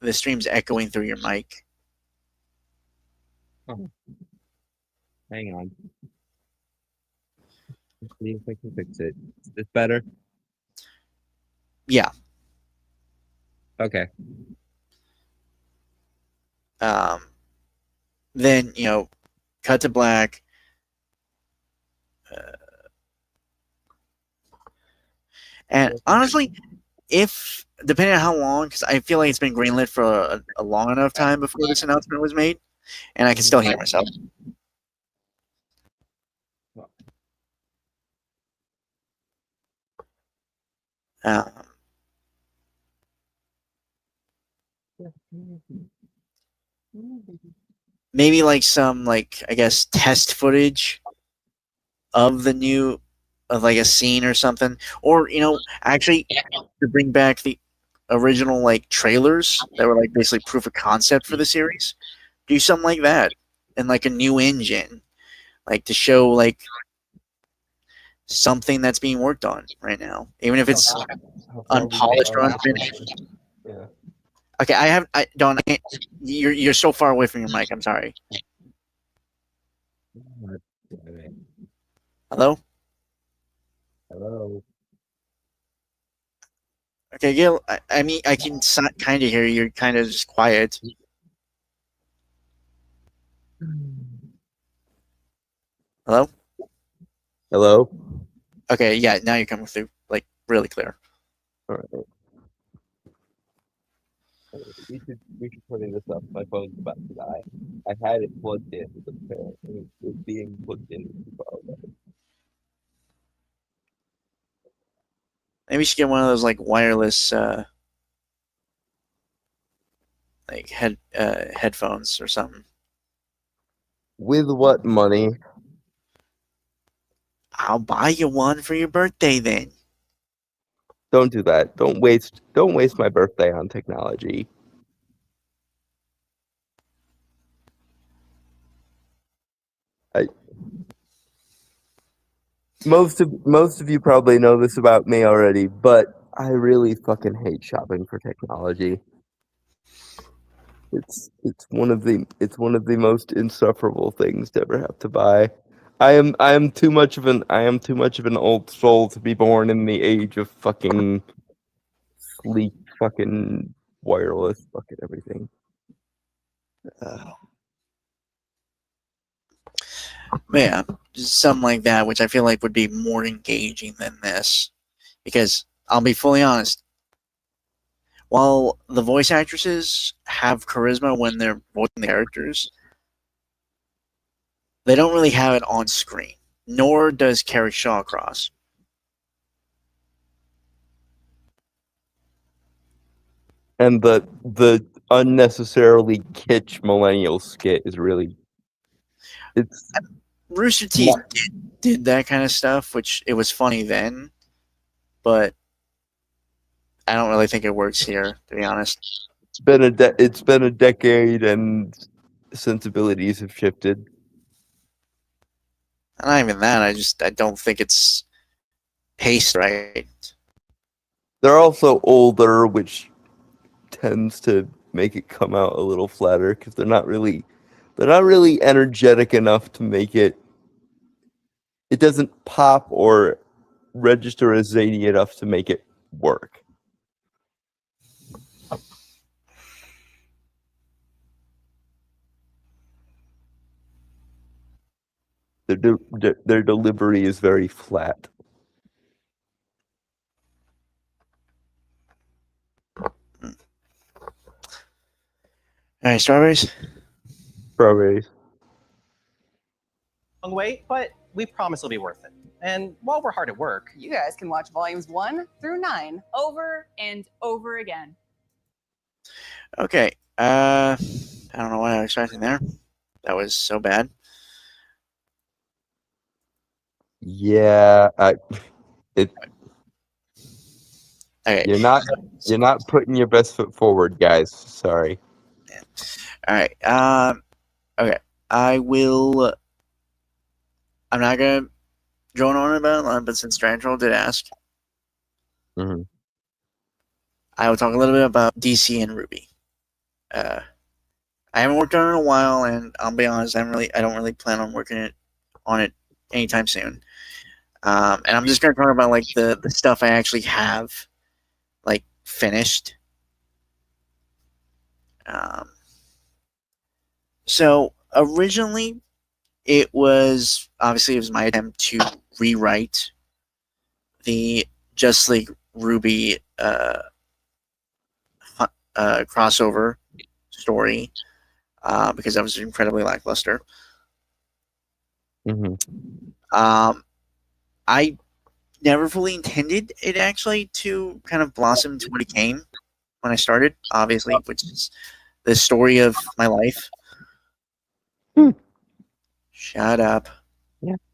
C: the stream's echoing through your mic.
B: Hang on. Let's see if I can fix it. Is this better?
C: Yeah.
B: Okay.
A: Then cut to black. And honestly, if depending on how long, because I feel like it's been greenlit for a long enough time before this announcement was made, and I can still hear myself. Maybe like some I guess test footage of the new of like a scene or something, or actually to bring back the original trailers that were basically proof of concept for the series. Do something like that and a new engine, to show something that's being worked on right now, even if it's unpolished or unfinished.
B: Yeah.
A: Okay, Don. You're so far away from your mic. I'm sorry. Hello.
B: Hello.
A: Okay, Gil. I mean, I can kind of hear you. You're kind of just quiet. Hello.
B: Hello.
A: Okay, yeah. Now you're coming through really clear.
B: All right. We should put this up. My phone's about to die. I had it plugged in, but apparently it's being plugged in.
A: Maybe you should get one of those wireless headphones or something.
B: With what money?
A: I'll buy you one for your birthday then.
B: Don't do that. Don't waste my birthday on technology. Most of you probably know this about me already, but I really fucking hate shopping for technology. It's one of the most insufferable things to ever have to buy. I am too much of an old soul to be born in the age of fucking sleek fucking wireless fucking everything.
A: But yeah, just something like that, which I feel like would be more engaging than this. Because I'll be fully honest, while the voice actresses have charisma when they're voicing the characters, they don't really have it on screen. Nor does Carrie Shawcross.
B: And the unnecessarily kitsch millennial skit is really
A: Rooster Teeth did that kind of stuff, which it was funny then, but I don't really think it works here, to be honest.
B: it's been a decade and sensibilities have shifted.
A: Not even that. I don't think it's paced right.
B: They're also older, which tends to make it come out a little flatter because they're not really energetic enough to make it. It doesn't pop or register as zany enough to make it work. Their delivery is very flat.
A: All right, strawberries.
B: Strawberries.
G: Long wait, but we promise it'll be worth it. And while we're hard at work,
D: You guys can watch volumes 1 through 9.
F: Over and over again.
A: Okay. I don't know what I was expecting there. That was so bad.
B: Yeah,
A: Okay.
B: you're not putting your best foot forward, guys. Sorry.
A: All right. Okay. I'm not gonna drone on about it, but since Strantrol did ask,
B: Mhm.
A: I will talk a little bit about DC and Ruby. I haven't worked on it in a while, and I'll be honest, I don't really plan on working on it anytime soon. And I'm just gonna talk about the stuff I actually have finished.
C: So originally, it was my attempt to rewrite the Just League Ruby crossover story because that was incredibly lackluster.
B: Hmm.
C: I never fully intended it actually to kind of blossom into what it came when I started, obviously, which is the story of my life.
B: Hmm.
C: Shut up.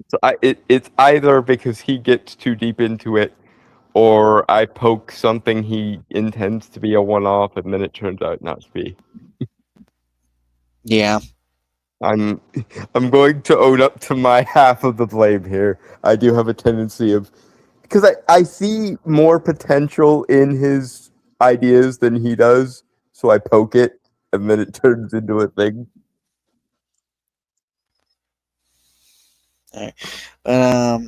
B: So it's either because he gets too deep into it, or I poke something he intends to be a one-off, and then it turns out not to be.
C: Yeah.
B: I'm going to own up to my half of the blame here. I do have a tendency of, because I see more potential in his ideas than he does, so I poke it, and then it turns into a thing.
C: But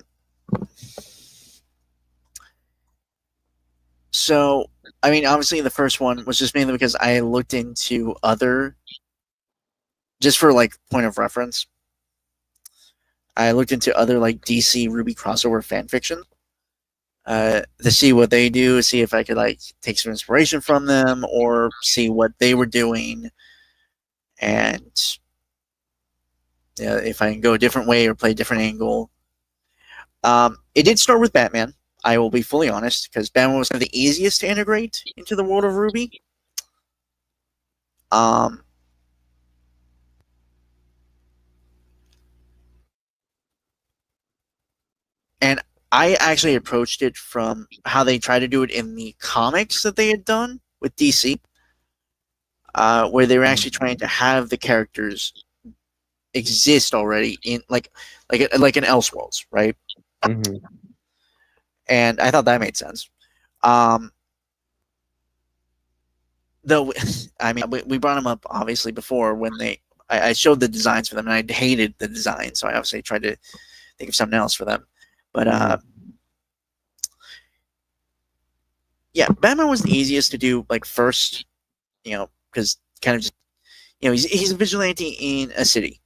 C: so I mean, obviously, the first one was just mainly because I looked into other, just for like point of reference. I looked into other like DC Ruby crossover fan fiction to see what they do, see if I could like take some inspiration from them, or see what they were doing, and if I can go a different way or play a different angle. It did start with Batman. I will be fully honest, because Batman was kind of the easiest to integrate into the world of Ruby. And I actually approached it from how they tried to do it in the comics that they had done with DC, where they were actually trying to have the characters exist already in like an Elseworlds, right?
B: Mm-hmm.
C: And I thought that made sense. Though, I mean, we brought them up obviously before when I showed the designs for them, and I hated the design, so I obviously tried to think of something else for them. But yeah, Batman was the easiest to do like first, because kind of just he's a vigilante in a city.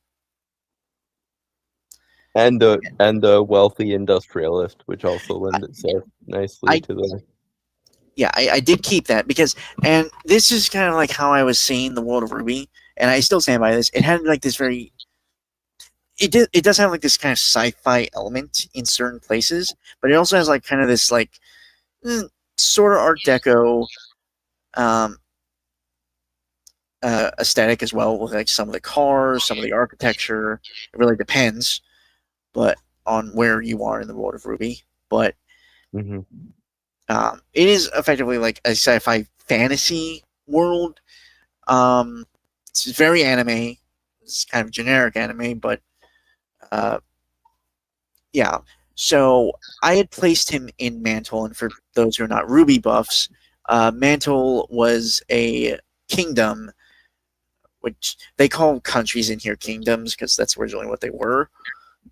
B: And a wealthy industrialist, which also lends itself nicely to the.
C: Yeah, I did keep that because, and this is kind of like how I was seeing the world of Ruby, and I still stand by this. It had like this very, it does have like this kind of sci-fi element in certain places, but it also has like kind of this like sort of Art Deco aesthetic as well, with like some of the cars, some of the architecture. It really depends, but on where you are in the world of Ruby. But
B: Mm-hmm.
C: it is effectively like a sci-fi fantasy world. It's very anime. It's kind of generic anime, but yeah. So I had placed him in Mantle, and for those who are not Ruby buffs, Mantle was a kingdom, which they call countries in here kingdoms because that's originally what they were.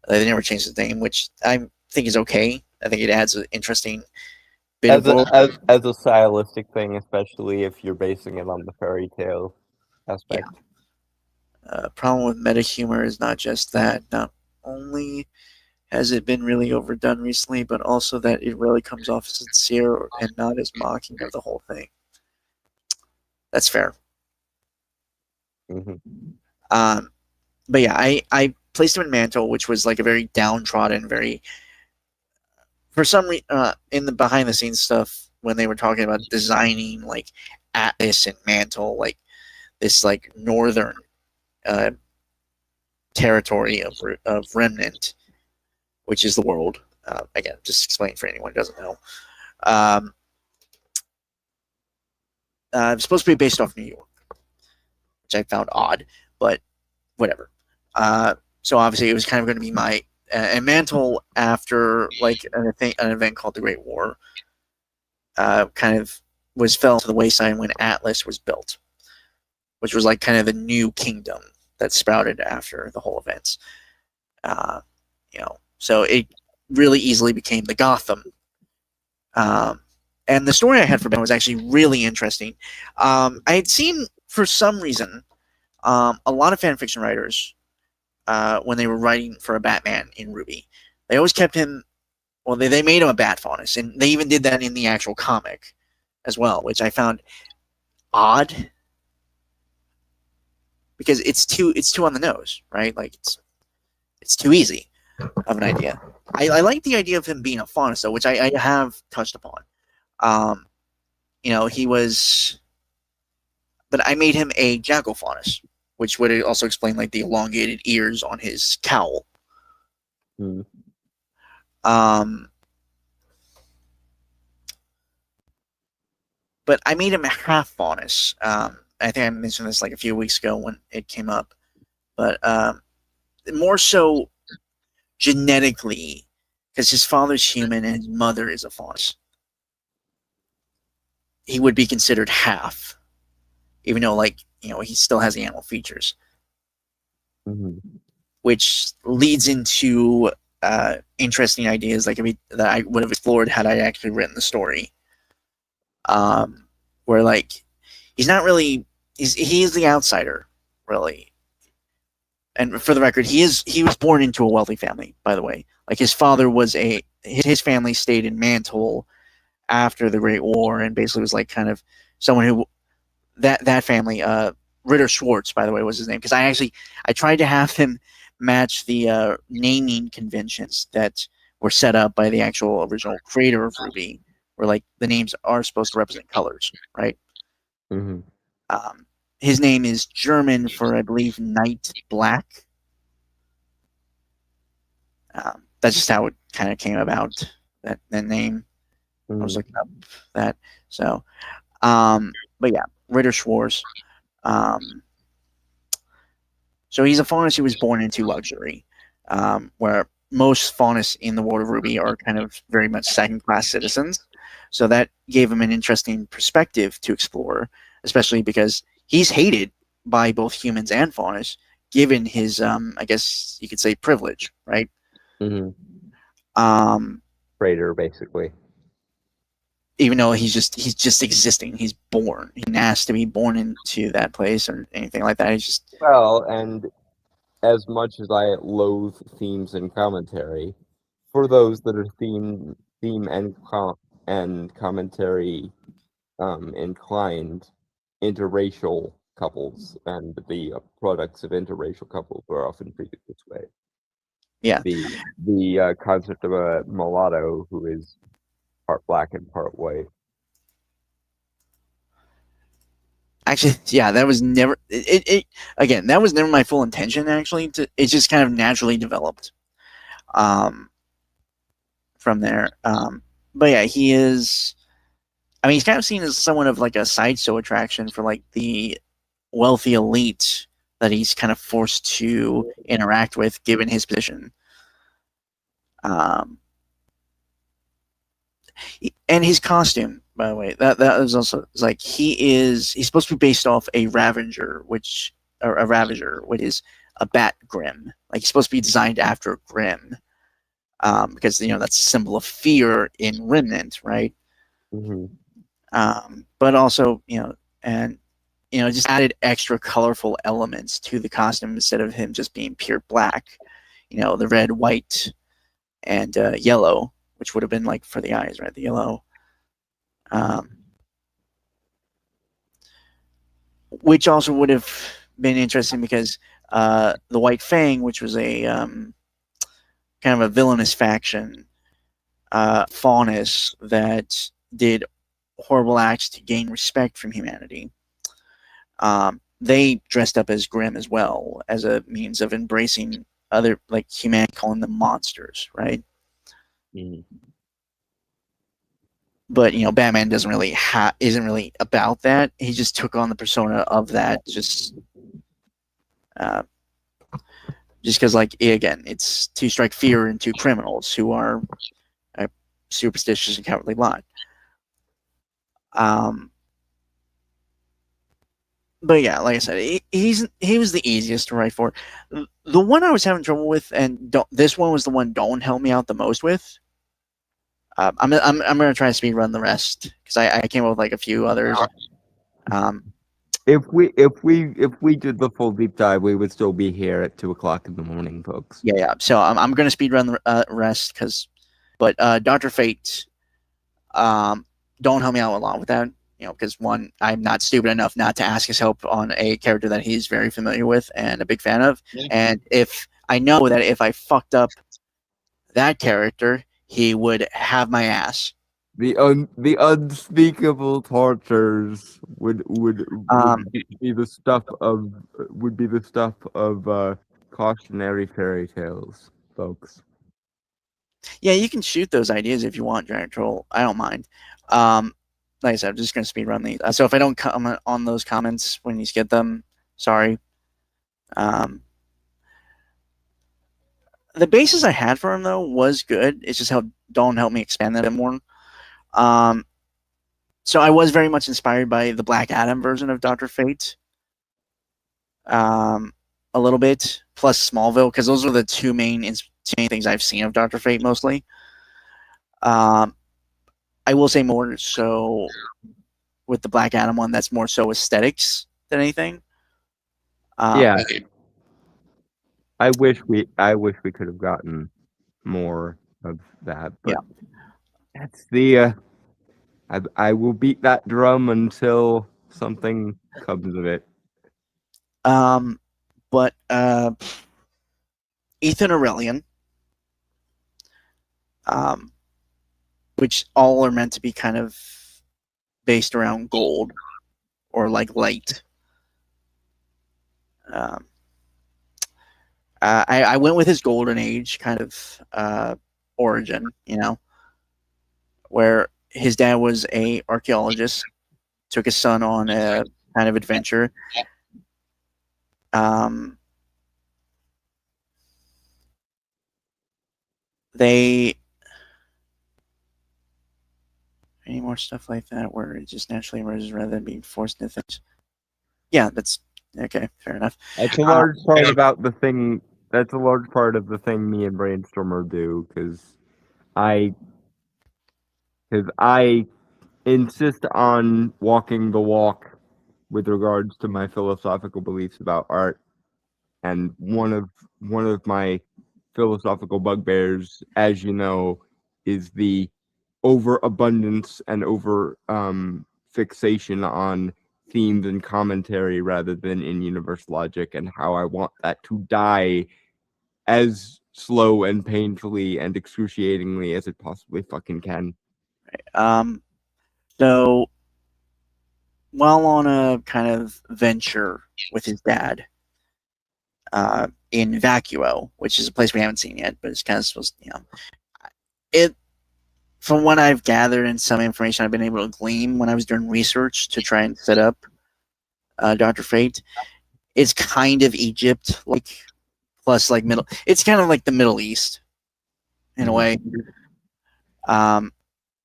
C: They never changed the name, which I think is okay. I think it adds an interesting bit of world.
B: As a stylistic thing, especially if you're basing it on the fairy tale aspect.
C: Problem with meta humor is not just that. Not only has it been really overdone recently, but also that it really comes off as sincere and not as mocking of the whole thing. That's fair.
B: Mm-hmm.
C: But yeah, I placed him in Mantle, which was like a very downtrodden, very, for some reason, in the behind the scenes stuff when they were talking about designing like Atlas and Mantle, like this like northern territory of Remnant, which is the world. Again, just explain for anyone who doesn't know. It's supposed to be based off New York, which I found odd, but whatever. So obviously, it was kind of going to be my and Mantle after like an event called the Great War. Kind of fell to the wayside when Atlas was built, which was like kind of the new kingdom that sprouted after the whole events. So it really easily became the Gotham. And the story I had for Ben was actually really interesting. I had seen, for some reason, a lot of fan fiction writers, when they were writing for a Batman in RWBY, they always kept him. Well, they made him a Bat Faunus, and they even did that in the actual comic as well, which I found odd because it's too on the nose, right? Like it's too easy of an idea. I like the idea of him being a Faunus though, which I have touched upon. He was, but I made him a Jackal Faunus, which would also explain like the elongated ears on his cowl. But I made him a half Faunus. I think I mentioned this like a few weeks ago when it came up, but more so genetically, because his father's human and his mother is a Faunus. He would be considered half, even though he still has the animal features, which leads into interesting ideas that I would have explored had I actually written the story. Where he's not really he is the outsider, really. And for the record, he was born into a wealthy family, by the way. Like his father was his family stayed in Mantle after the Great War, and basically was like kind of someone who that family. Ritter Schwartz, by the way, was his name, because I tried to have him match the naming conventions that were set up by the actual original creator of RWBY, where the names are supposed to represent colors, right? His name is German for, I believe, Night Black. That's just how it kind of came about, that name. I was looking up that. So, but yeah, Ritter Schwartz. So he's a Faunus who was born into luxury, where most Faunus in the world of RWBY are kind of very much second-class citizens. So that gave him an interesting perspective to explore, especially because he's hated by both humans and Faunus, given his, I guess you could say, privilege, right?
B: Raider, basically.
C: Even though he's just existing, he's born. He didn't ask to be born into that place or anything like that. He's just
B: And as much as I loathe themes and commentary, for those that are theme and commentary inclined, interracial couples and the products of interracial couples are often treated this way.
C: Yeah.
B: The concept of a mulatto who is part black and part white.
C: Actually, yeah, that was never again, that was never my full intention, actually. It just kind of naturally developed from there. But yeah, he is, I mean, he's kind of seen as somewhat of a sideshow attraction for the wealthy elite that he's kind of forced to interact with given his position. And his costume, by the way, that was also he's supposed to be based off a Ravager, which is a bat Grim. He's supposed to be designed after Grim, because that's a symbol of fear in Remnant, right? But also just added extra colorful elements to the costume instead of him just being pure black. The red, white, and yellow, which would have been for the eyes, right? The yellow. Which also would have been interesting because the White Fang, which was a kind of a villainous faction, Faunus, that did horrible acts to gain respect from humanity, they dressed up as Grim as well, as a means of embracing other, humanity, calling them monsters, right? But Batman isn't really about that. He just took on the persona of that, just because again, it's to strike fear into criminals who are a superstitious and cowardly lot. But yeah, like I said, he was the easiest to write for. The one I was having trouble with, and this one was the one Dawn helped me out the most with. I'm gonna try to speed run the rest because I came up with a few others.
B: If we did the full deep dive, we would still be here at 2 o'clock in the morning, folks.
C: Yeah. So I'm gonna speed run the rest but Doctor Fate, don't help me out a lot with that. Because one, I'm not stupid enough not to ask his help on a character that he's very familiar with and a big fan of. And if I know that if I fucked up that character, he would have my ass.
B: The unspeakable tortures would be the stuff of cautionary fairy tales, folks.
C: Yeah, you can shoot those ideas if you want, Giant Troll. I don't mind. Like I said, I'm just going to speed run these. So if I don't comment on those comments when you get them, sorry. The basis I had for him, though, was good. It's just how Dawn helped me expand that a bit more. So I was very much inspired by the Black Adam version of Dr. Fate. A little bit, plus Smallville, because those are the two main things I've seen of Dr. Fate mostly. I will say more so with the Black Adam one, that's more so aesthetics than anything.
B: Yeah. I wish we could have gotten more of that, but that's the I will beat that drum until something comes of it.
C: But Ethan Aurelian, which all are meant to be kind of based around gold or like light. I went with his golden age kind of origin, where his dad was a archaeologist, took his son on a kind of adventure. Any more stuff like that where it just naturally emerges rather than being forced into things? Yeah, that's okay. Fair enough.
B: That's a large part about the thing. That's a large part of the thing me and Brainstormer do, because I insist on walking the walk with regards to my philosophical beliefs about art, and one of my philosophical bugbears, as you know, is the overabundance and over fixation on themes and commentary rather than in-universe logic, and how I want that to die as slow and painfully and excruciatingly as it possibly fucking can.
C: So while on a kind of venture with his dad in Vacuo, which is a place we haven't seen yet, but it's kind of supposed to, from what I've gathered and some information I've been able to glean when I was doing research to try and set up Dr. Fate, it's kind of Egypt, plus middle. It's kind of like the Middle East in a way.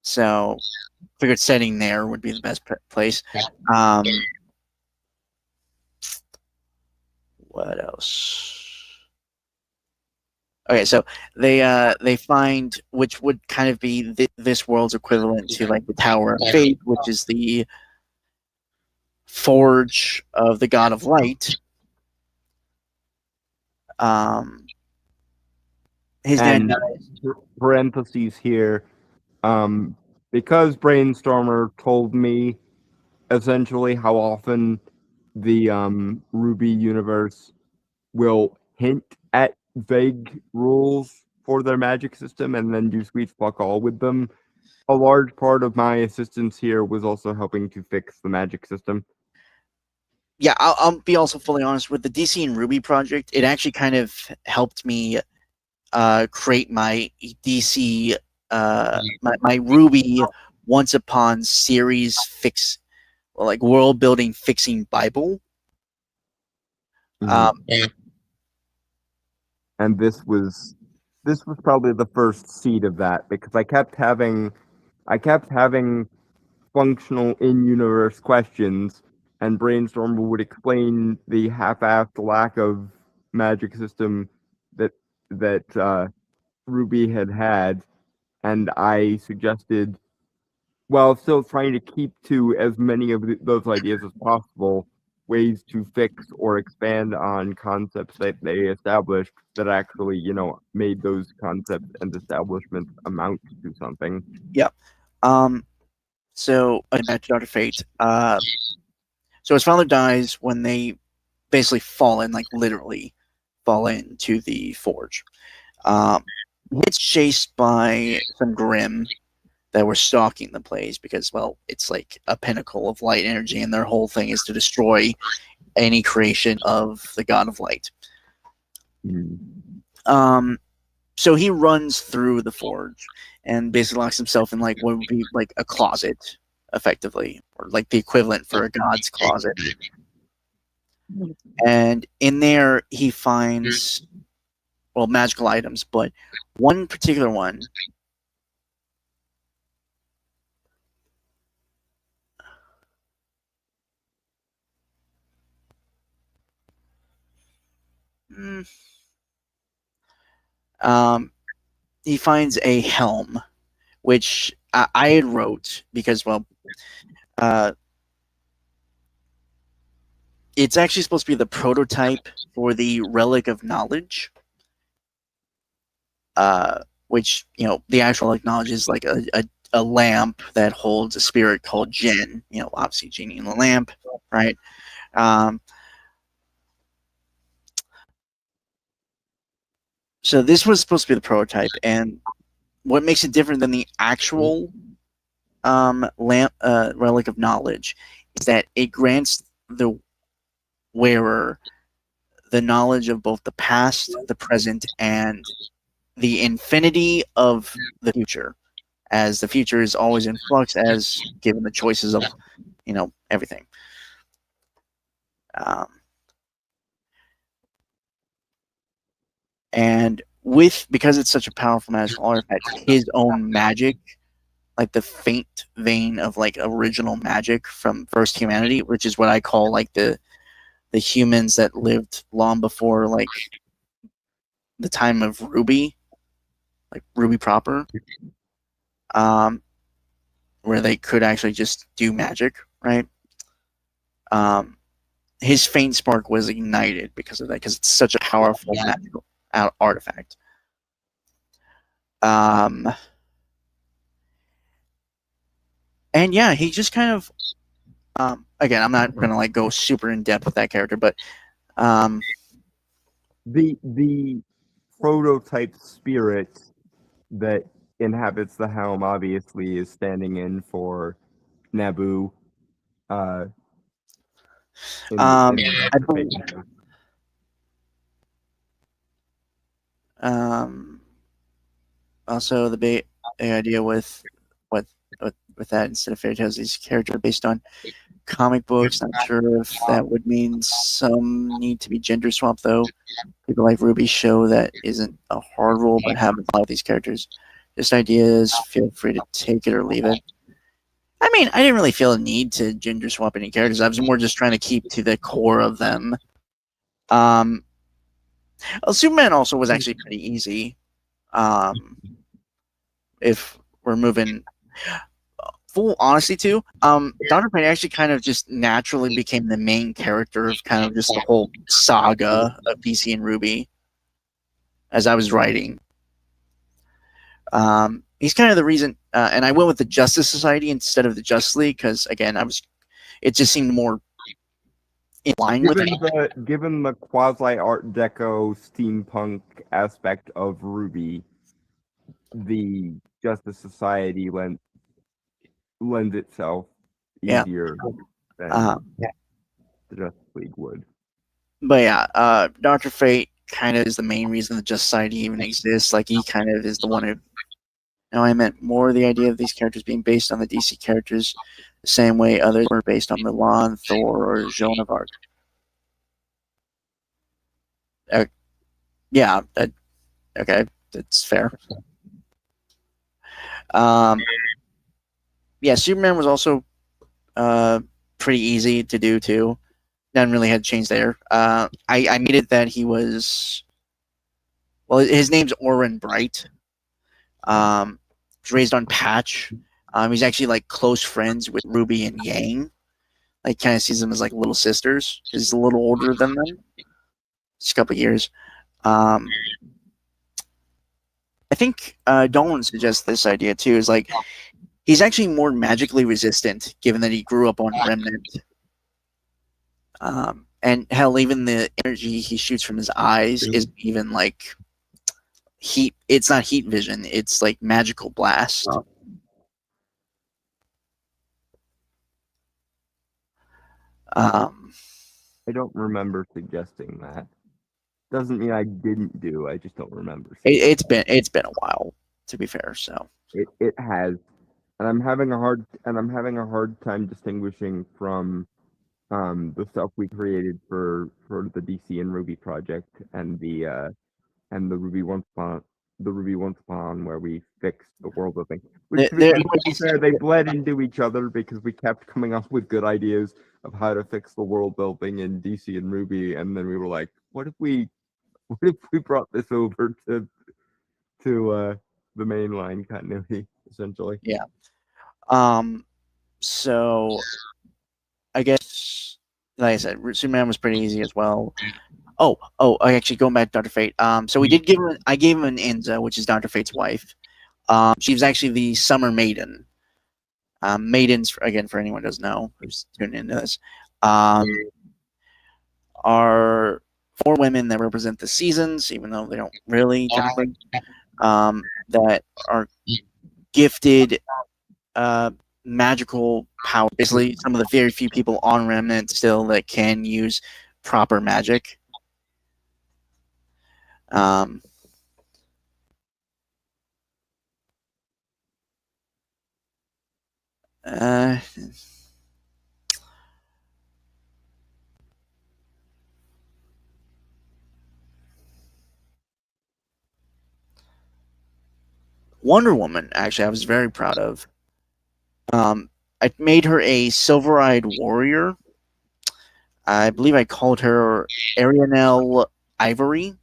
C: So figured setting there would be the best place. What else? Okay, so they find, which would kind of be this world's equivalent to like the Tower of Fate, which is the forge of the God of Light. His dad dies.
B: Parentheses here, because Brainstormer told me essentially how often the Ruby universe will hint at vague rules for their magic system and then do sweet fuck all with them. A large part of my assistance here was also helping to fix the magic system.
C: Yeah, I'll be also fully honest with the DC and Ruby project. It actually kind of helped me create my DC, my Ruby Once Upon series world building fixing Bible.
B: And this was probably the first seed of that, because I kept having functional in-universe questions, and Brainstormer would explain the half-assed lack of magic system that Ruby had, and I suggested, while still trying to keep to as many of those ideas as possible, ways to fix or expand on concepts that they established that actually, made those concepts and establishments amount to something.
C: So back to Dr. Fate. So his father dies when they basically fall in, like literally fall into the forge. Gets chased by some Grimm that were stalking the place because, well, it's like a pinnacle of light energy, and their whole thing is to destroy any creation of the God of Light. So he runs through the forge and basically locks himself in like what would be like a closet, effectively, or like the equivalent for a god's closet. And in there, he finds, well, magical items, but one particular one. He finds a helm, which I had wrote because, well, it's actually supposed to be the prototype for the Relic of Knowledge, which, the actual Relic of Knowledge is like a lamp that holds a spirit called Jinn, obviously Genie in the lamp, right? So this was supposed to be the prototype, and what makes it different than the actual Relic of Knowledge is that it grants the wearer the knowledge of both the past, the present, and the infinity of the future, as the future is always in flux as given the choices of, everything. And because it's such a powerful magical artifact, his own magic, like the faint vein of like original magic from first humanity, which is what I call like the humans that lived long before like the time of Ruby, like Ruby proper, where they could actually just do magic, right? His faint spark was ignited because of that, because it's such a powerful magical artifact. And yeah, he just kind of, again, I'm not gonna like go super in depth with that character, but
B: the prototype spirit that inhabits the helm obviously is standing in for Naboo.
C: Also the big idea with that, instead of fairy tales, these characters are based on comic books. Not sure if that would mean some need to be gender swapped, though. People like Ruby show that isn't a hard rule, but have a lot of these characters. Just ideas, feel free to take it or leave it. I mean, I didn't really feel a need to gender swap any characters. I was more just trying to keep to the core of them. Superman also was actually pretty easy. If we're moving full honesty too, Dr. Fate actually kind of just naturally became the main character of kind of just the whole saga of DC and Ruby as I was writing. He's kind of the reason, and I went with the Justice Society instead of the Justice League because, again, it just seemed more in line with it.
B: Given the quasi Art Deco steampunk aspect of Ruby, the Justice Society lends itself easier than the Justice League would.
C: But yeah, Dr. Fate kind of is the main reason the Justice Society even exists. Like, he kind of is the one who... Now, I meant more the idea of these characters being based on the DC characters the same way others were based on Milan, Thor, or Joan of Arc. Yeah, okay, that's fair. Yeah, Superman was also pretty easy to do too. Nothing really had changed there. I made it that he was, well, his name's Orin Bright. Was raised on Patch. He's actually like close friends with Ruby and Yang. like kind of sees them as like little sisters because he's a little older than them, just a couple years. I think Dolan suggests this idea too. Is like he's actually more magically resistant, given that he grew up on Remnant. And hell, even the energy he shoots from his eyes isn't even like heat. It's not heat vision. It's like magical blast.
B: I don't remember suggesting that. Doesn't mean I didn't do. I just don't remember.
C: It's been a while, to be fair. So
B: It has, and I'm having a hard time distinguishing from the stuff we created for the DC and Ruby project and the Ruby Once Upon where we fixed the world building. Which, to be fair, they bled into each other because we kept coming up with good ideas of how to fix the world building in DC and Ruby, and then we were like, what if we brought this over to the mainline continuity, essentially?
C: Yeah. So I guess, like I said, Superman was pretty easy as well. Oh, I actually going back to Dr. Fate. So we did I gave him an Inza, which is Dr. Fate's wife. She was actually the Summer Maiden. Maidens, again, for anyone who doesn't know who's tuning into this, are 4 women that represent the seasons, even though they don't really technically, that are gifted magical power. Basically, some of the very few people on Remnant still that can use proper magic. Wonder Woman, actually, I was very proud of. I made her a silver-eyed warrior. I believe I called her Arianel Ivory.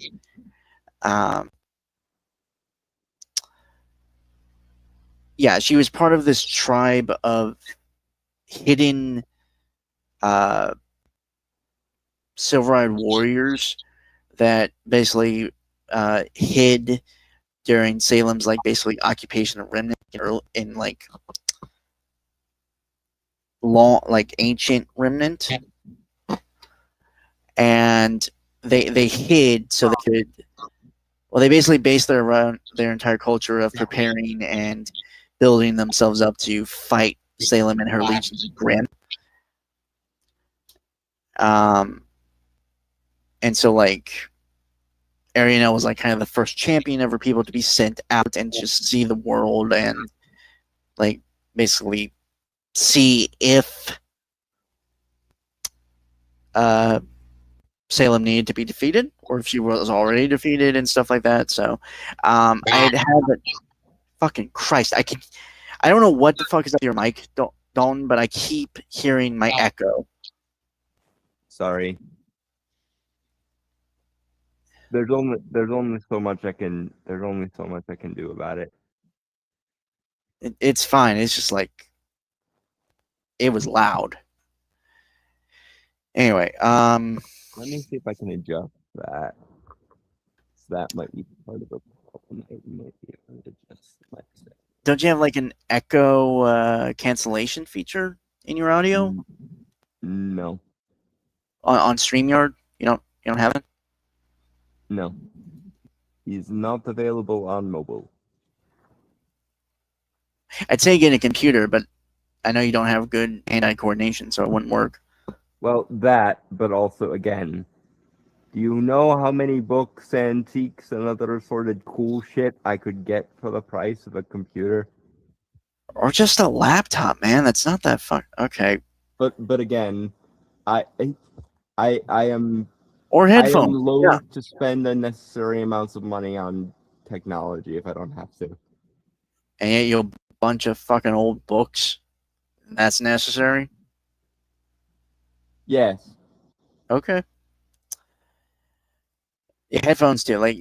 C: Yeah, she was part of this tribe of hidden silver-eyed warriors that basically hid during Salem's like basically occupation of Remnant in like long, like ancient Remnant, and they hid so they could. Well, they basically based their entire culture of preparing and building themselves up to fight Salem and her legions of Grim. And so like Arianel was like kind of the first champion ever people to be sent out and just see the world and like basically see if Salem needed to be defeated or if she was already defeated and stuff like that. So I had it. Fucking Christ, I don't know what the fuck is up your mic, Dalton, but I keep hearing my echo.
B: Sorry. There's only so much I can do about it.
C: It's fine. It's just like it was loud. Anyway,
B: let me see if I can adjust that. That might be part of the problem. I might be able to adjust my set.
C: Don't you have like an echo cancellation feature in your audio?
B: No.
C: On StreamYard? You don't have it?
B: No. He's not available on mobile.
C: I'd say get a computer, but I know you don't have good hand-eye coordination, so it wouldn't work.
B: Well, that, but also, again, do you know how many books, antiques, and other assorted cool shit I could get for the price of a computer?
C: Or just a laptop, man. That's not that okay.
B: But again, I am
C: or headphones.
B: I am loath to spend unnecessary amounts of money on technology if I don't have to.
C: And yet you'll bunch of fucking old books. That's necessary?
B: Yes.
C: Okay. Yeah, headphones too. Like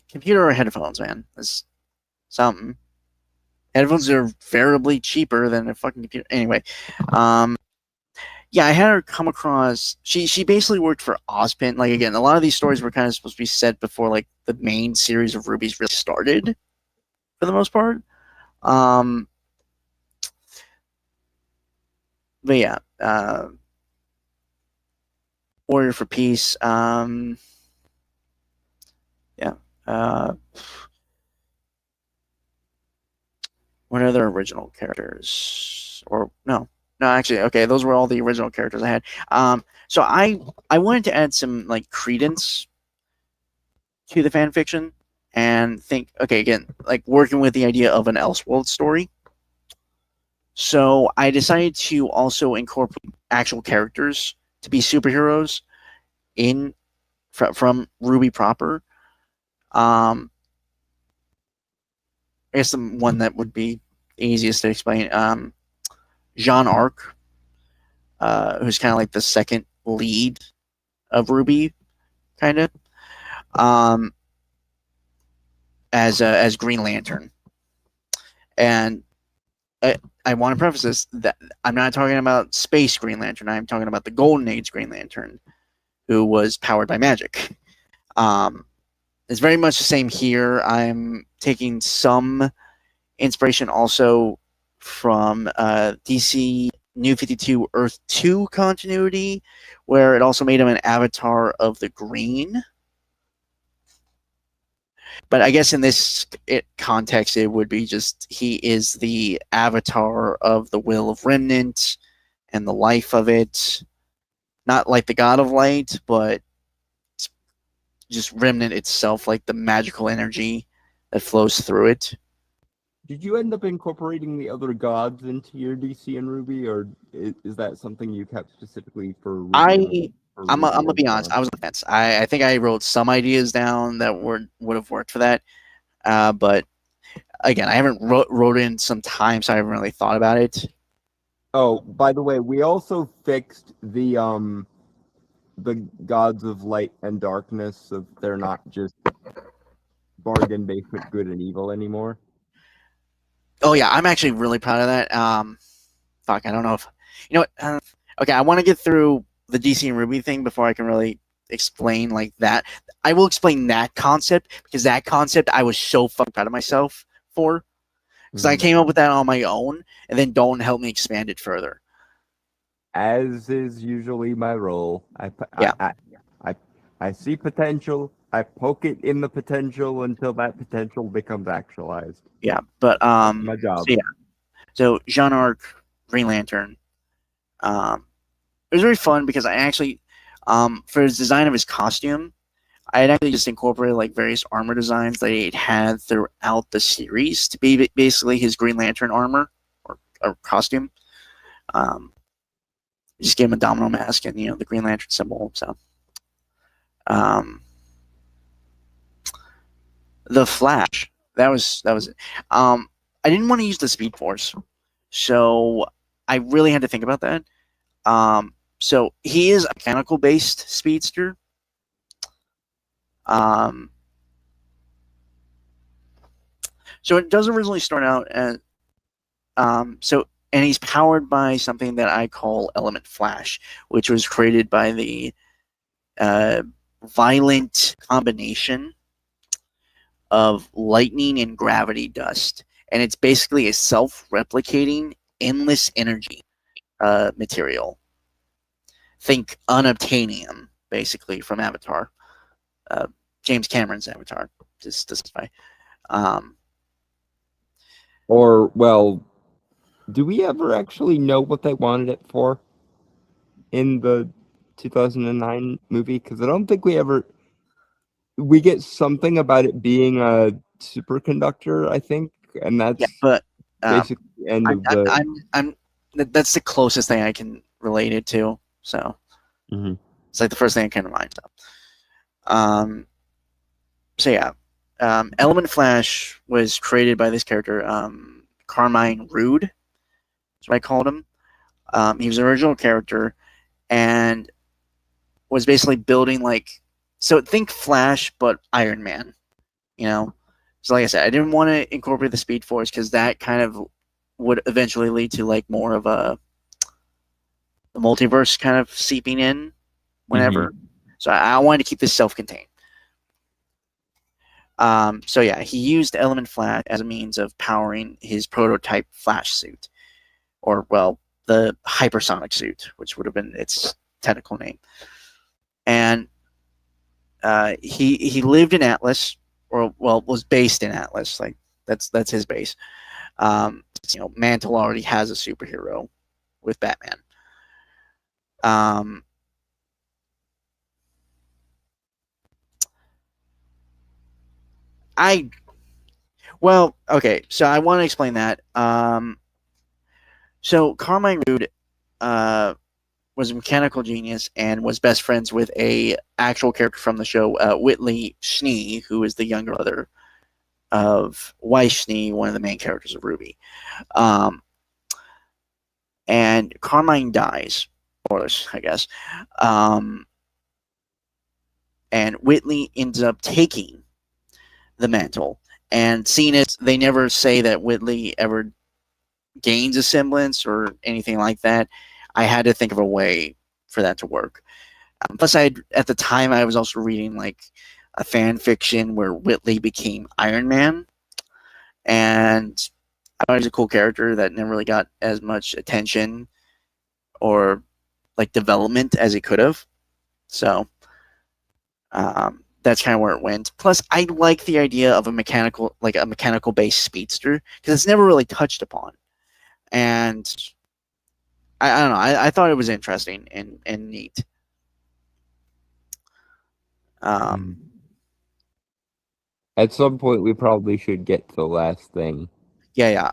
C: computer or headphones, man. That's something. Headphones are variably cheaper than a fucking computer. Anyway, yeah, I had her come across. She basically worked for Ozpin. Like again, a lot of these stories were kind of supposed to be set before like the main series of Rubies really started, for the most part. Um, but yeah, Warrior for Peace. Yeah. What other original characters? Or no, actually, okay, those were all the original characters I had. So I wanted to add some like credence to the fan fiction and think, okay, again, like working with the idea of an Elseworld story. So I decided to also incorporate actual characters to be superheroes in from Ruby proper. I guess the one that would be easiest to explain, Jean Arc, who's kind of like the second lead of Ruby, kind of, as Green Lantern. And I want to preface this that I'm not talking about Space Green Lantern. I'm talking about the Golden Age Green Lantern, who was powered by magic. It's very much the same here. I'm taking some inspiration also from DC New 52 Earth 2 continuity, where it also made him an avatar of the green. But I guess in this context, it would be just he is the avatar of the will of Remnant and the life of it. Not like the God of Light, but just Remnant itself, like the magical energy that flows through it.
B: Did you end up incorporating the other gods into your DC and Ruby, or is that something you kept specifically for Ruby?
C: I'm gonna be honest. I was on the fence. I think I wrote some ideas down that would have worked for that, but again, I haven't wrote in some time, so I haven't really thought about it.
B: Oh, by the way, we also fixed the gods of light and darkness, so they're not just bargain basement good and evil anymore.
C: Oh yeah, I'm actually really proud of that. Fuck, I don't know if you know what. Okay, I want to get through the DC and Ruby thing before I can really explain like that. I will explain that concept because that concept I was so fucking proud of myself for because I came up with that on my own, and then Dalton helped me expand it further.
B: As is usually my role,
C: Yeah.
B: I see potential. I poke it in the potential until that potential becomes actualized.
C: Yeah, but
B: My job.
C: So Jean Arc, Green Lantern. It was very fun because I actually, for his design of his costume, I had actually just incorporated like various armor designs that he had throughout the series to be basically his Green Lantern armor or costume. Just gave him a domino mask and the Green Lantern symbol. So, the Flash, that was it. I didn't want to use the Speed Force, so I really had to think about that. So he is a mechanical based speedster. So it does originally start out as and he's powered by something that I call Element Flash, which was created by the violent combination of lightning and gravity dust. And it's basically a self-replicating, endless energy material. Think unobtainium, basically, from Avatar. James Cameron's Avatar, just to specify.
B: Or, well, do we ever actually know what they wanted it for in the 2009 movie? Because I don't think we get something about it being a superconductor, I think, and that's
C: but
B: basically the end of the.
C: That's the closest thing I can relate it to. So it's like the first thing that came to mind. So yeah, Element Flash was created by this character, Carmine Rude. That's what I called him. He was an original character and was basically building so think Flash but Iron Man, So like I said, I didn't want to incorporate the Speed Force because that kind of would eventually lead to more of a the multiverse kind of seeping in whenever. So I wanted to keep this self-contained. So yeah, he used Element Flash as a means of powering his prototype Flash suit, or well, the hypersonic suit, which would have been its technical name. And he lived in Atlas, or well, was based in Atlas. Like that's his base. Mantle already has a superhero with Batman. Okay, so I want to explain that. So Carmine Rood was a mechanical genius and was best friends with a actual character from the show, Whitley Schnee, who is the younger brother of Weiss Schnee, one of the main characters of RWBY. And Carmine dies, or I guess. And Whitley ends up taking the mantle. And seeing it, they never say that Whitley ever gains a semblance or anything like that. I had to think of a way for that to work. Plus, at the time, I was also reading like a fan fiction where Whitley became Iron Man. And I thought he was a cool character that never really got as much attention or like development as it could have. So that's kind of where it went. Plus, I like the idea of a mechanical based speedster because it's never really touched upon. And I don't know. I thought it was interesting and neat.
B: At some point, we probably should get to the last thing.
C: Yeah.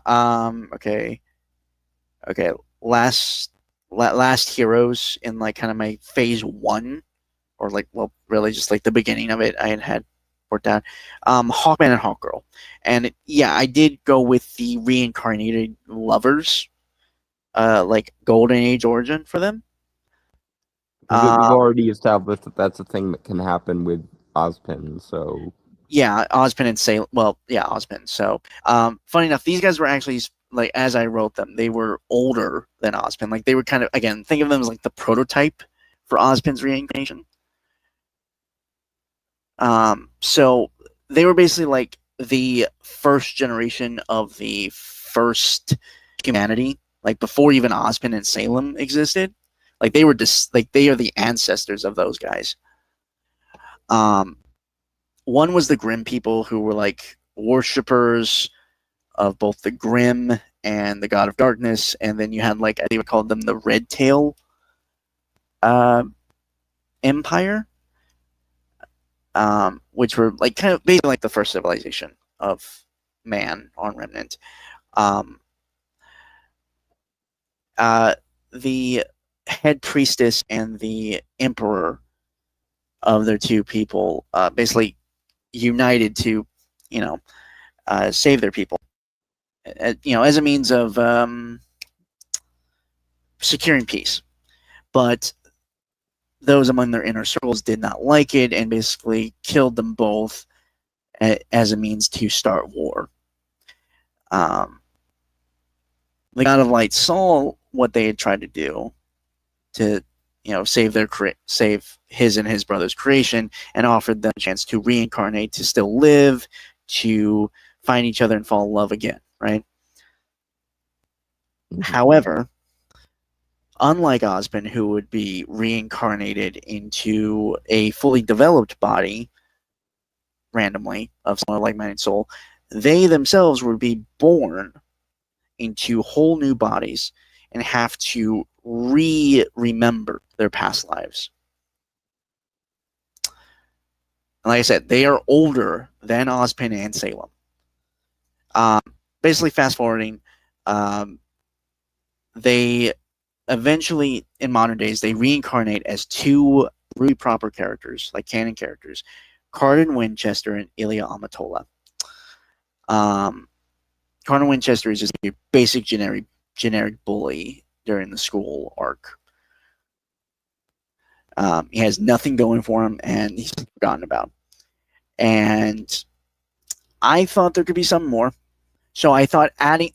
C: Okay. Last heroes in like kind of my phase 1, or like, well, really just like the beginning of it. I had worked out Hawkman and Hawkgirl, and yeah, I did go with the reincarnated lovers, like Golden Age origin for them.
B: We've already established that that's a thing that can happen with Ozpin, so...
C: Yeah, Ozpin and Salem. Well, yeah, Ozpin. So, funny enough, these guys were actually, like, as I wrote them, they were older than Ozpin. Like, they were kind of, again, think of them as like the prototype for Ozpin's reincarnation. So they were basically like the first generation of the first humanity, like before even Ozpin and Salem existed. Like they were just like they are the ancestors of those guys. One was the Grimm people, who were like worshippers of both the Grimm and the God of Darkness, and then you had like they would call them the Red Tail Empire, which were like kind of basically like the first civilization of man on Remnant. The head priestess and the emperor of their two people basically united to, save their people, as a means of securing peace. But those among their inner circles did not like it and basically killed them both as a means to start war. The God of Light saw what they had tried to do to, save his and his brother's creation, and offered them a chance to reincarnate, to still live, to find each other and fall in love again, right? However, unlike Ozpin, who would be reincarnated into a fully developed body randomly of someone like-minded soul, they themselves would be born into whole new bodies and have to remember their past lives. And like I said, they are older than Ozpin and Salem. Basically, fast forwarding, they eventually, in modern days, they reincarnate as two RWBY proper characters, like canon characters, Cardin Winchester and Ilya Amatola. Cardin Winchester is just a basic generic bully during the school arc. He has nothing going for him, and he's forgotten about. And I thought there could be some more. So I thought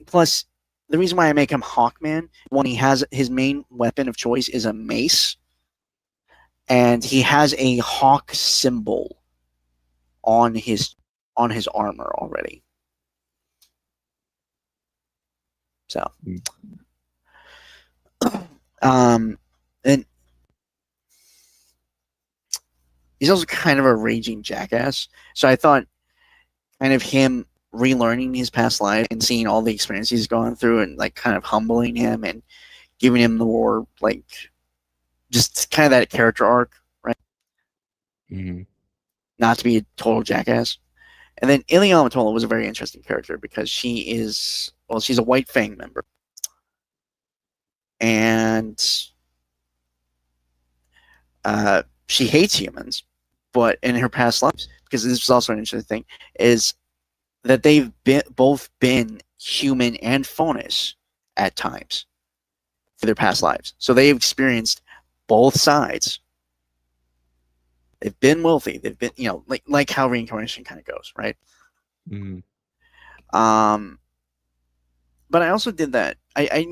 C: plus the reason why I make him Hawkman, when he has his main weapon of choice is a mace, and he has a hawk symbol on his armor already. So, and he's also kind of a raging jackass. So I thought kind of him relearning his past life and seeing all the experiences he's gone through and like kind of humbling him and giving him the more like just kind of that character arc, right?
B: Mm-hmm.
C: Not to be a total jackass. And then Ilia Amatola was a very interesting character because she's a White Fang member. And she hates humans, but in her past lives, because this was also an interesting thing, is that they've both been human and faunus at times for their past lives. So they've experienced both sides. They've been wealthy. They've been, like how reincarnation kind of goes, right?
B: Mm-hmm.
C: But I also did that. I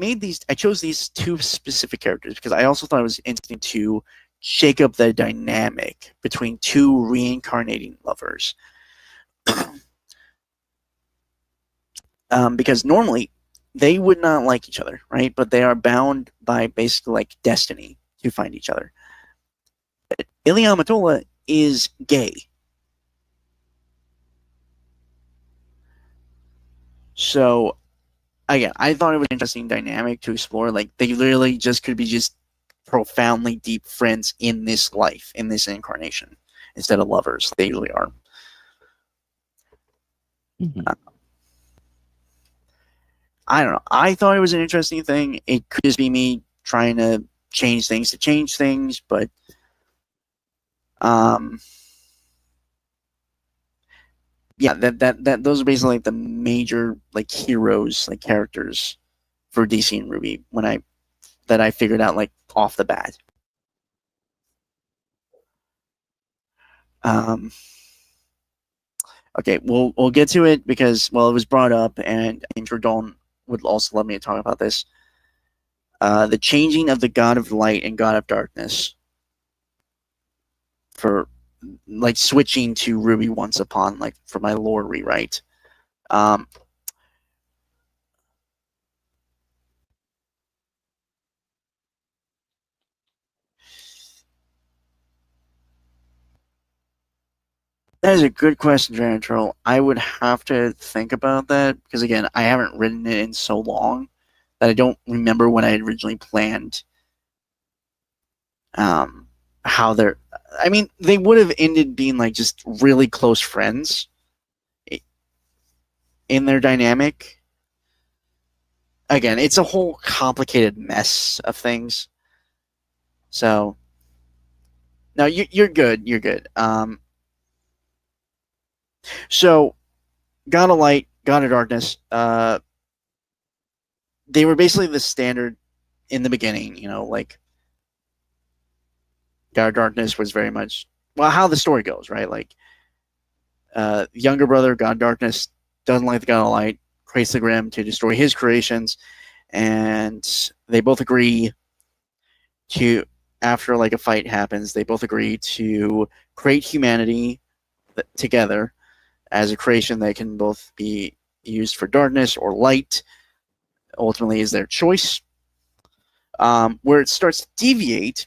C: chose these two specific characters because I also thought it was interesting to shake up the dynamic between two reincarnating lovers. Because normally they would not like each other, right? But they are bound by basically like destiny to find each other. Ilia Amatola is gay. So again, I thought it was an interesting dynamic to explore. Like they literally just could be just profoundly deep friends in this life, in this incarnation, instead of lovers. They usually are.
B: Mm-hmm.
C: I don't know. I thought it was an interesting thing. It could just be me trying to change things, but yeah, that those are basically like the major like heroes, like characters for DC and RWBY that I figured out like off the bat. Okay, we'll get to it because it was brought up, and I'm sure Dawn would also love me to talk about this. The changing of the God of Light and God of Darkness for like switching to RWBY once upon, like for my lore rewrite. That is a good question, Dragon Troll. I would have to think about that because again, I haven't written it in so long that I don't remember when I had originally planned. How they're, I mean, they would have ended being like just really close friends in their dynamic. Again, it's a whole complicated mess of things. So, no, you're good. You're good. So, God of Light, God of Darkness, they were basically the standard in the beginning, like God of Darkness was very much, how the story goes, right? Like, younger brother, God of Darkness, doesn't like the God of Light, creates the Grimm to destroy his creations, and they both agree to, after like a fight happens, they both agree to create humanity together as a creation that can both be used for darkness or light. Ultimately is their choice. Where it starts to deviate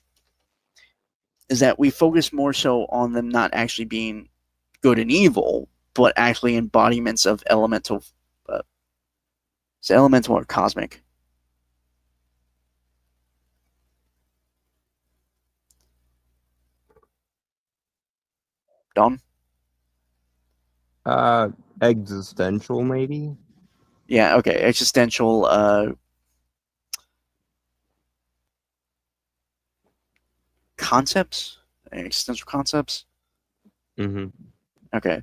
C: is that we focus more so on them not actually being good and evil, but actually embodiments of elemental, it's elemental or cosmic. Dom?
B: Existential, maybe?
C: Yeah, okay. Existential concepts? Existential concepts?
B: Mm-hmm.
C: Okay.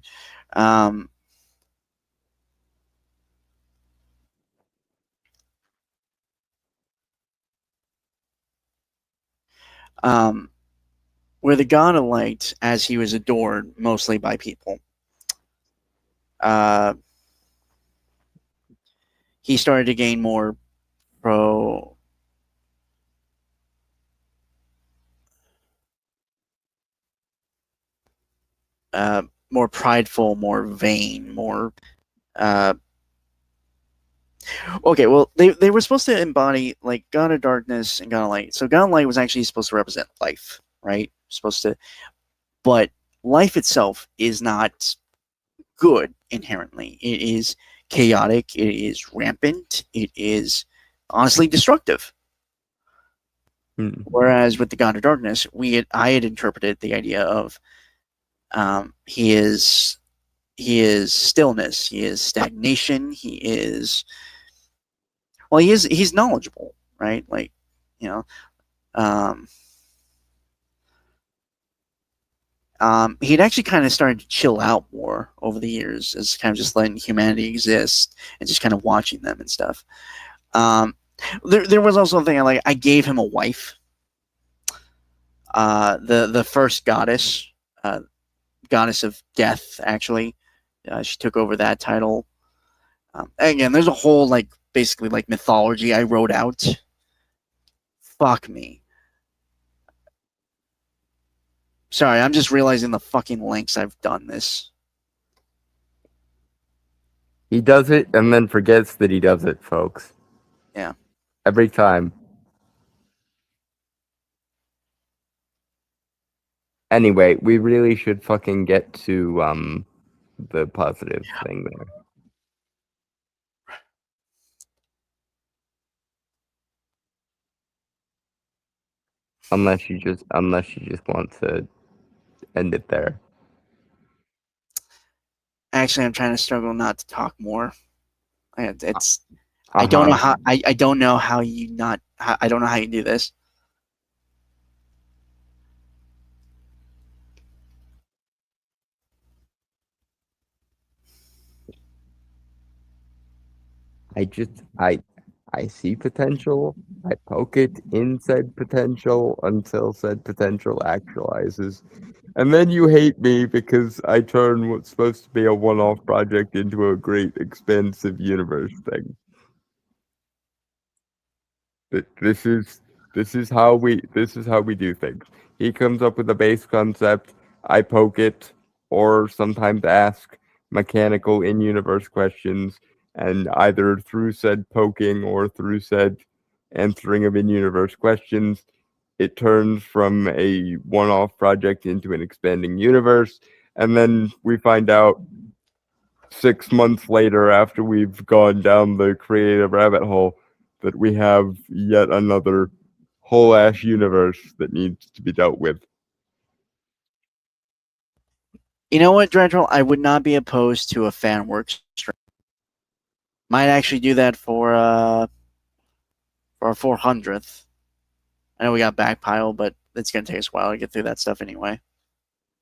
C: Where the God of Light, as he was adored mostly by people, he started to gain more Bro. More prideful, more vain, more okay, well, they were supposed to embody like God of Darkness and God of Light. So God of Light was actually supposed to represent life, right? Supposed to, but life itself is not good inherently. It is chaotic. It is rampant. It is honestly destructive. Whereas with the God of Darkness, I had interpreted the idea of he is stillness. He is stagnation. He's knowledgeable, right? Like, you know, he'd actually kind of started to chill out more over the years, as kind of just letting humanity exist and just kind of watching them and stuff. There was also a thing I gave him a wife. The first goddess, goddess of death, actually, she took over that title. Again, there's a whole basically mythology I wrote out. Fuck me. Sorry, I'm just realizing the fucking lengths I've done this.
B: He does it and then forgets that he does it, folks.
C: Yeah.
B: Every time. Anyway, we really should fucking get to the positive thing there. Unless you just want to end it there.
C: Actually, I'm trying to struggle not to talk more. It's I don't know how I don't know how you not I don't know how you do this.
B: I see potential, I poke it in said potential until said potential actualizes. And then you hate me because I turn what's supposed to be a one-off project into a great expansive universe thing. This is how we do things. He comes up with a base concept, I poke it, or sometimes ask mechanical in-universe questions, and either through said poking or through said answering of in-universe questions, it turns from a one-off project into an expanding universe, and then we find out 6 months later, after we've gone down the creative rabbit hole, that we have yet another whole ass universe that needs to be dealt with.
C: You know what, Dreadful? I would not be opposed to a fan work stream. Might actually do that for our 400th. I know we got Backpile, but it's gonna take us a while to get through that stuff anyway.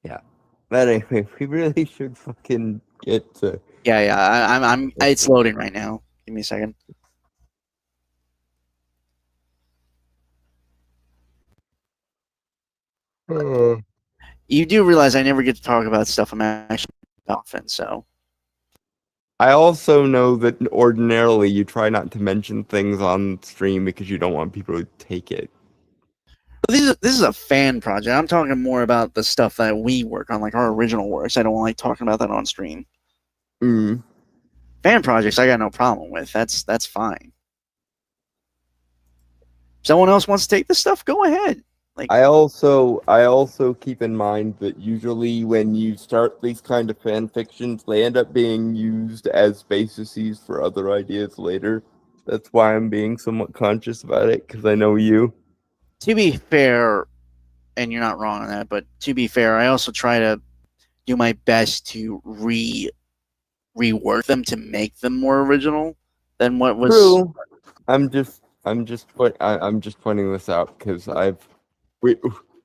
B: Yeah. But anyway, we really should fucking get to.
C: Yeah. It's loading right now. Give me a second. You do realize I never get to talk about stuff I'm actually often, so.
B: I also know that ordinarily you try not to mention things on stream because you don't want people to take it.
C: This is a fan project. I'm talking more about the stuff that we work on, like our original works. I don't like talking about that on stream. Fan projects, I got no problem with. That's fine. If someone else wants to take this stuff, go ahead.
B: I also keep in mind that usually when you start these kind of fan fictions, they end up being used as bases for other ideas later. That's why I'm being somewhat conscious about it, because I know you.
C: To be fair, and you're not wrong on that, but to be fair, I also try to do my best to rework them to make them more original than what was.
B: True. I'm just pointing this out because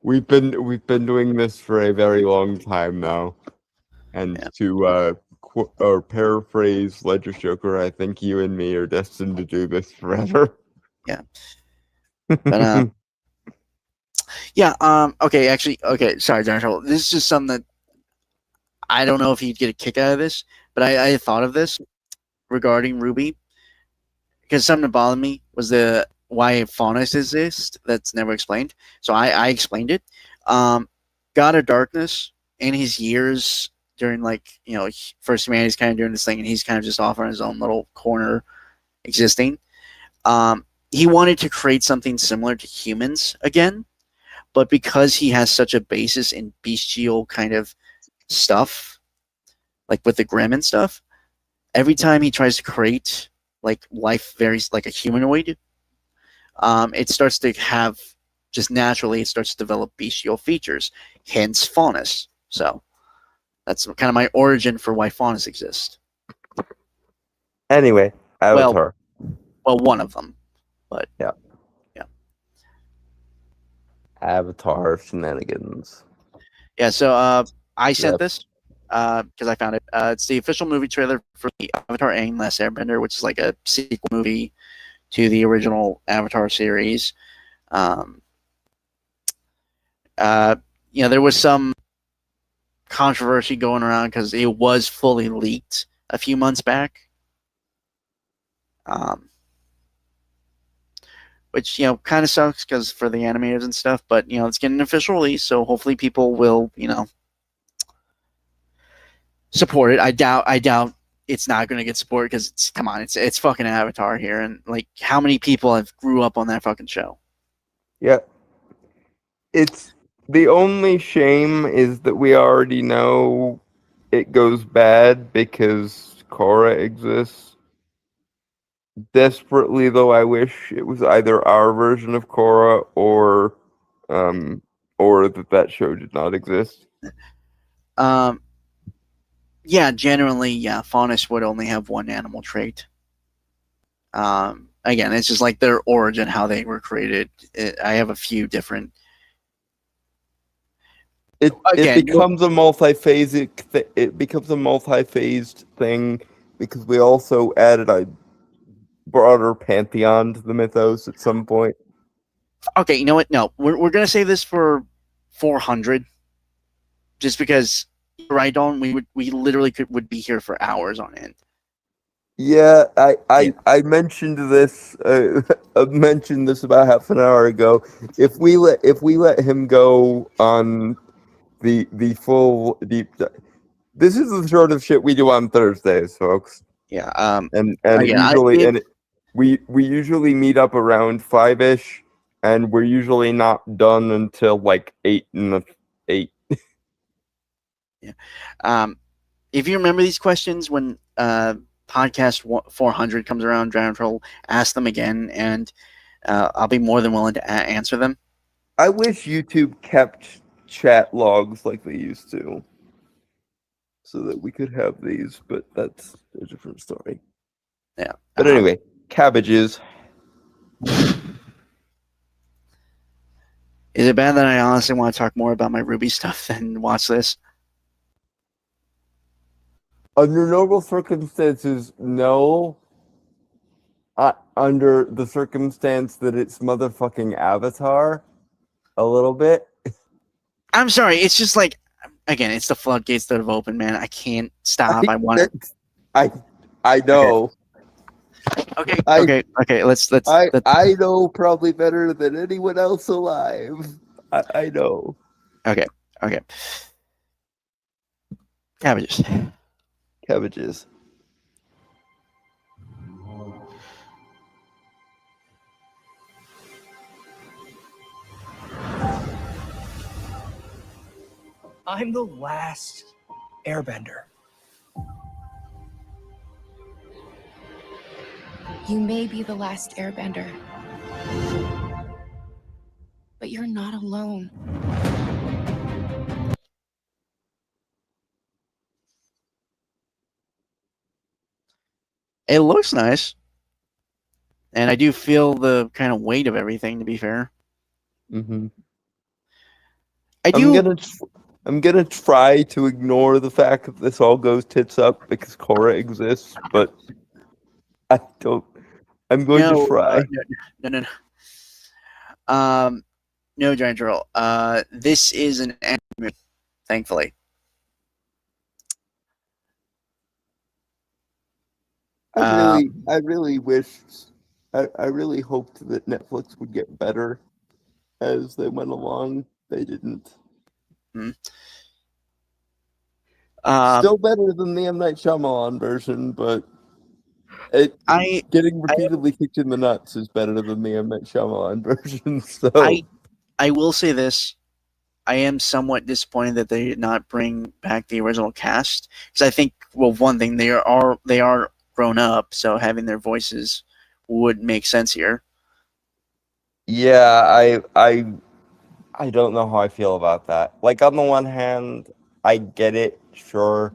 B: we've been doing this for a very long time now, and to paraphrase Ledger Joker, I think you and me are destined to do this forever.
C: Yeah. But yeah. Okay. Actually. Okay. Sorry, Joshua. This is just something that I don't know if you'd get a kick out of this, but I thought of this regarding RWBY. because something that bothered me was the why faunus exists. That's never explained. So I explained it. God of Darkness in his years during first humanity's kind of doing this thing, and he's kind of just off on his own little corner existing. He wanted to create something similar to humans again, but because he has such a basis in bestial kind of stuff, like with the Grimm and stuff, every time he tries to create like life very like a humanoid, it starts to have just naturally it starts to develop bestial features, hence faunus. So that's kind of my origin for why faunus exists.
B: Anyway, Avatar.
C: Well, one of them.
B: Avatar shenanigans.
C: Yeah, so I sent
B: Yep.
C: this because I found it. It's the official movie trailer for the Avatar Aang Last Airbender, which is like a sequel movie to the original Avatar series. There was some controversy going around because it was fully leaked a few months back. Which kind of sucks because for the animators and stuff, but it's getting an official release, so hopefully people will support it. I doubt it's not going to get support because it's fucking Avatar here, and like how many people have grew up on that fucking show?
B: Yeah. It's the only shame is that we already know it goes bad because Korra exists. Desperately though, I wish it was either our version of Korra or that show did not exist.
C: Yeah, generally, faunus would only have one animal trait. Again, it's just like their origin, how they were created. I have a few different.
B: It
C: Again,
B: becomes a multi-phasic. It becomes a multi-phased thing because we also added a broader pantheon to the mythos at some point.
C: Okay, you know what? No, we're gonna save this for 400, just because right, Don, we literally would be here for hours on end.
B: Yeah, I mentioned this. I mentioned this about half an hour ago. If we let him go on the full deep dive, this is the sort of shit we do on Thursdays, folks.
C: Yeah.
B: And
C: Again,
B: we usually meet up around 5ish, and we're usually not done until like 8 in the 8.
C: Yeah. If you remember these questions when podcast 400 comes around, Dragon Troll, ask them again, and I'll be more than willing to answer them.
B: I wish YouTube kept chat logs like they used to, so that we could have these, but that's a different story.
C: Yeah.
B: But anyway, cabbages.
C: Is it bad that I honestly want to talk more about my Ruby stuff than watch this?
B: Under normal circumstances, no. Under the circumstance that it's motherfucking Avatar, a little bit.
C: I'm sorry. It's just like, again, it's the floodgates that have opened, man. I can't stop. I want to.
B: I know.
C: Okay.
B: I-
C: Okay. Let's.
B: I know probably better than anyone else alive. I know.
C: Okay. Cabbages.
B: Cabbages.
H: I'm the last airbender.
I: You may be the last airbender, but you're not alone.
C: It looks nice, and I do feel the kind of weight of everything. To be fair,
B: Mm-hmm.
C: I do.
B: I'm gonna try to ignore the fact that this all goes tits up because Korra exists, but I don't. I'm going to try.
C: No, Giant Troll. This is an anime, thankfully.
B: I really wish I really hoped that Netflix would get better as they went along. They didn't. Still better than the M. Night Shyamalan version, but getting repeatedly kicked in the nuts is better than the M. Night Shyamalan version. So
C: I will say this. I am somewhat disappointed that they did not bring back the original cast, because I think, well, one thing, they are grown up, so having their voices would make sense here.
B: yeah, I don't know how I feel about that. Like, on the one hand, I get it, sure,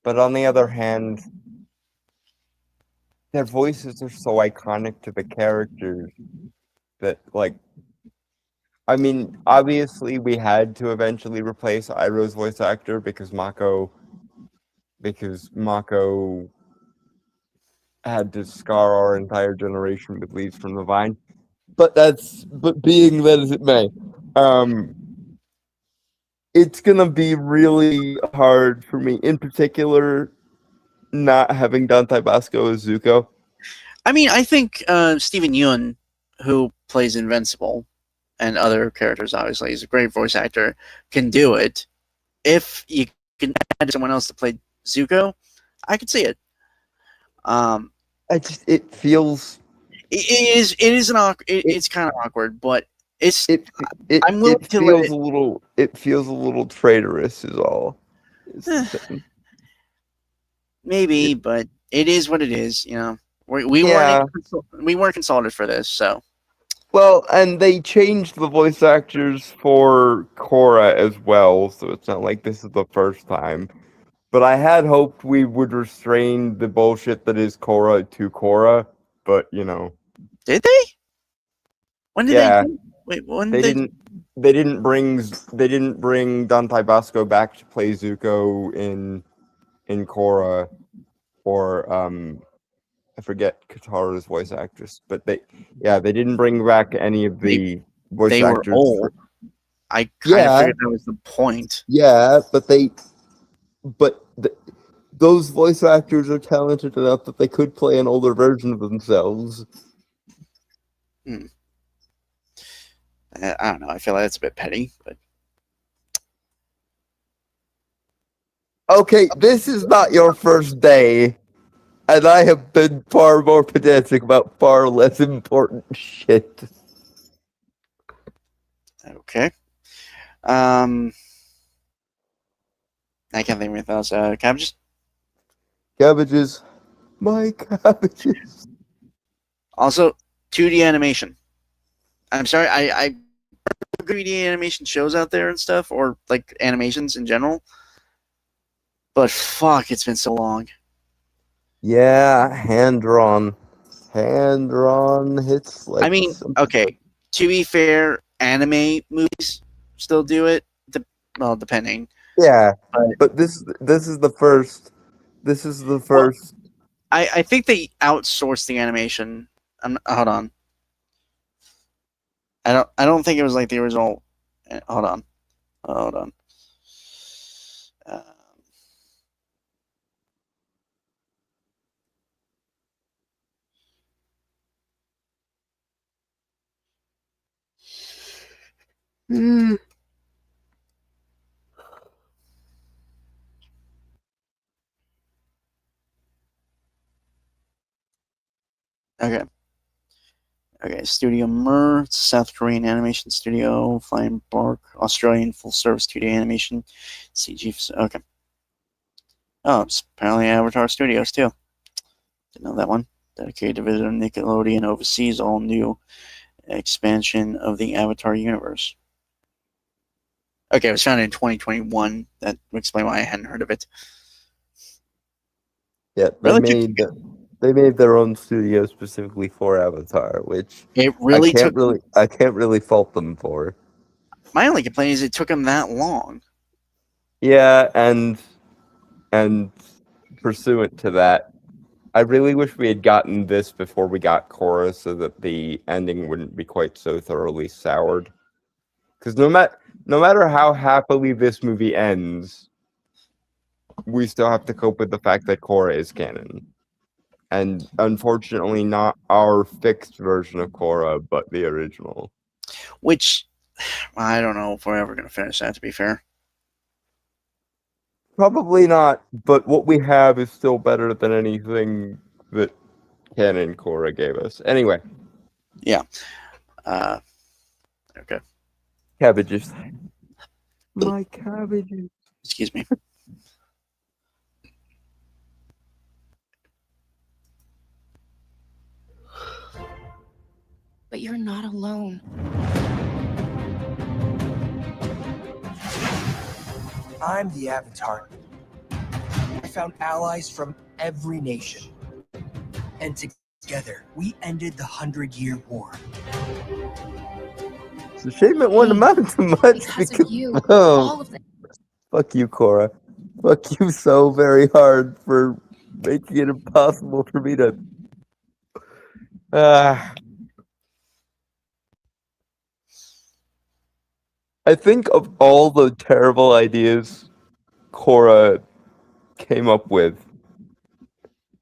B: but on the other hand, their voices are so iconic to the characters that, like, I mean, obviously we had to eventually replace Iroh's voice actor because Mako had to scar our entire generation with Leaves from the Vine. But being that as it may, it's gonna be really hard for me, in particular, not having Dante Basco as Zuko.
C: I mean, I think Steven Yeun, who plays Invincible, and other characters, obviously, he's a great voice actor, can do it. If you can add someone else to play Zuko, I could see it.
B: It feels.
C: It is it's kind of awkward, but I'm willing
B: It
C: to
B: feels
C: let
B: a little. It feels a little traitorous, is all. Is the thing.
C: maybe, but it is what it is. You know, we weren't consulted for this, so.
B: Well, and they changed the voice actors for Korra as well, so it's not like this is the first time. But I had hoped we would restrain the bullshit that is Korra to Korra, but you know.
C: Did they? When did
B: Yeah.
C: they? Wait, when
B: They didn't bring Dante Basco back to play Zuko in Korra, or I forget Katara's voice actress, but they didn't bring back any of the voice
C: they
B: actors.
C: were old. I kind of figured that was the point.
B: Yeah, but those voice actors are talented enough that they could play an older version of themselves.
C: I don't know. I feel like that's a bit petty, but
B: Okay, this is not your first day, and I have been far more pedantic about far less important shit.
C: okay. I can't think of anything else. Cabbages?
B: Cabbages. My cabbages.
C: Also, 2D animation. I'm sorry, I 3D animation shows out there and stuff, or like animations in general. But fuck, it's been so long.
B: Yeah, hand-drawn. Hand-drawn hits like...
C: I mean, okay, to be fair, anime movies still do it. Well, depending.
B: Yeah, but this is the first. This is the first.
C: I think they outsourced the animation. Hold on. I don't think it was like the original. Hold on. Okay. Studio Mer, South Korean animation studio. Flying Bark, Australian full service 2D animation. CG. Okay. Oh, it's apparently Avatar Studios too. Didn't know that one. Dedicated division of Nickelodeon oversees all new expansion of the Avatar universe. Okay, it was founded in 2021. That would explain why I hadn't heard of it.
B: Yeah, they made their own studio specifically for Avatar, which
C: it really
B: I can't really fault them for.
C: My only complaint is it took them that long.
B: Yeah, and pursuant to that, I really wish we had gotten this before we got Korra, so that the ending wouldn't be quite so thoroughly soured. Because no matter how happily this movie ends, we still have to cope with the fact that Korra is canon. and unfortunately not our fixed version of Korra, but the original.
C: Which I don't know if we're ever going to finish that, to be fair.
B: Probably not, but what we have is still better than anything that Canon Korra gave us. Anyway,
C: Okay.
B: cabbages. My cabbages.
C: Excuse me.
I: But you're not alone.
H: I'm the Avatar. I found allies from every nation. And together, we ended the 100-Year War.
B: It's a shame it won't amount to much
I: Because of you,
B: oh,
I: all of them.
B: fuck you, Korra. Fuck you so very hard for making it impossible for me to. I think of all the terrible ideas Korra came up with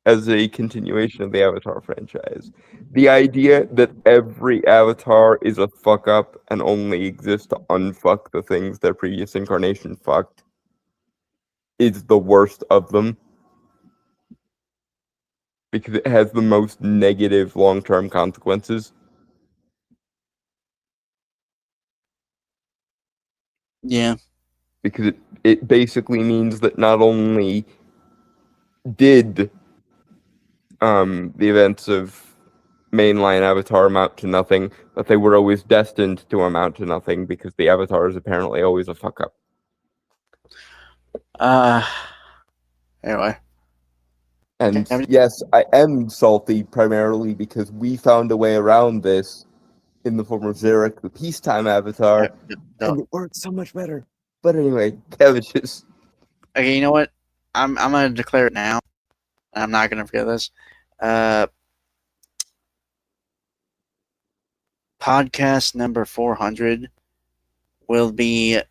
B: as a continuation of the Avatar franchise, the idea that every Avatar is a fuck up and only exists to unfuck the things their previous incarnation fucked is the worst of them. Because it has the most negative long-term consequences.
C: Yeah.
B: Because it basically means that not only did the events of mainline Avatar amount to nothing, but they were always destined to amount to nothing because the Avatar is apparently always a fuck up.
C: Anyway.
B: And yes, I am salty primarily because we found a way around this in the form of Zarek, the peacetime Avatar, and it worked so much better. But anyway, cabbages.
C: Okay, you know what? I'm gonna declare it now. I'm not gonna forget this. Podcast number 400 will be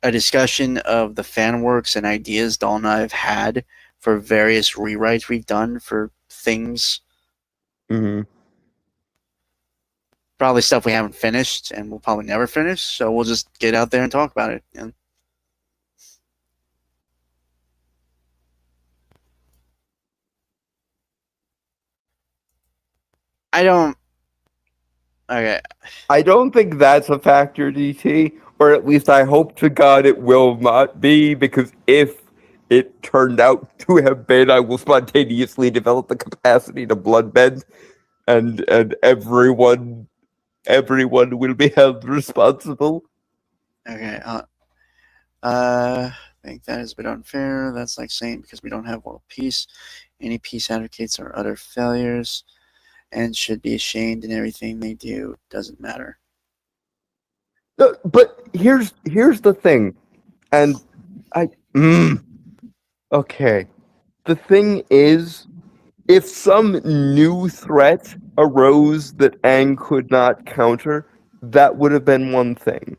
C: a discussion of the fan works and ideas Dawn and I have had for various rewrites we've done for things.
B: Mm-hmm.
C: Probably stuff we haven't finished and we'll probably never finish, so we'll just get out there and talk about it. And I don't. Okay.
B: I don't think that's a factor, DT, or at least I hope to God it will not be, because if it turned out to have been, I will spontaneously develop the capacity to bloodbend, and everyone will be held responsible.
C: Okay. I think that is a bit unfair. That's like saying because we don't have world peace, any peace advocates are utter failures and should be ashamed in everything they do. Doesn't matter.
B: No, but here's the thing, and okay. The thing is, if some new threat arose that Aang could not counter, that would have been one thing.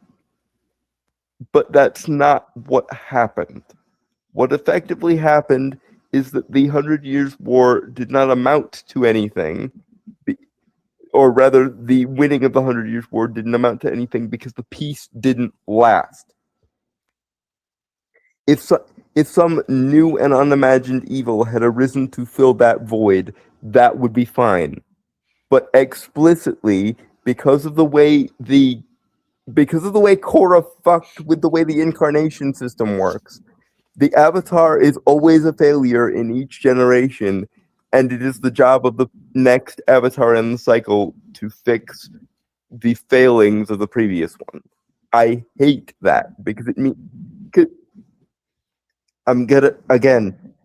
B: But that's not what happened. What effectively happened is that the 100 Years' War did not amount to anything. Or rather, the winning of the 100 Years' War didn't amount to anything because the peace didn't last. If some new and unimagined evil had arisen to fill that void, that would be fine. But explicitly, because of the way Korra fucked with the way the incarnation system works, the Avatar is always a failure in each generation, and it is the job of the next Avatar in the cycle to fix the failings of the previous one. I hate that because it means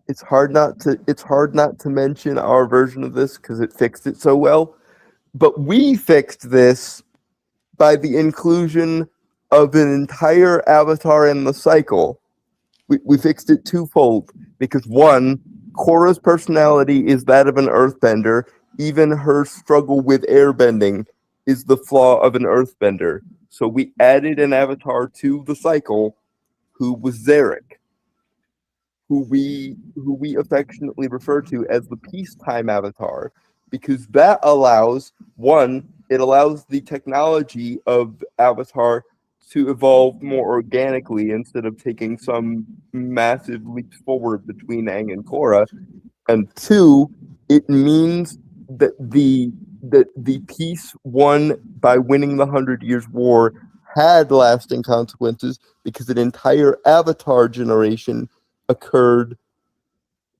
B: it's hard not to mention our version of this because it fixed it so well, but we fixed this by the inclusion of an entire Avatar in the cycle. We fixed it twofold because one, Korra's personality is that of an earthbender. Even her struggle with airbending is the flaw of an earthbender. So we added an Avatar to the cycle who was Zarek. who we affectionately refer to as the peacetime avatar, because that allows it allows the technology of Avatar to evolve more organically instead of taking some massive leaps forward between Aang and Korra. And two, it means that the peace won by winning the 100 Years' War had lasting consequences because an entire Avatar generation occurred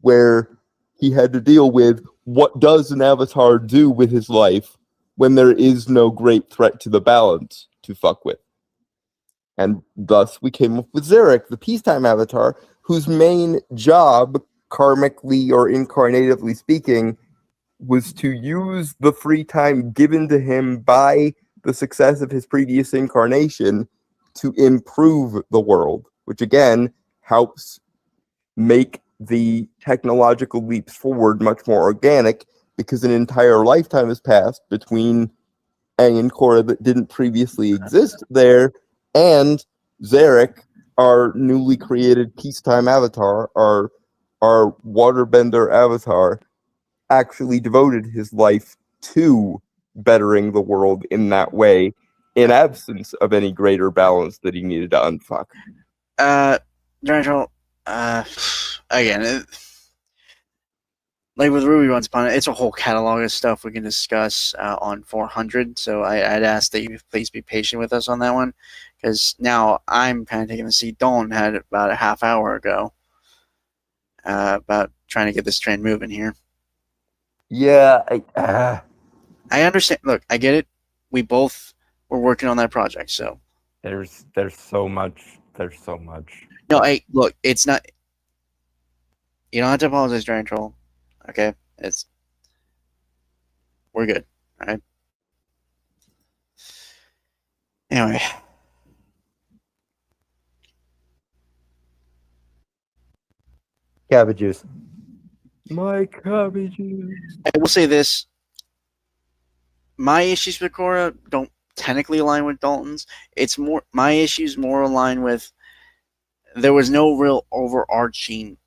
B: where he had to deal with what does an Avatar do with his life when there is no great threat to the balance to fuck with. And thus we came up with Zarek, the peacetime Avatar, whose main job, karmically or incarnatively speaking, was to use the free time given to him by the success of his previous incarnation to improve the world, which again helps make the technological leaps forward much more organic because an entire lifetime has passed between Aang and Korra that didn't previously exist there, and Zarek, our newly created peacetime avatar, our waterbender avatar, actually devoted his life to bettering the world in that way, in absence of any greater balance that he needed to unfuck.
C: Nigel, again, like with Ruby Once Upon it, it's a whole catalog of stuff we can discuss on 400. So I'd ask that you please be patient with us on that one, because now I'm kind of taking the seat Dawn had about a half hour ago about trying to get this train moving here.
B: Yeah,
C: I understand. Look, I get it. We both were working on that project, so
B: there's so much. There's so much.
C: no. Look. It's not. You don't have to apologize, Dragon Troll. Okay, we're good. All right. Anyway,
B: Cabbages. My cabbages.
C: I will say this. My issues with Korra don't technically align with Dalton's. It's more my issues more align with there was no real overarching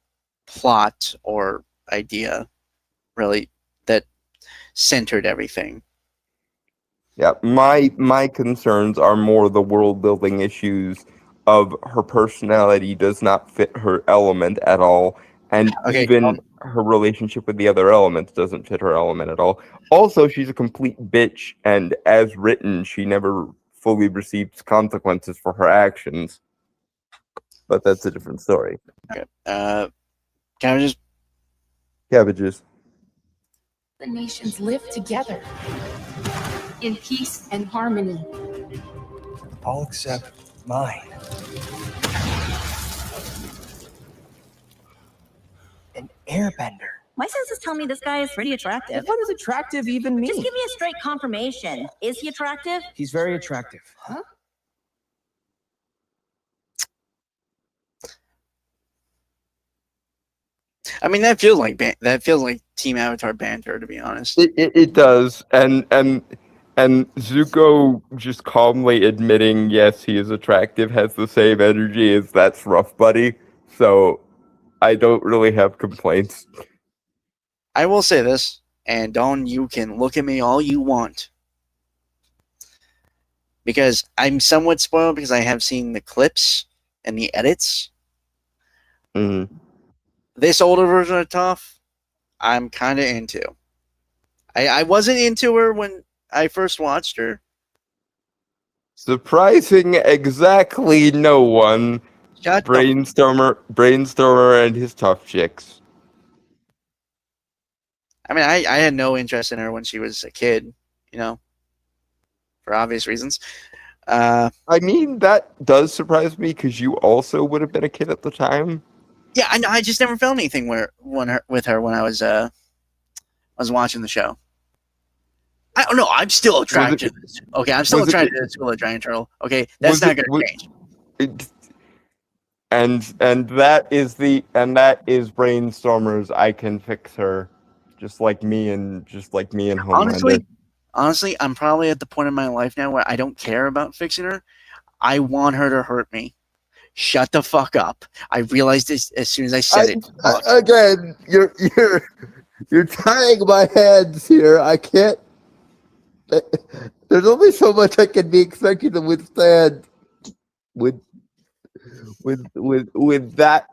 C: plot or idea really that centered everything.
B: Yeah, my concerns are more the world building issues of her personality does not fit her element at all, and
C: Okay,
B: even her relationship with the other elements doesn't fit her element at all. Also, she's a complete bitch, and as written, she never fully receives consequences for her actions. But that's a different story.
C: Okay. Can I just
B: Cabbages.
I: The nations live together in peace and harmony.
H: All except mine. An airbender.
J: My senses tell me this guy is pretty attractive.
K: What does attractive even mean?
J: Just give me a straight confirmation. Is he attractive?
K: He's very attractive.
H: Huh?
C: I mean, that feels like Team Avatar banter, to be honest.
B: It does, and Zuko just calmly admitting yes he is attractive has the same energy as that's rough, buddy. So I don't really have complaints.
C: I will say this, and Dawn, you can look at me all you want, because I'm somewhat spoiled because I have seen the clips and the edits.
B: Mm-hmm.
C: This older version of Toph, I'm kind of into. I wasn't into her when I first watched her.
B: Surprising exactly no one. Brainstormer and his tough chicks.
C: I mean, I had no interest in her when she was a kid, for obvious reasons.
B: I mean, that does surprise me because you also would have been a kid at the time.
C: Yeah, I know. I just never felt anything with her when I was watching the show. I don't know. I'm still attracted. Okay, I'm still attracted to the Giant Turtle. Okay, that's not going to change.
B: And that is Brainstormer's I can fix her, just like me and Homelander.
C: Honestly, I'm probably at the point in my life now where I don't care about fixing her. I want her to hurt me, Shut the fuck up. I realized this as soon as I said it. Fuck.
B: Again, you're tying my hands here. I can't. There's only so much I can be expected to withstand with that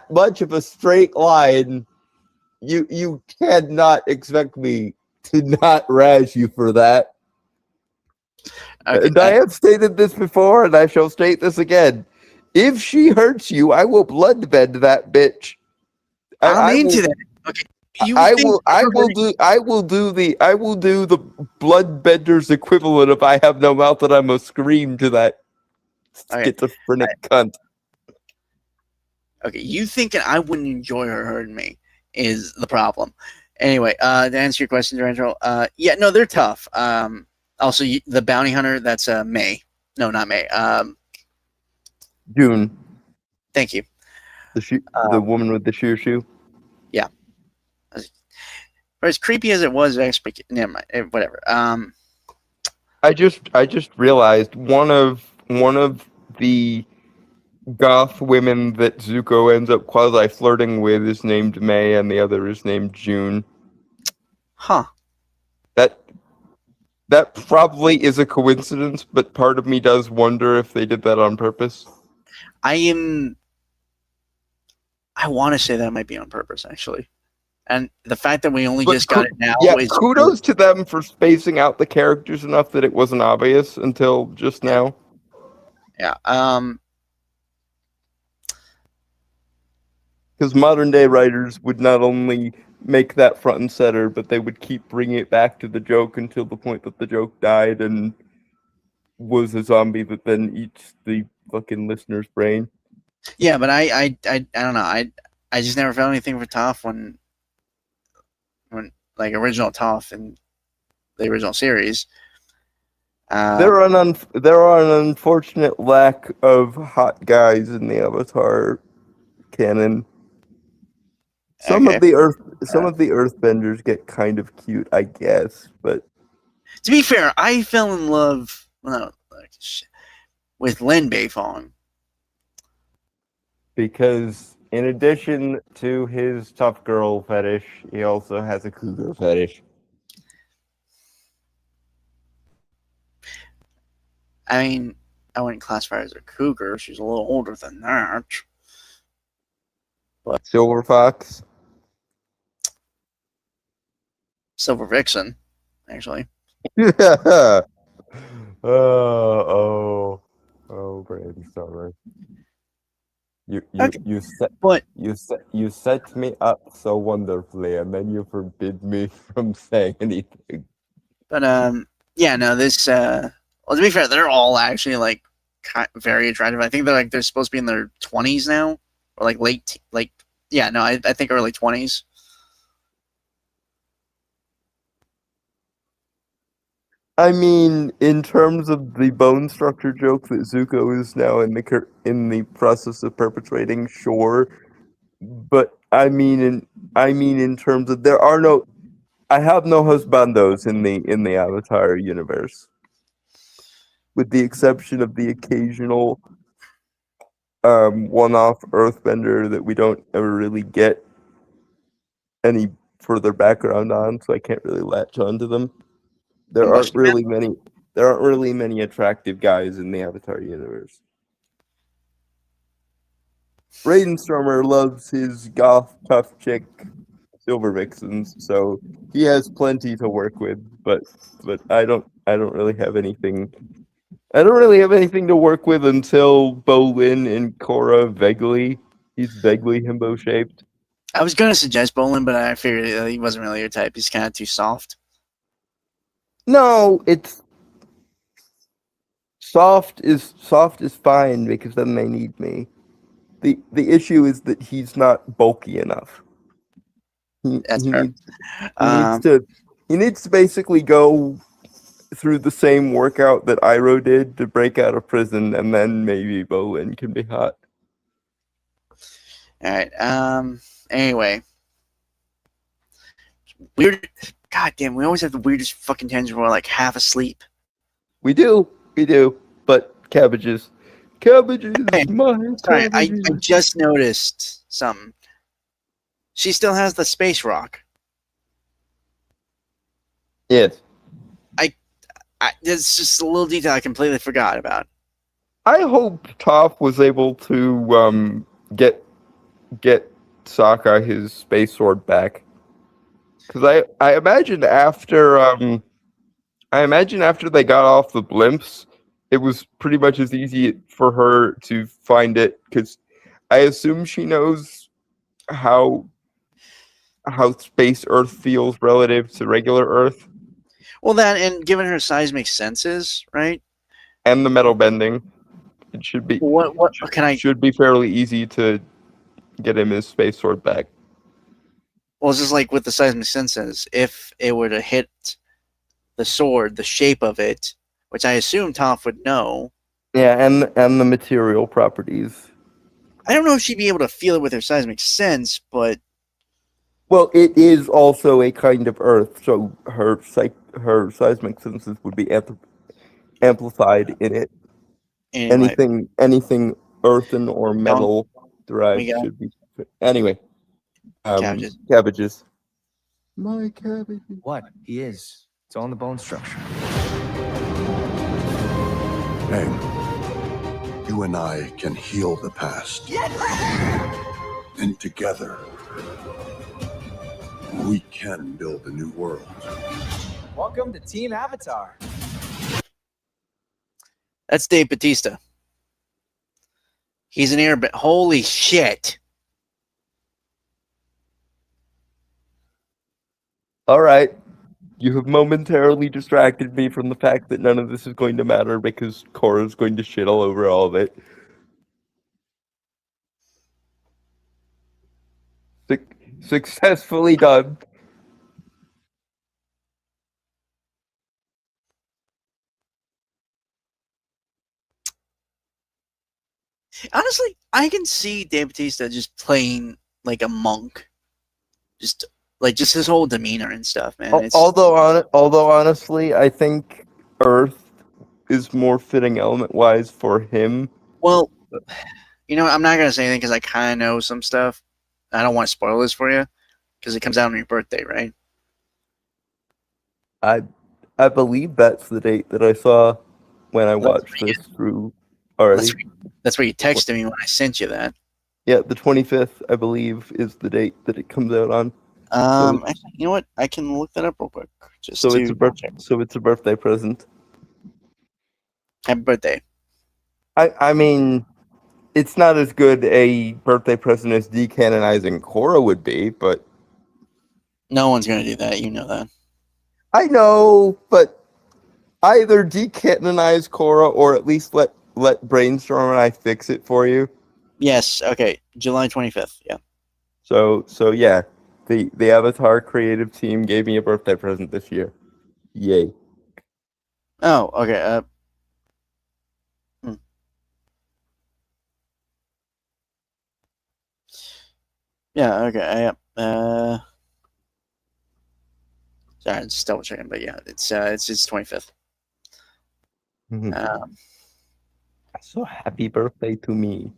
B: much of a straight line. You cannot expect me to not razz you for that.
C: Okay,
B: And I have stated this before, and I shall state this again. If she hurts you, I will bloodbend that bitch.
C: I'm into that. Okay.
B: I will do the bloodbender's equivalent if I have no mouth and I'm a scream to that schizophrenic cunt.
C: Okay, you thinking I wouldn't enjoy her hurting me is the problem. Anyway, to answer your question, Durandro, yeah, no, they're tough. Also, the bounty hunter, that's May. No, not May.
B: June.
C: Thank you.
B: The woman with the shoe.
C: Yeah. But as creepy as it was, actually, never mind. Whatever.
B: I just realized one of the goth women that Zuko ends up quasi flirting with is named May, and the other is named June.
C: Huh.
B: That probably is a coincidence, but part of me does wonder if they did that on purpose.
C: I want to say that might be on purpose, actually. And the fact that we only just got it now is...
B: kudos to them for spacing out the characters enough that it wasn't obvious until just now.
C: Yeah.
B: Because modern day writers would not only make that front and center, but they would keep bringing it back to the joke until the point that the joke died and was a zombie that then eats the fucking listener's brain.
C: Yeah, but I don't know. I just never felt anything for Toph when like original Toph in the original series.
B: There are an unfortunate lack of hot guys in the Avatar canon. Some of the Earthbenders get kind of cute, I guess, but
C: to be fair, I fell in love with Lin Beifong
B: because in addition to his tough girl fetish, he also has a cougar fetish.
C: I mean, I wouldn't classify her as a cougar. She's a little older than that. But
B: Silver Fox?
C: Silver Vixen, actually.
B: Oh, brainstormer. You set me up so wonderfully, and then you forbid me from saying anything.
C: But yeah, no, this well, to be fair, they're all actually like very attractive. I think they're supposed to be in their 20s now, or like late, yeah, no, I think early 20s.
B: I mean, in terms of the bone structure joke that Zuko is now in the process of perpetrating, sure. But I mean in terms of I have no husbandos in the Avatar universe, with the exception of the occasional one-off Earthbender that we don't ever really get any further background on, so I can't really latch onto them. There aren't really many attractive guys in the Avatar universe. Raidenstormer loves his goth tough chick Silver Vixens, so he has plenty to work with, but I don't really have anything. I don't really have anything to work with until Bolin and Korra vaguely. He's vaguely himbo shaped.
C: I was gonna suggest Bolin, but I figured he wasn't really your type. He's kind of too soft.
B: No, it's soft is fine because then they need me. The issue is that he's not bulky enough. He needs to basically go through the same workout that Iroh did to break out of prison, and then maybe Bolin can be hot.
C: All right. Anyway, weird. God damn, we always have the weirdest fucking tangent where we're like half asleep.
B: We do, but cabbages. Cabbages,
C: Hey,
B: my
C: Sorry, I
B: cabbages.
C: just noticed something. She still has the space rock.
B: Yes.
C: It's just a little detail I completely forgot about.
B: I hope Toph was able to get Sokka his space sword back. Because I imagine after they got off the blimps, it was pretty much as easy for her to find it. Because I assume she knows how space Earth feels relative to regular Earth,
C: Well, that and given her seismic senses, right?
B: and the metal bending, it should be
C: What can I?
B: should be fairly easy to get him his space sword back.
C: Well, it's just like with the seismic senses. If it were to hit the sword, the shape of it, which I assume Toph would know.
B: Yeah, and the material properties.
C: I don't know if she'd be able to feel it with her seismic sense, but
B: Well, it is also a kind of Earth, so her seismic senses would be amplified in it.
C: anyway,
B: Anything earthen or metal derived
C: we got-
B: should be. Anyway,
C: Cabbages.
B: cabbages. My cabbages.
K: What? He is. It's all in the bone structure.
L: Aang, you and I can heal the past. And together, we can build a new world.
K: Welcome to Team Avatar.
C: That's Dave Bautista. He's an airbender. Holy shit!
B: All right, you have momentarily distracted me from the fact that none of this is going to matter because Korra's going to shit all over all of it. Successfully done.
C: Honestly, I can see Dave Bautista just playing like a monk, just his whole demeanor and stuff, man.
B: Although honestly, I think Earth is more fitting element-wise for him.
C: Well, I'm not gonna say anything because I kind of know some stuff. I don't want to spoil this for you because it comes out on your birthday, right?
B: I believe that's the date that I saw when I watched this through already.
C: That's what you texted me when I sent you that.
B: Yeah, the 25th, I believe, is the date that it comes out on.
C: Actually, you know what? I can look that up real quick. Just
B: So
C: to
B: it's a birthday present.
C: Happy birthday.
B: I mean, it's not as good a birthday present as decanonizing Korra would be, but
C: No one's gonna do that. You know that.
B: I know, but either decanonize Korra or at least let Brainstorm and I fix it for you.
C: Yes. Okay. July 25th. Yeah.
B: So yeah, the Avatar creative team gave me a birthday present this year. Yay.
C: Oh. Okay. Yeah. Okay. Sorry, just double checking, but yeah, it's 25th.
B: So happy birthday to me.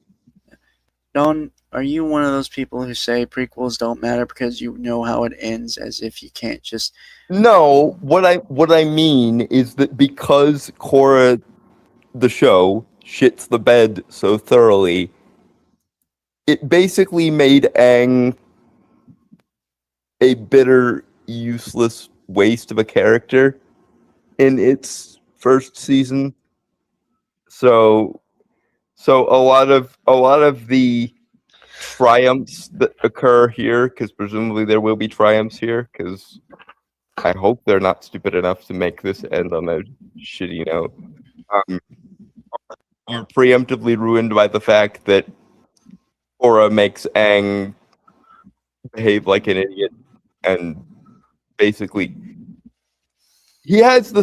C: Don, are you one of those people who say prequels don't matter because you know how it ends, as if you can't just?
B: No, what I mean is that because Korra, the show, shits the bed so thoroughly, it basically made Aang a bitter, useless waste of a character in its first season. So a lot of the triumphs that occur here, because presumably there will be triumphs here, because I hope they're not stupid enough to make this end on a shitty note. Are preemptively ruined by the fact that Korra makes Aang behave like an idiot, and basically he has the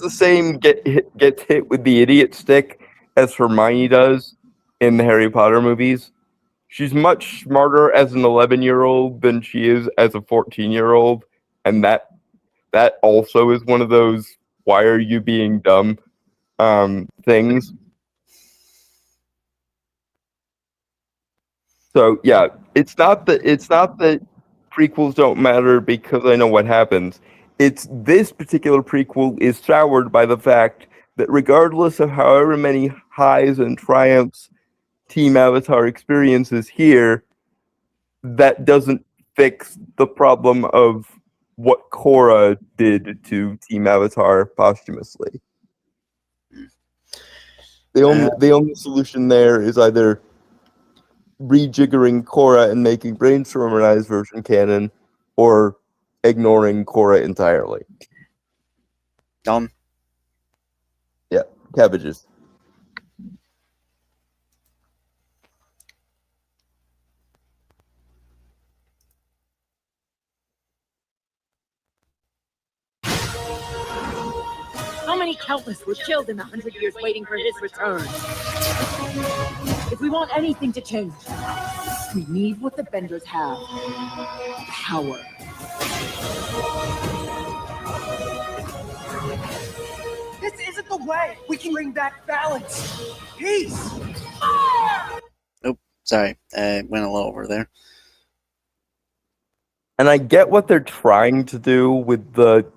B: same gets hit with the idiot stick as Hermione does in the Harry Potter movies. She's much smarter as an 11-year-old than she is as a 14-year-old, and that also is one of those "why are you being dumb" things. So yeah, it's not that prequels don't matter because I know what happens. It's this particular prequel is soured by the fact that regardless of however many highs and triumphs Team Avatar experiences here, that doesn't fix the problem of what Korra did to Team Avatar posthumously. The only solution there is either rejiggering Korra and making Brainstormer version canon, or ignoring Korra entirely.
C: Dumb.
B: Yeah, cabbages.
M: How many countless were killed in the 100 years waiting for his return? If we want anything to change, we need what the Benders have. Power.
H: This isn't the way we can bring back balance. Peace.
C: Nope. Sorry. I went a little over there.
B: And I get what they're trying to do with the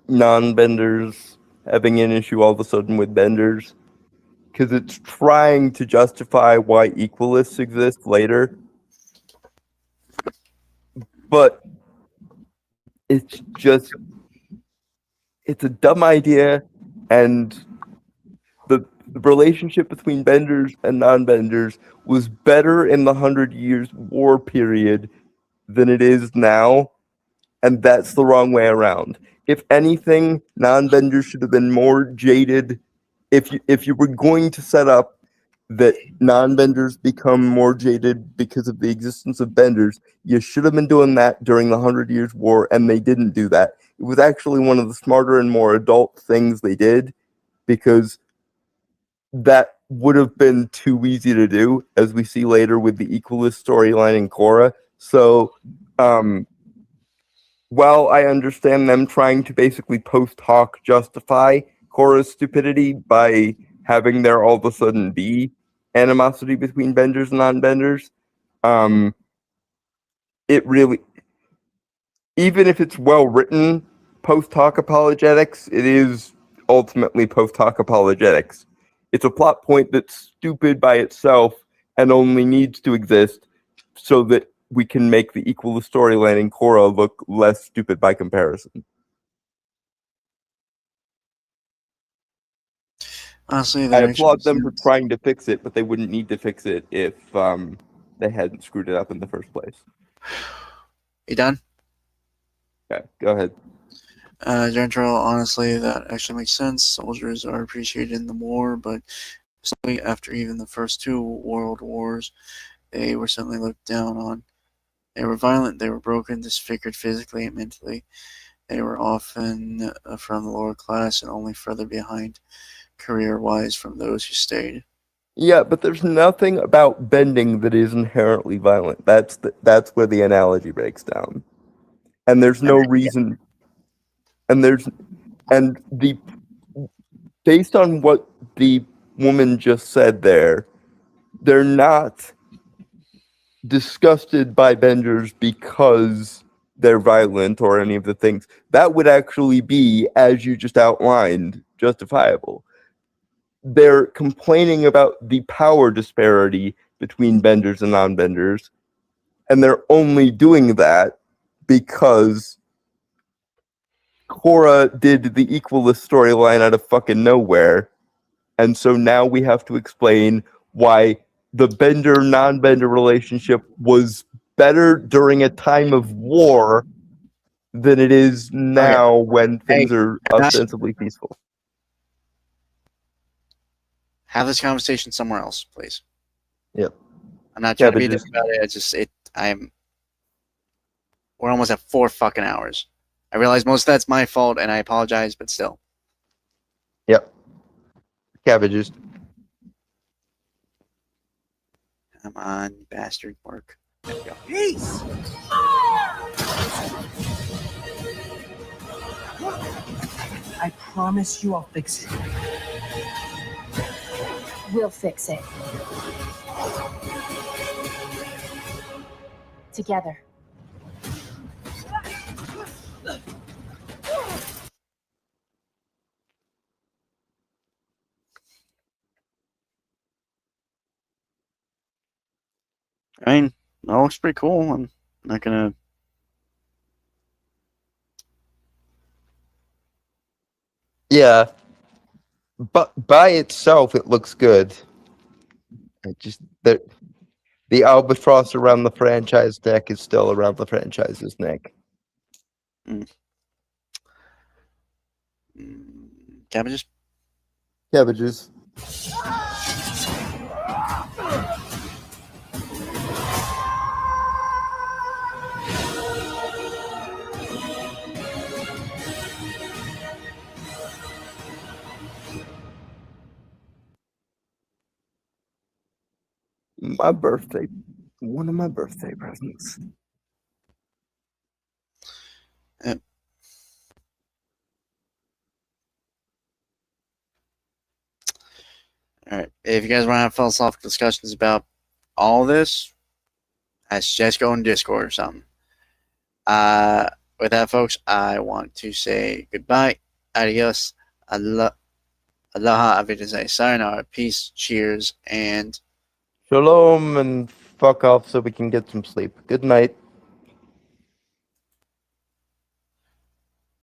B: non-benders having an issue all of a sudden with benders, because it's trying to justify why equalists exist later. But it's a dumb idea, and the relationship between benders and non-benders was better in the 100 Years War period than it is now, and that's the wrong way around. If anything, non-benders should have been more jaded. If you were going to set up that non-benders become more jaded because of the existence of benders, you should have been doing that during the 100 Years War, and they didn't do that. It was actually one of the smarter and more adult things they did, because that would have been too easy to do, as we see later with the Equalist storyline in Korra. So, while I understand them trying to basically post hoc justify Korra's stupidity by having there all of a sudden be animosity between benders and non-benders, it really, even if it's well written post hoc apologetics, it is ultimately post hoc apologetics. It's a plot point that's stupid by itself and only needs to exist so that we can make the Equalist storyline in Korra look less stupid by comparison.
C: Honestly,
B: I applaud them for trying to fix it, but they wouldn't need to fix it if they hadn't screwed it up in the first place.
C: You done?
B: Okay, go ahead.
C: General, honestly, that actually makes sense. Soldiers are appreciated in the war, but especially after even the first two world wars, they were certainly looked down on. They were violent, they were broken, disfigured physically and mentally. They were often from the lower class and only further behind career-wise from those who stayed.
B: Yeah, but there's nothing about bending that is inherently violent. That's where the analogy breaks down. And there's no reason. And based on what the woman just said there, they're not disgusted by benders because they're violent or any of the things. That would actually be, as you just outlined, justifiable. They're complaining about the power disparity between benders and non-benders, and they're only doing that because Korra did the Equalist storyline out of fucking nowhere, and so now we have to explain why the bender-non-bender relationship was better during a time of war than it is now when things are ostensibly peaceful.
C: Have this conversation somewhere else, please.
B: Yep.
C: I'm not trying to be different about it. We're almost at 4 fucking hours. I realize most of that's my fault, and I apologize, but still.
B: Yep. Cabbages.
C: Come on, bastard work. There we go.
H: Peace! I promise you I'll fix it.
I: We'll fix it. together.
C: I mean, that looks pretty cool. I'm not gonna.
B: Yeah, but by itself, it looks good. It just the albatross around the franchise neck is still around the franchise's neck.
C: Cabbages.
B: Cabbages. My birthday, one of my birthday presents.
C: Yep. All right. If you guys want to have philosophical discussions about all this, I suggest go in Discord or something. With that, folks, I want to say goodbye, adios, aloha, avidazai, sayonara, peace, cheers, and
B: Shalom and fuck off so we can get some sleep. Good night.